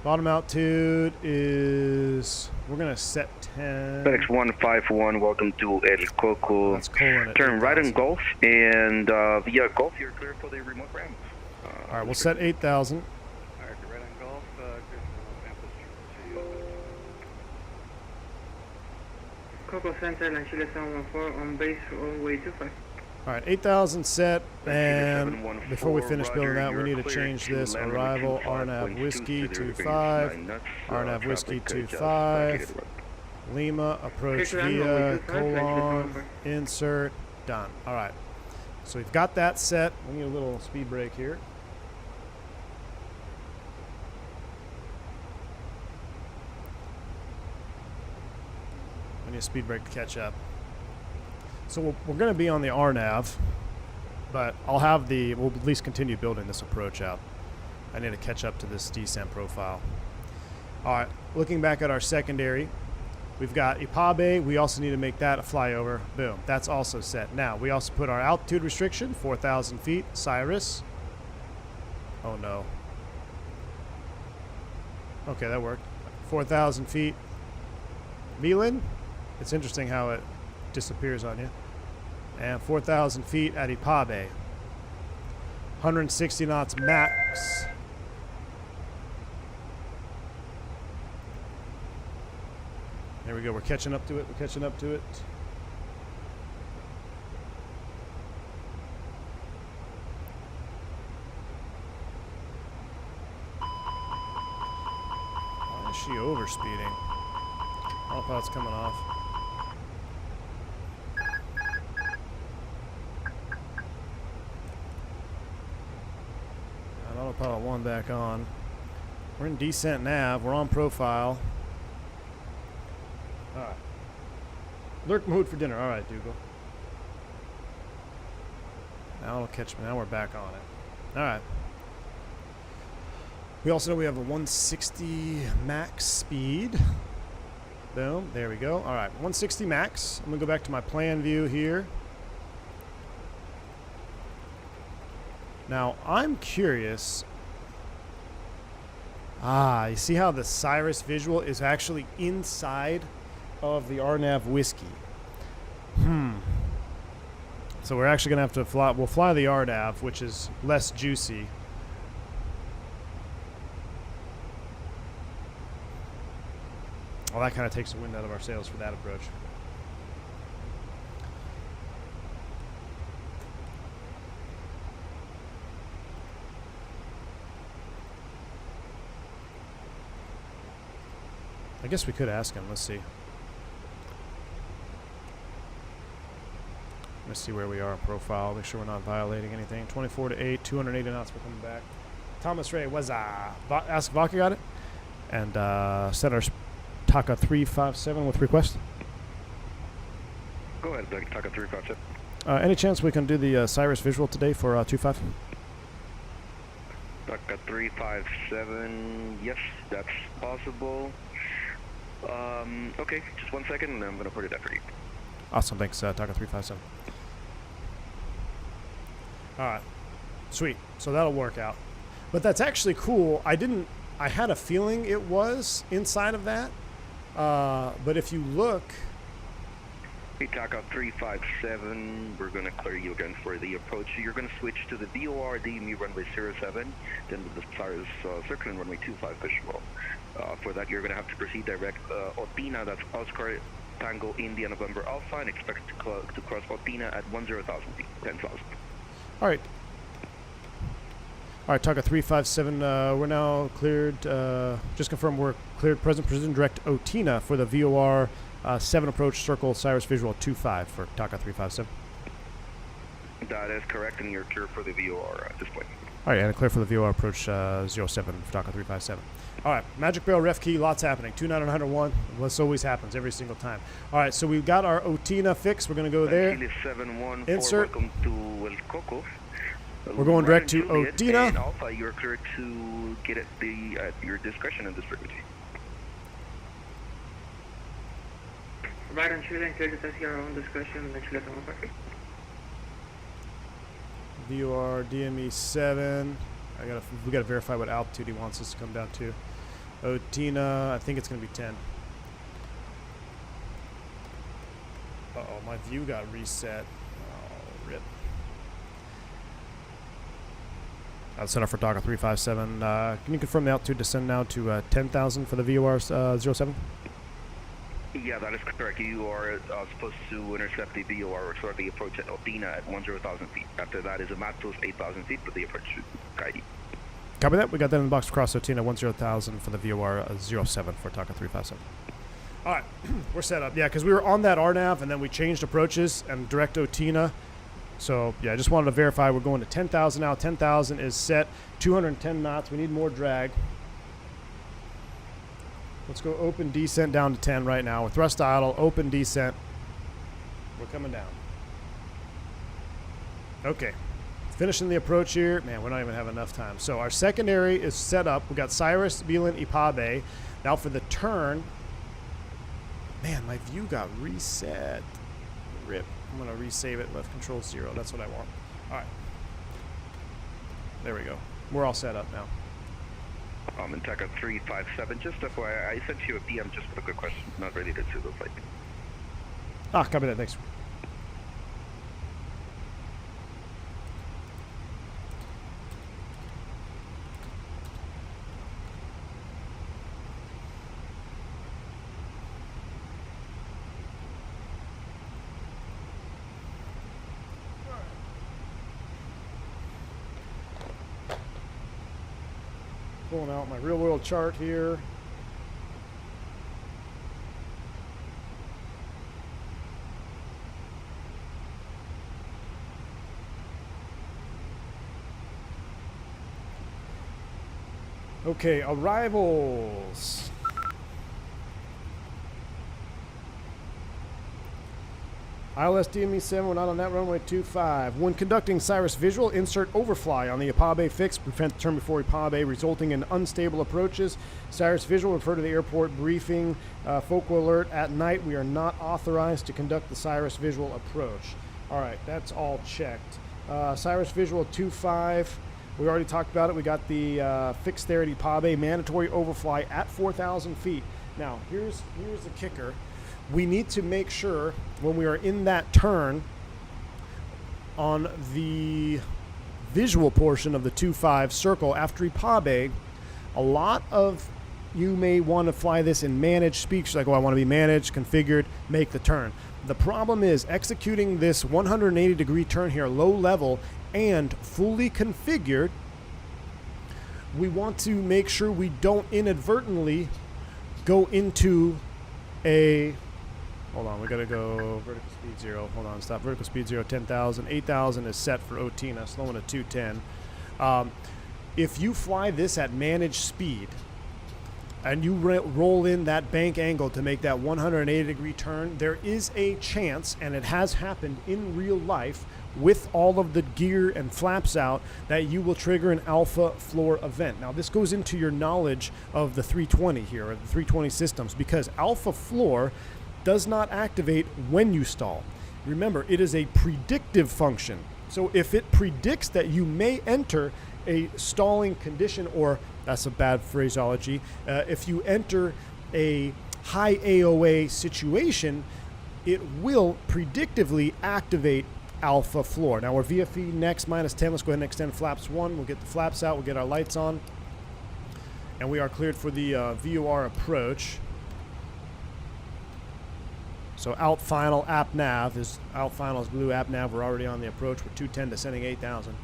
Bottom altitude is, we're going to set 10. FedEx 151, welcome to El Coco. That's Colon. Turn right on Gulf, and via Gulf, you're clear for the remote ramp. All right, we'll set 8,000. All right, right on Gulf, clear for remote ramp. Coco Center, Chile 714 on base runway 25. All right, 8,000 set, and before we finish building that, we need to change this. Arrival, RNAV Whiskey 25, RNAV Whiskey 25, Lima, approach via, colon, insert, done. All right, so we've got that set. We need a little speed break here. We need a speed break to catch up. So we're going to be on the RNAV, but I'll have we'll at least continue building this approach out. I need to catch up to this descent profile. All right, looking back at our secondary, we've got Ipabe. We also need to make that a flyover. Boom, that's also set. Now, we also put our altitude restriction, 4,000 feet, Cyrus. Oh no. Okay, that worked. 4,000 feet. Beelan. It's interesting how it disappears on you. And 4,000 feet at Ipabe. 160 knots max. There we go. We're catching up to it. We're catching up to it. Oh, is she overspeeding? Autopilot's coming off. Autopilot 1 back on. We're in descent nav. We're on profile. Alright. Lurk mode for dinner. Alright, Dougal. Now it'll catch me. Now we're back on it. Alright. We also know we have a 160 max speed. Boom, there we go. All right, 160 max. I'm gonna go back to my plan view here. Now, I'm curious. You see how the Cirrus visual is actually inside of the RNAV whiskey? So we're actually gonna have to fly. We'll fly the RNAV, which is less juicy. Well, that kind of takes the wind out of our sails for that approach. I guess we could ask him. Let's see. Let's see where we are in profile. Make sure we're not violating anything. 24 to 8, 280 knots. We're coming back. Thomas Ray was ask Vodka got it, and set our Taka 357 with request. Go ahead, Taka 357. Any chance we can do the Cirrus visual today for 25? Taka 357. Yes, that's possible. Okay, just 1 second, and I'm gonna put it up for you. Awesome, thanks, Taka 357. All right, sweet. So that'll work out. But that's actually cool. I had a feeling it was inside of that. But if you look, Taka 357, we're going to clear you again for the approach. You're going to switch to the VOR DME runway 07, then the Cyrus circle and runway 25 visual. For that, you're going to have to proceed direct Otina, that's Oscar Tango India November Alpha, and expect to cross Otina at 10,000 feet, 10,000. All right. All right, Taka 357, we're now cleared, just confirm we're cleared present precision direct Otina for the VOR 7 approach circle Cyrus visual 25 for Taka 357. That is correct, and you're clear for the VOR at this point. All right, and clear for the VOR approach 07 for Taka 357. All right, Magic Barrel ref key, lots happening. 29101, this always happens every single time. All right, so we've got our Otina fix. We're going to go there. Chile 714, insert. Welcome to El Coco. We're going direct to Otina. And Alpha, you're clear to get at your discretion in this frequency. Right on Chile and clear to test your own discretion and Chile 714. VOR DME 7. We gotta verify what altitude he wants us to come down to. Otina, I think it's gonna be 10. Uh-oh, my view got reset. Oh, rip. I'll set up for Taka 357. Can you confirm the altitude descend now to 10,000 for the VOR 07? Yeah, that is correct. You are supposed to intercept the VOR or start the approach at Otina at 10,000 feet. After that is a Matos 8,000 feet, but the approach should guide you. Copy that. We got that in the box across Otina 10,000 for the VOR 07 for Taka 357. All right, we're set up. Yeah, because we were on that RNAV and then we changed approaches and direct Otina. So, yeah, I just wanted to verify we're going to 10,000 now. 10,000 is set. 210 knots. We need more drag. Let's go open descent down to 10 right now. With thrust idle, open descent. We're coming down. Okay. Finishing the approach here. Man, we're not even having enough time. So our secondary is set up. We got Cyrus, Beelan, Ipabe. Now for the turn. Man, my view got reset. Rip. I'm going to resave it. Left control 0. That's what I want. All right. There we go. We're all set up now. In Taka 357, just FYI, I sent you a PM just with a quick question, not related to the flight. Copy that. Thanks. Pulling out my real world chart here. Okay, arrivals. ILS DME-7, we're not on that runway 25. When conducting Cirrus visual, insert overfly on the Ipabe fix, prevent the turn before Ipabe, resulting in unstable approaches. Cirrus visual, refer to the airport briefing. Focal alert at night, we are not authorized to conduct the Cirrus visual approach. All right, that's all checked. Cirrus visual 25, we already talked about it. We got the fixed there at Ipabe, mandatory overfly at 4,000 feet. Now, here's the kicker. We need to make sure when we are in that turn on the visual portion of the 2.5 circle after Ipabe, a lot of you may want to fly this in managed speed. Like, oh, I want to be managed, configured, make the turn. The problem is executing this 180-degree turn here, low level and fully configured. We want to make sure we don't inadvertently go into a... Hold on, we got to go vertical speed 0. Hold on, stop. Vertical speed 0, 10,000. 8,000 is set for OTINA, slowing to 210. If you fly this at managed speed and you roll in that bank angle to make that 180-degree turn, there is a chance, and it has happened in real life with all of the gear and flaps out, that you will trigger an alpha floor event. Now, this goes into your knowledge of the 320 here, or the 320 systems, because alpha floor does not activate when you stall. Remember, it is a predictive function. So if it predicts that you may enter a stalling condition, or that's a bad phraseology, if you enter a high AOA situation, it will predictively activate alpha floor. Now we're VFE next, -10. Let's go ahead and extend flaps 1. We'll get the flaps out. We'll get our lights on. And we are cleared for the VOR approach. So out final app nav is blue app nav. We're already on the approach. We're 210 descending 8,000.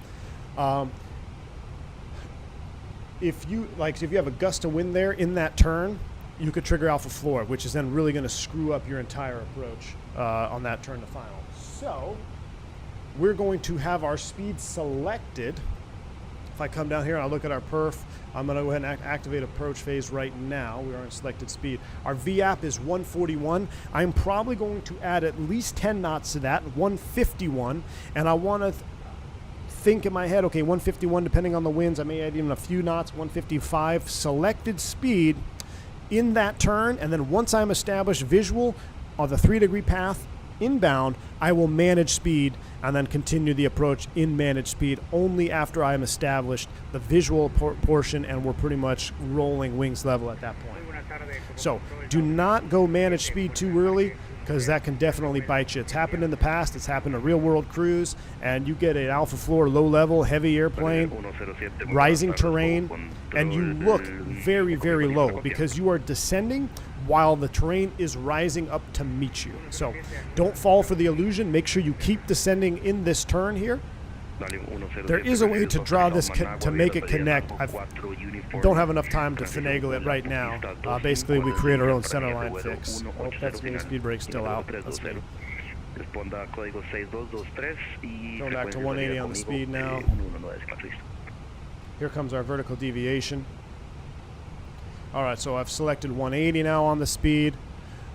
If you have a gust of wind there in that turn, you could trigger alpha floor, which is then really going to screw up your entire approach on that turn to final. So we're going to have our speed selected. If I come down here and I look at our perf, I'm going to go ahead and activate approach phase right now. We are in selected speed. Our VAP is 141. I'm probably going to add at least 10 knots to that, 151. And I want to think in my head, okay, 151, depending on the winds, I may add even a few knots, 155. Selected speed in that turn. And then once I'm established visual on the 3-degree path inbound, I will manage speed and then continue the approach in managed speed only after I'm established the visual portion and we're pretty much rolling wings level at that point. So do not go managed speed too early, because that can definitely bite you. It's happened in the past. It's happened to real world crews, and you get an alpha floor, low level, heavy airplane, rising terrain, and you look very, very low because you are descending while the terrain is rising up to meet you. So don't fall for the illusion. Make sure you keep descending in this turn here. There is a way to draw this to make it connect. I don't have enough time to finagle it right now. Basically, we create our own centerline fix. Oh, that's me. Speed brake's still out. That's me. Going back to 180 on the speed now. Here comes our vertical deviation. All right, so I've selected 180 now on the speed.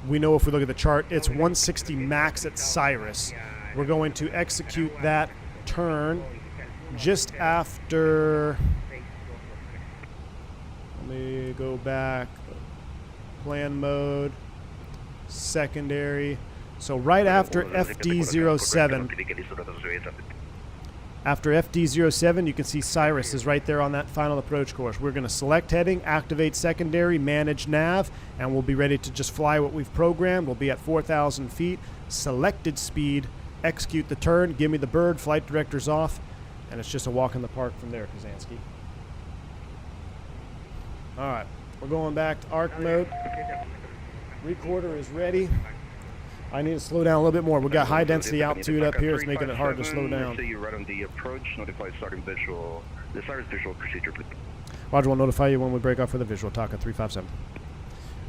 We know if we look at the chart, it's 160 max at Cirrus. We're going to execute that turn just after. Let me go back. Plan mode, secondary. So right after FD07. After FD07, you can see Cirrus is right there on that final approach course. We're going to select heading, activate secondary, manage nav, and we'll be ready to just fly what we've programmed. We'll be at 4,000 feet, selected speed, execute the turn, give me the bird, flight director's off, and it's just a walk in the park from there, Kazansky. All right, we're going back to arc mode. Recorder is ready. I need to slow down a little bit more. We've got high density altitude up here. It's making it hard to slow down. So you're right on the approach. Notify starting visual. The Cirrus visual procedure, please. Roger, we'll notify you when we break off for the visual. Taka 357.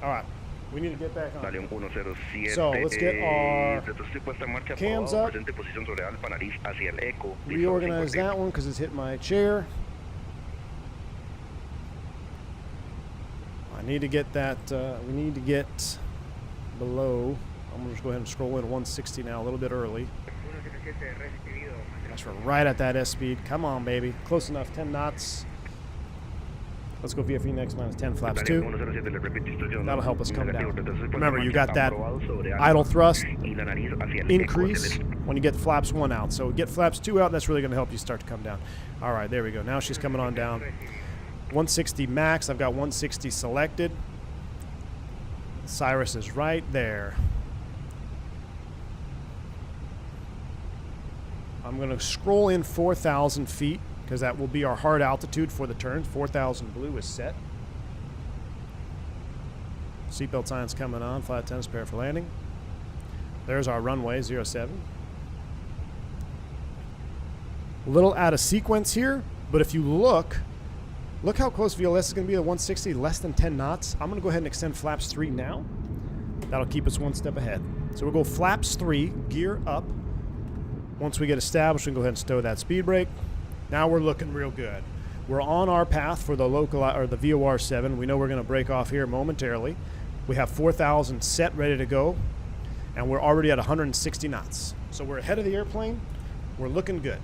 All right. We need to get back on. So let's get our cams up. Reorganize that one because it's hit my chair. I need to get that. We need to get below I'm going to go ahead and scroll in 160 now, a little bit early. Gosh, we're right at that S speed. Come on, baby. Close enough. 10 knots. Let's go VFE next minus 10 flaps 2. That'll help us come down. Remember, you got that idle thrust increase when you get flaps 1 out. So get flaps 2 out, that's really going to help you start to come down. All right, there we go. Now she's coming on down. 160 max. I've got 160 selected. Cyrus is right there. I'm going to scroll in 4,000 feet because that will be our hard altitude for the turn. 4,000 blue is set. Seatbelt signs coming on. Flight attendants prepare for landing. There's our runway 07. A little out of sequence here, but if you look how close VLS is going to be to 160, less than 10 knots. I'm going to go ahead and extend flaps 3 now. That'll keep us 1 step ahead. So we'll go flaps 3, gear up. Once we get established, we can go ahead and stow that speed brake. Now we're looking real good. We're on our path for the local or the VOR 7. We know we're going to break off here momentarily. We have 4,000 set, ready to go, and we're already at 160 knots. So we're ahead of the airplane. We're looking good.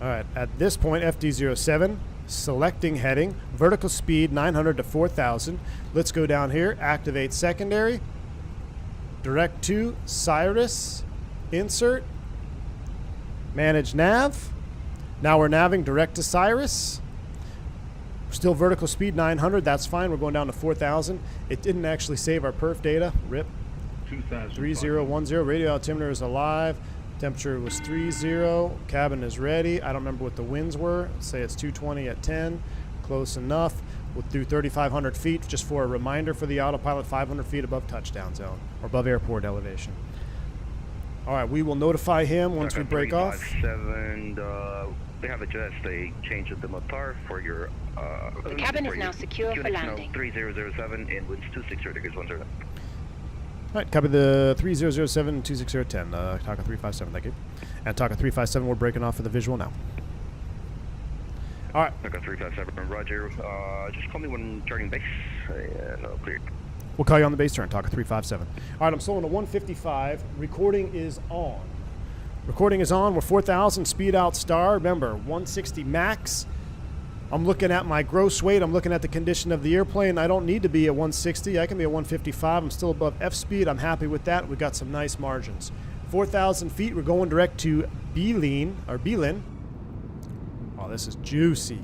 All right, at this point, FD07, selecting heading, vertical speed 900 to 4,000. Let's go down here, activate secondary, direct to Cyrus, insert, manage nav. Now we're naving direct to Cyrus. Still vertical speed 900, that's fine. We're going down to 4,000. It didn't actually save our perf data, rip. 3010, radio altimeter is alive. Temperature was 30. Cabin is ready. I don't remember what the winds were. Say it's 220 at 10. Close enough. We'll do 3,500 feet just for a reminder for the autopilot, 500 feet above touchdown zone or above airport elevation. All right, we will notify him once we break off. 7, they have adjusted a change of the motor for your. The cabin is now secure for landing. 3007 and winds 260 degrees 10. All right, copy the 3007 26010, Taka 357, thank you. And Taka 357, we're breaking off for the visual now. All right. Taka 357, roger. Just call me when turning base. No, cleared. We'll call you on the base turn, Taka 357. All right, I'm slowing to 155. Recording is on. Recording is on. We're 4,000, speed out star. Remember, 160 max. I'm looking at my gross weight. I'm looking at the condition of the airplane. I don't need to be at 160. I can be at 155. I'm still above F speed. I'm happy with that. We've got some nice margins. 4,000 feet. We're going direct to Belin. Oh, this is juicy.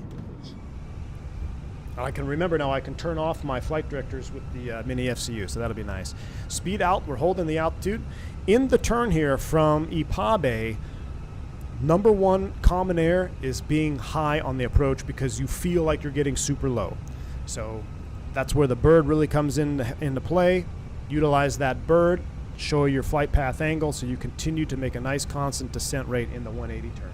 I can remember now I can turn off my flight directors with the mini FCU, so that'll be nice. Speed out. We're holding the altitude. In the turn here from Ipabe, number 1 common air is being high on the approach because you feel like you're getting super low. So that's where the bird really comes into play. Utilize that bird, show your flight path angle so you continue to make a nice constant descent rate in the 180 turn.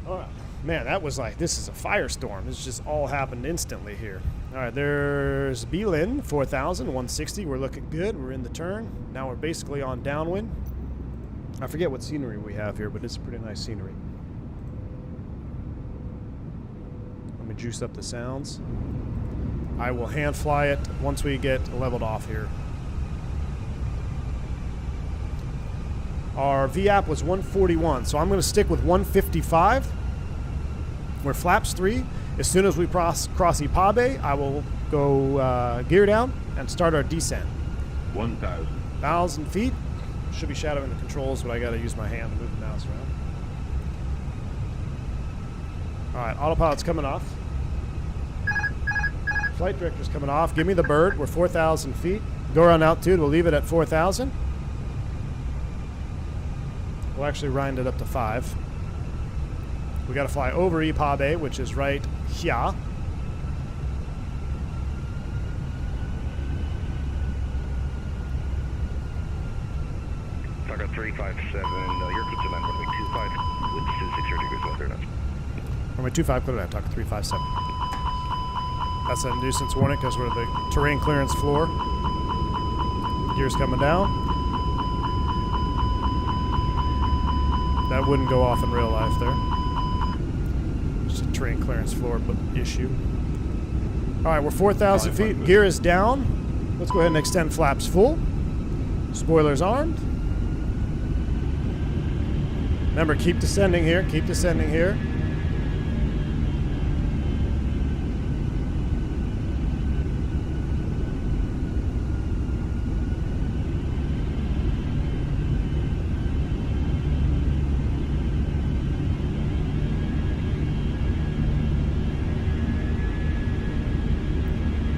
All right. Man, that was like, this is a firestorm. This just all happened instantly here. All right, there's Belin, 4,000, 160. We're looking good. We're in the turn. Now we're basically on downwind. I forget what scenery we have here, but it's pretty nice scenery. Let me juice up the sounds. I will hand fly it once we get leveled off here. Our VAP was 141, so I'm going to stick with 155. We're flaps 3. As soon as we cross Ipabe, I will go gear down and start our descent. 1,000 feet. Should be shadowing the controls, but I got to use my hand to move the mouse around. All right, autopilot's coming off. Flight director's coming off. Give me the bird. We're 4,000 feet. Go around altitude. We'll leave it at 4,000. We'll actually round it up to 5. We got to fly over Ipabe, which is right here. Taka 357, your clear to land runway 25 with 260 degrees 1 knots. Runway 25, clear to land, Taka 357. That's a nuisance warning because we're at the terrain clearance floor. Gears coming down. that wouldn't go off in real life there. Just a terrain clearance floor issue. All right, we're 4,000 feet. Gear is down. Let's go ahead and extend flaps full. Spoilers armed. Remember, keep descending here. Keep descending here.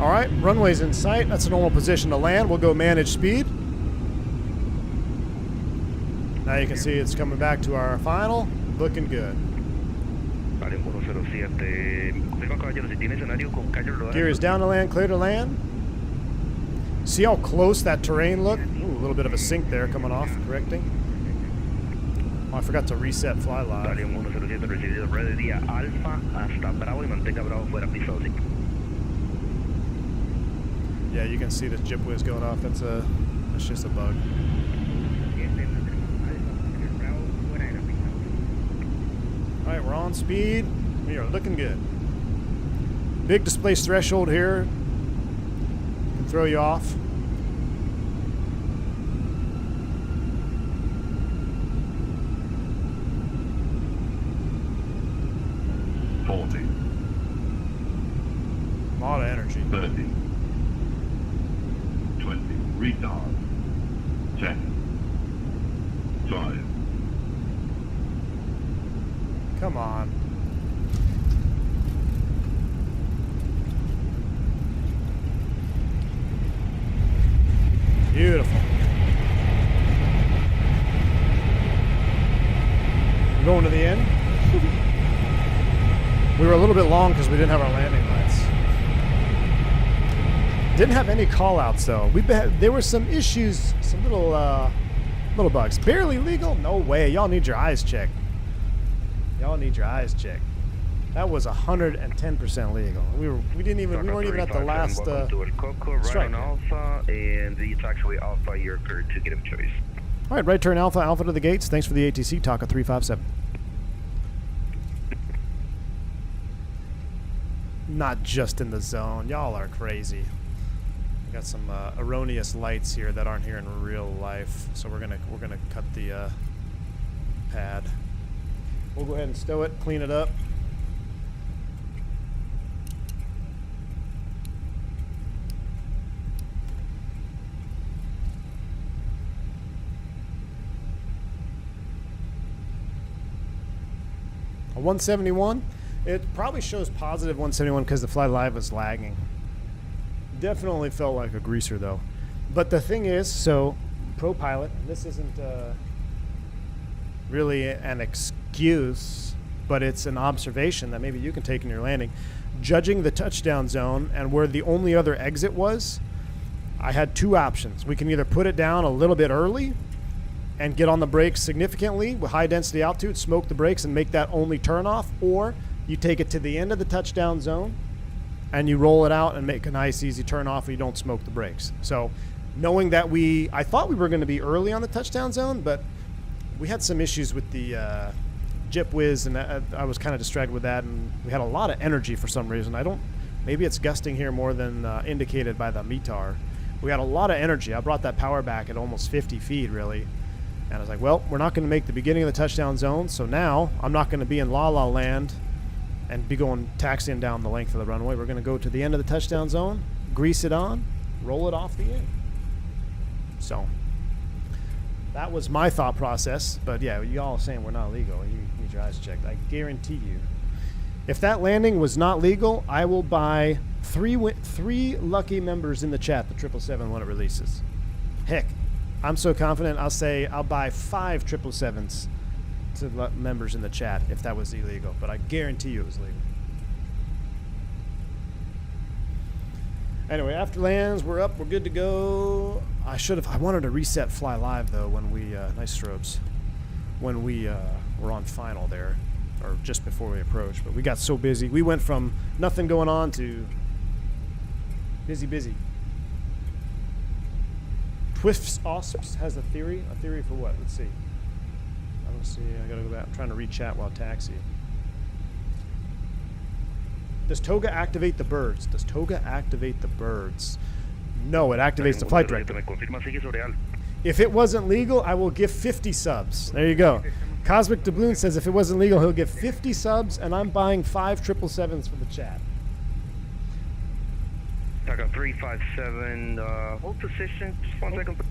All right, runway's in sight. That's a normal position to land. We'll go manage speed. Now you can see it's coming back to our final. Looking good. Gear is down to land, clear to land. See how close that terrain looked? Ooh, a little bit of a sink there coming off, correcting. Oh, I forgot to reset fly live. Yeah, you can see the jib whiz going off. That's just a bug. All right, we're on speed. We are looking good. Big displace threshold here. Can throw you off. A lot of energy. 30. 20. Retard. 10. 5. Come on. Beautiful. We're going to the end. We were a little bit long because we didn't have our landing lights. Didn't have any call-outs though. There were some issues, some little bugs. Barely legal? No way. Y'all need your eyes checked. Y'all need your eyes checked. That was 110% legal. We weren't even at the last strike. Alpha, and it's actually Alpha. You're cleared to get him choice. All right, right turn Alpha, Alpha to the gates. Thanks for the ATC. Taka 357. Not just in the zone. Y'all are crazy. We got some erroneous lights here that aren't here in real life, so we're gonna cut the pad. We'll go ahead and stow it, clean it up. A 171. It probably shows positive 171 because the fly live was lagging. Definitely felt like a greaser though. But the thing is, so pro pilot, and this isn't really an excuse, but it's an observation that maybe you can take in your landing. Judging the touchdown zone and where the only other exit was, I had two options. We can either put it down a little bit early and get on the brakes significantly with high density altitude, smoke the brakes and make that only turn off, or you take it to the end of the touchdown zone and you roll it out and make a nice easy turn off and you don't smoke the brakes. So knowing that I thought we were going to be early on the touchdown zone, but we had some issues with the jip whiz, and I was kind of distracted with that, and we had a lot of energy for some reason. Maybe it's gusting here more than indicated by the METAR. We had a lot of energy. I brought that power back at almost 50 feet, really. And I was like, well, we're not going to make the beginning of the touchdown zone, so now I'm not going to be in La La Land and be going taxiing down the length of the runway. We're going to go to the end of the touchdown zone, grease it on, roll it off the end. So that was my thought process. But yeah, y'all saying we're not legal. You need your eyes checked. I guarantee you, if that landing was not legal, I will buy three lucky members in the chat, the 777 when it releases. Heck, I'm so confident I'll buy 5 777s to members in the chat if that was illegal, but I guarantee you it was legal. Anyway, after lands, we're up, we're good to go. I wanted to reset fly live though when we, nice strobes, when we were on final there, or just before we approached, but we got so busy. We went from nothing going on to busy. Twists Osps has a theory for what? Let's see. I don't see. I gotta go back. I'm trying to re-chat while taxi. Does Toga activate the birds? Does Toga activate the birds? No, it activates the flight director. If it wasn't legal, I will give 50 subs. There you go. Cosmic Doubloon says if it wasn't legal, he'll give 50 subs, and I'm buying 5 777s for the chat. Taka 357, hold position, just 1 second.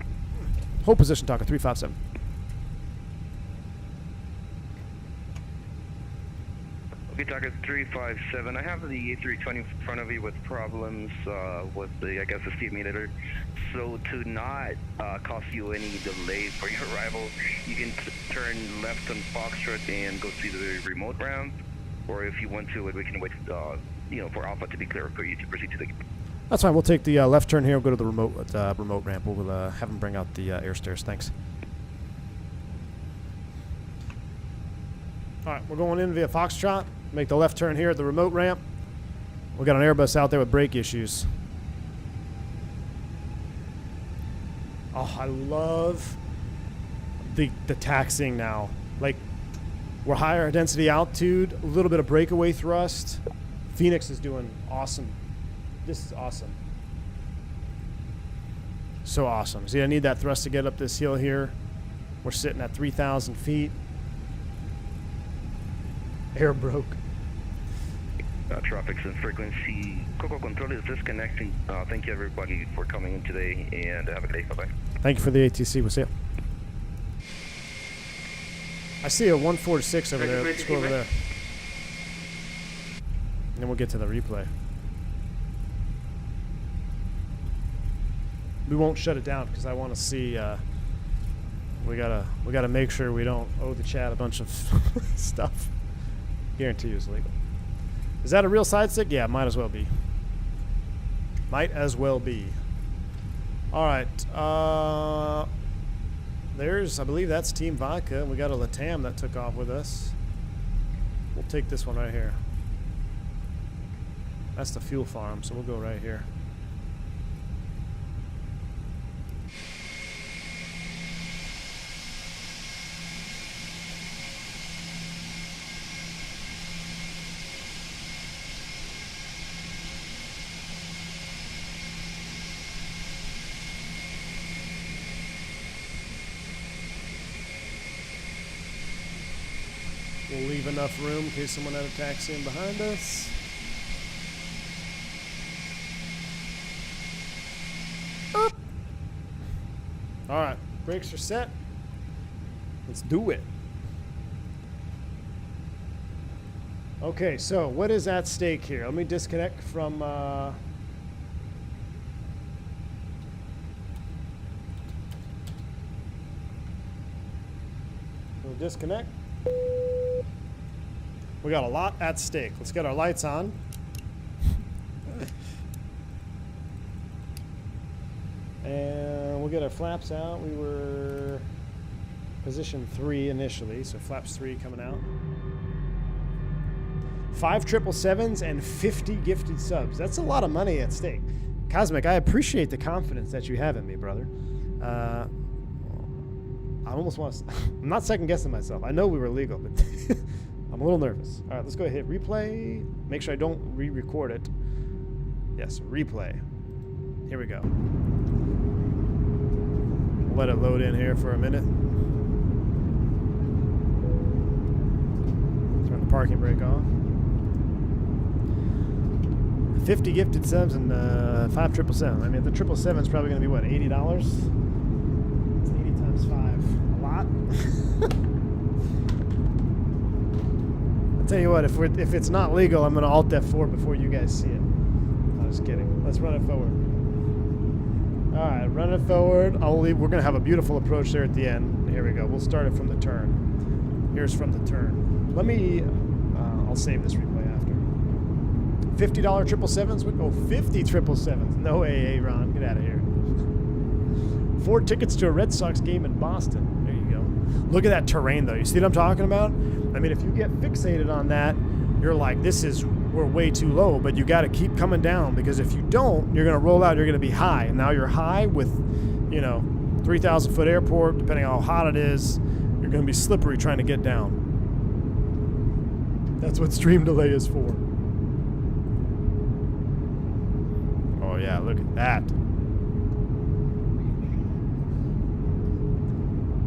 Hold position, Taka 357. Okay, Taka 357. I have the A320 in front of you with problems with the, I guess, the speed meter. So to not cost you any delay for your arrival, you can turn left on Foxtrot and go see the remote ramp. Or if you want to, we can wait, for Alpha to be clear for you to proceed to the. That's fine. We'll take the left turn here. We'll go to the remote ramp. We'll have them bring out the air stairs. Thanks. All right, we're going in via Foxtrot. Make the left turn here at the remote ramp. We got an Airbus out there with brake issues. Oh, I love the taxiing now. Like, we're higher density altitude, a little bit of breakaway thrust. Phoenix is doing awesome. This is awesome. So awesome. See, I need that thrust to get up this hill here. We're sitting at 3,000 feet. Air broke. Traffic's and frequency. Coco Control is disconnecting. Thank you, everybody, for coming in today, and have a good day. Bye-bye. Thank you for the ATC. We'll see you. I see a 146 over there. Let's go over there. And then we'll get to the replay. We won't shut it down because I want to see. We gotta make sure we don't owe the chat a bunch of stuff. Guarantee you it's legal. Is that a real side stick? Yeah, might as well be. Might as well be. All right. I believe that's Team Vodka. We got a Latam that took off with us. We'll take this one right here. That's the fuel farm, so we'll go right here. We'll leave enough room in case someone had a taxi in behind us. Up. All right, brakes are set. Let's do it. Okay, so what is at stake here? Let me disconnect from we'll disconnect. We got a lot at stake. Let's get our lights on. And we'll get our flaps out. We were position 3 initially, so flaps 3 coming out. 5 777s and 50 gifted subs. That's a lot of money at stake. Cosmic, I appreciate the confidence that you have in me, brother. I almost want to... I'm not second guessing myself. I know we were legal, but I'm a little nervous. All right, let's go ahead and hit replay. Make sure I don't re-record it. Yes, replay. Here we go. We'll let it load in here for a minute. Turn the parking brake off. 50 gifted subs and 5 777. I mean, the 777 is probably going to be, what, $80? It's 80 times 5. A lot? I'll tell you what, if it's not legal, I'm going to Alt F4 before you guys see it. I'm just kidding. Let's run it forward. All right, run it forward. We're going to have a beautiful approach there at the end. Here we go. We'll start it from the turn. Here's from the turn. Let me, I'll save this replay after. $50 777s would go 50 777s. No AA, Ron. Get out of here. 4 tickets to a Red Sox game in Boston. There you go. Look at that terrain, though. You see what I'm talking about? I mean, if you get fixated on that, you're like, we're way too low, but you got to keep coming down, because if you don't, you're going to roll out, you're going to be high. And now you're high with, 3,000 foot airport, depending on how hot it is, you're You're going to be slippery trying to get down. That's what stream delay is for. Oh yeah, look at that.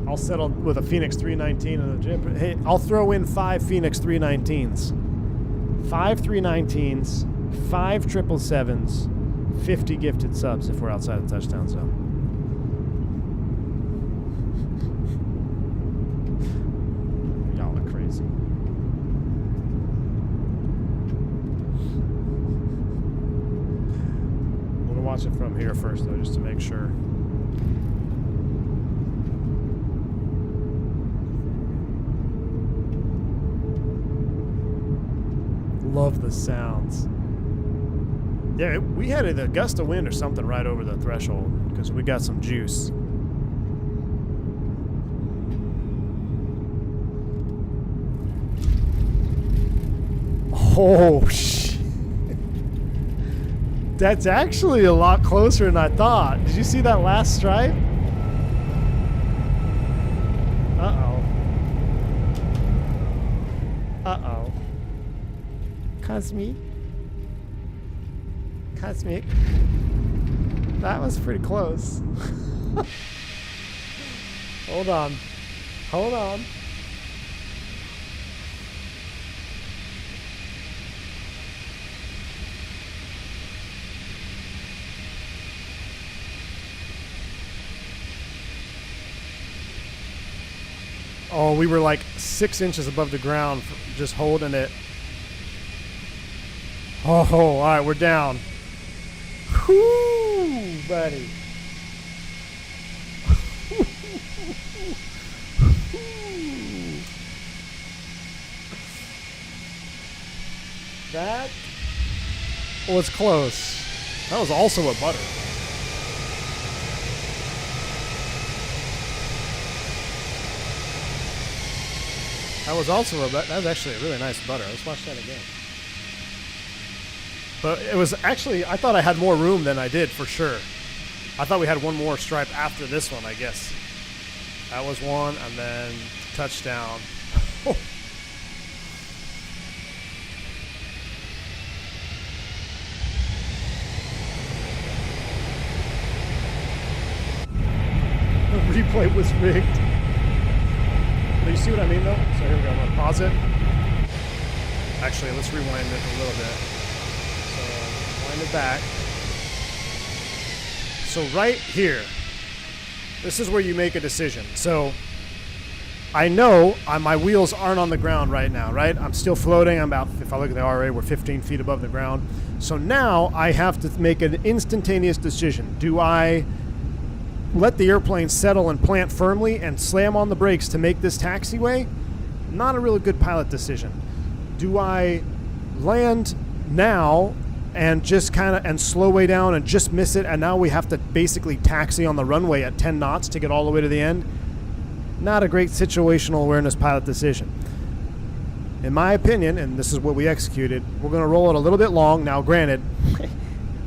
I'll settle with a Fenix 319 and a Jib. Hey, I'll throw in 5 Fenix 319s. 5 319s, 5 777s, 50 gifted subs if we're outside the touchdown zone. Y'all are crazy. I'm gonna watch it from here first though, just to make sure. Love the sounds. Yeah, we had a gust of wind or something right over the threshold because we got some juice. Oh, shit. That's actually a lot closer than I thought. Did you see that last stripe? Uh-oh. Uh-oh. Cosmic. That was pretty close. Hold on. Hold on. Oh, we were like 6 inches above the ground, just holding it. Oh, all right, we're down. Whoo, buddy. That was close. That was also a butter. That was also that was actually a really nice butter. Let's watch that again. But it was actually, I thought I had more room than I did for sure. I thought we had one more stripe after this one, I guess. That was one, and then touchdown. The replay was rigged. Do you see what I mean, though? So here we go. I'm going to pause it. Actually, let's rewind it a little bit. So, wind it back. So right here, this is where you make a decision. So I know my wheels aren't on the ground right now, right? I'm still floating. I'm about, if I look at the RA, we're 15 feet above the ground. So now I have to make an instantaneous decision. Do I let the airplane settle and plant firmly and slam on the brakes to make this taxiway? Not a really good pilot decision. Do I land now and just kind of and slow way down and just miss it, and now we have to basically taxi on the runway at 10 knots to get all the way to the end? Not a great situational awareness pilot decision. In my opinion, and this is what we executed, we're going to roll it a little bit long. Now, granted,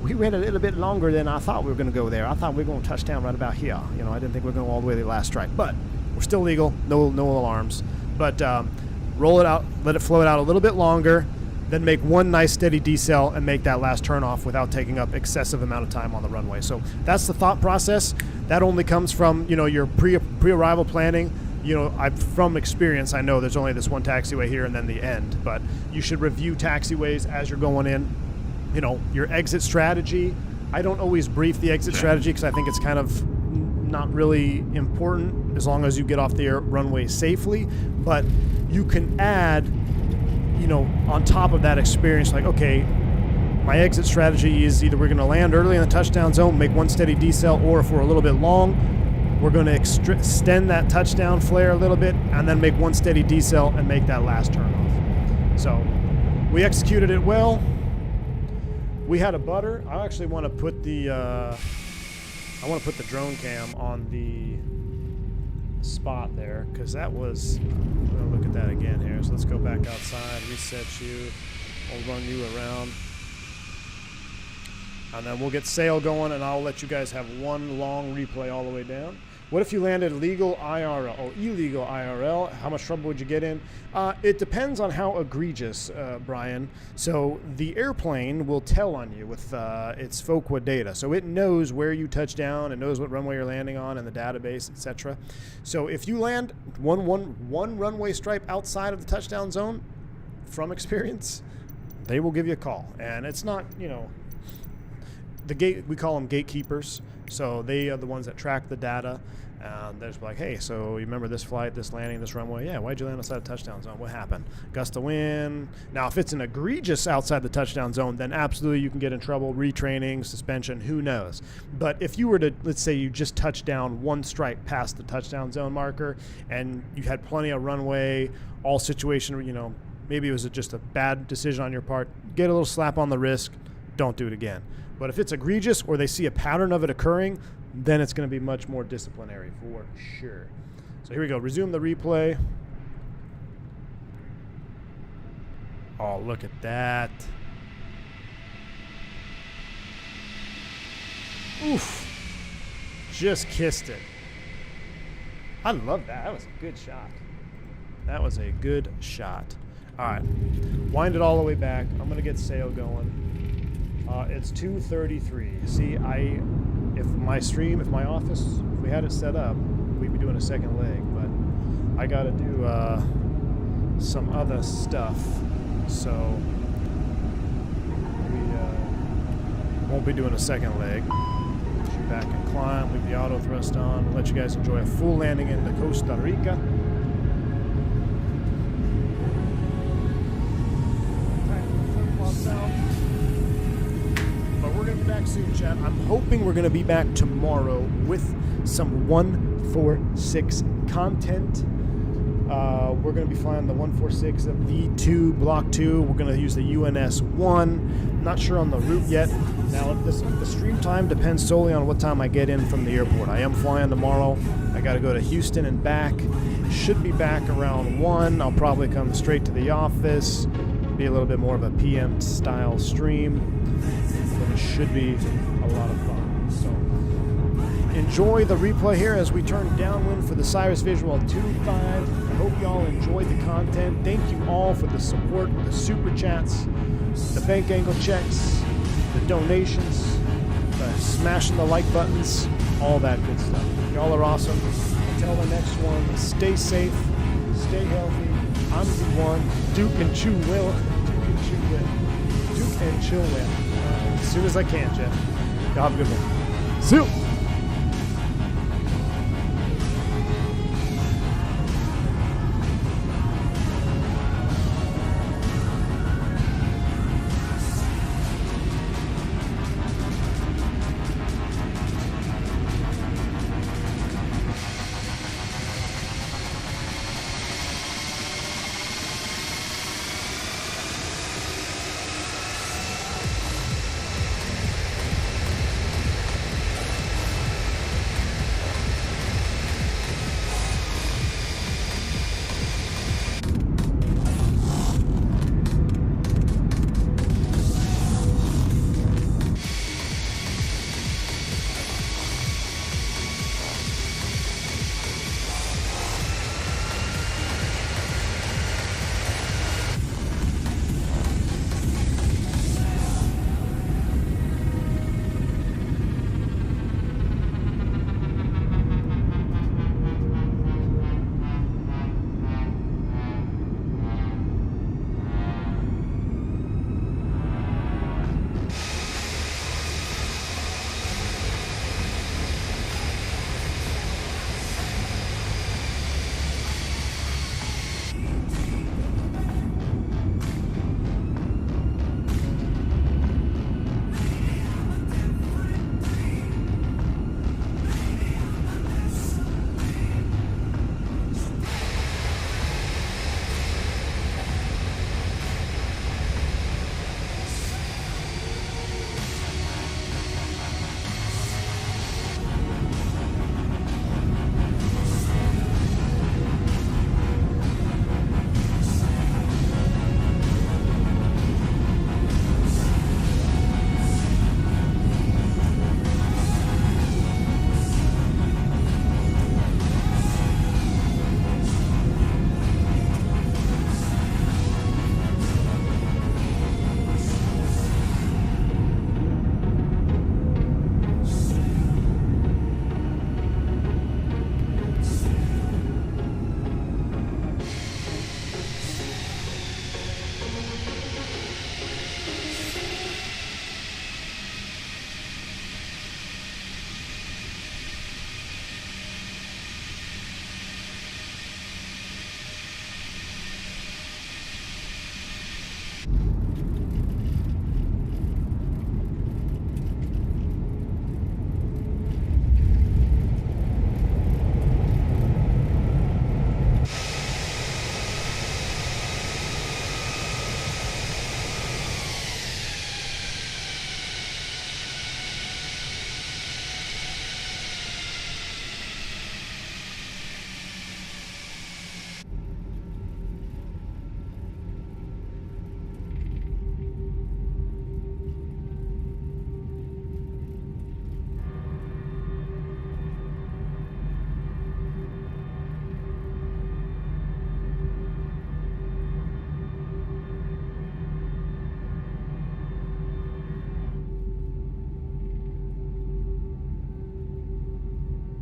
we went a little bit longer than I thought we were going to go there. I thought we were going to touch down right about here. You know, I didn't think we were going all the way to the last stripe. But we're still legal. No alarms. But roll it out, let it float out a little bit longer, then make one nice steady decel and make that last turnoff without taking up excessive amount of time on the runway. So that's the thought process. That only comes from, you know, your pre-arrival planning. You know, from experience, I know there's only this one taxiway here and then the end. But you should review taxiways as you're going in. You know, your exit strategy. I don't always brief the exit strategy because I think it's kind of not really important as long as you get off the runway safely. But you can add, you know, on top of that experience, like, okay, my exit strategy is either we're going to land early in the touchdown zone, make one steady decel, or if we're a little bit long, we're going to extend that touchdown flare a little bit and then make one steady decel and make that last turnoff. So we executed it well. We had a butter. I actually want to put the drone cam on the spot there because that was. I'm gonna look at that again here. So let's go back outside, reset you. I'll run you around, and then we'll get sail going, and I'll let you guys have one long replay all the way down. What if you landed legal IRL or illegal IRL? How much trouble would you get in? It depends on how egregious, Brian. So the airplane will tell on you with its FOQA data. So it knows where you touch down, it knows what runway you're landing on in the database, etc. So if you land one runway stripe outside of the touchdown zone, from experience, they will give you a call. And it's not, you know, the gate, we call them gatekeepers. So they are the ones that track the data. And they're just like, hey, so you remember this flight, this landing, this runway? Yeah, why'd you land outside the touchdown zone? What happened? Gust of wind. Now, if it's an egregious outside the touchdown zone, then absolutely you can get in trouble, retraining, suspension, who knows. But if you were to, let's say you just touched down one stripe past the touchdown zone marker and you had plenty of runway, all situation, you know, maybe it was just a bad decision on your part, get a little slap on the wrist, don't do it again. But if it's egregious or they see a pattern of it occurring, then it's going to be much more disciplinary for sure. So here we go. Resume the replay. Oh, look at that. Oof. Just kissed it. I love that. That was a good shot. That was a good shot. All right. Wind it all the way back. I'm going to get sail going. It's 2:33. See, if my office, if we had it set up, we'd be doing a second leg, but I got to do some other stuff, so we won't be doing a second leg. Shoot back and climb, leave the auto thrust on, let you guys enjoy a full landing into Costa Rica. Back soon, chat. I'm hoping we're going to be back tomorrow with some 146 content. We're going to be flying the 146 V2 Block 2. We're going to use the UNS-1. Not sure on the route yet. Now, the stream time depends solely on what time I get in from the airport. I am flying tomorrow. I got to go to Houston and back. Should be back around 1. I'll probably come straight to the office. Be a little bit more of a PM style stream. But it should be a lot of fun. So enjoy the replay here as we turn downwind for the Cirrus Visual 2.5. I hope y'all enjoyed the content. Thank you all for the support, the super chats, the bank angle checks, the donations, the smashing the like buttons, all that good stuff. Y'all are awesome. Until the next one, stay safe, stay healthy. I'm the one. Duke and Chew will. Duke and Chew will. Duke and Chill will. As soon as I can, Jeff. Y'all have a good one. See you.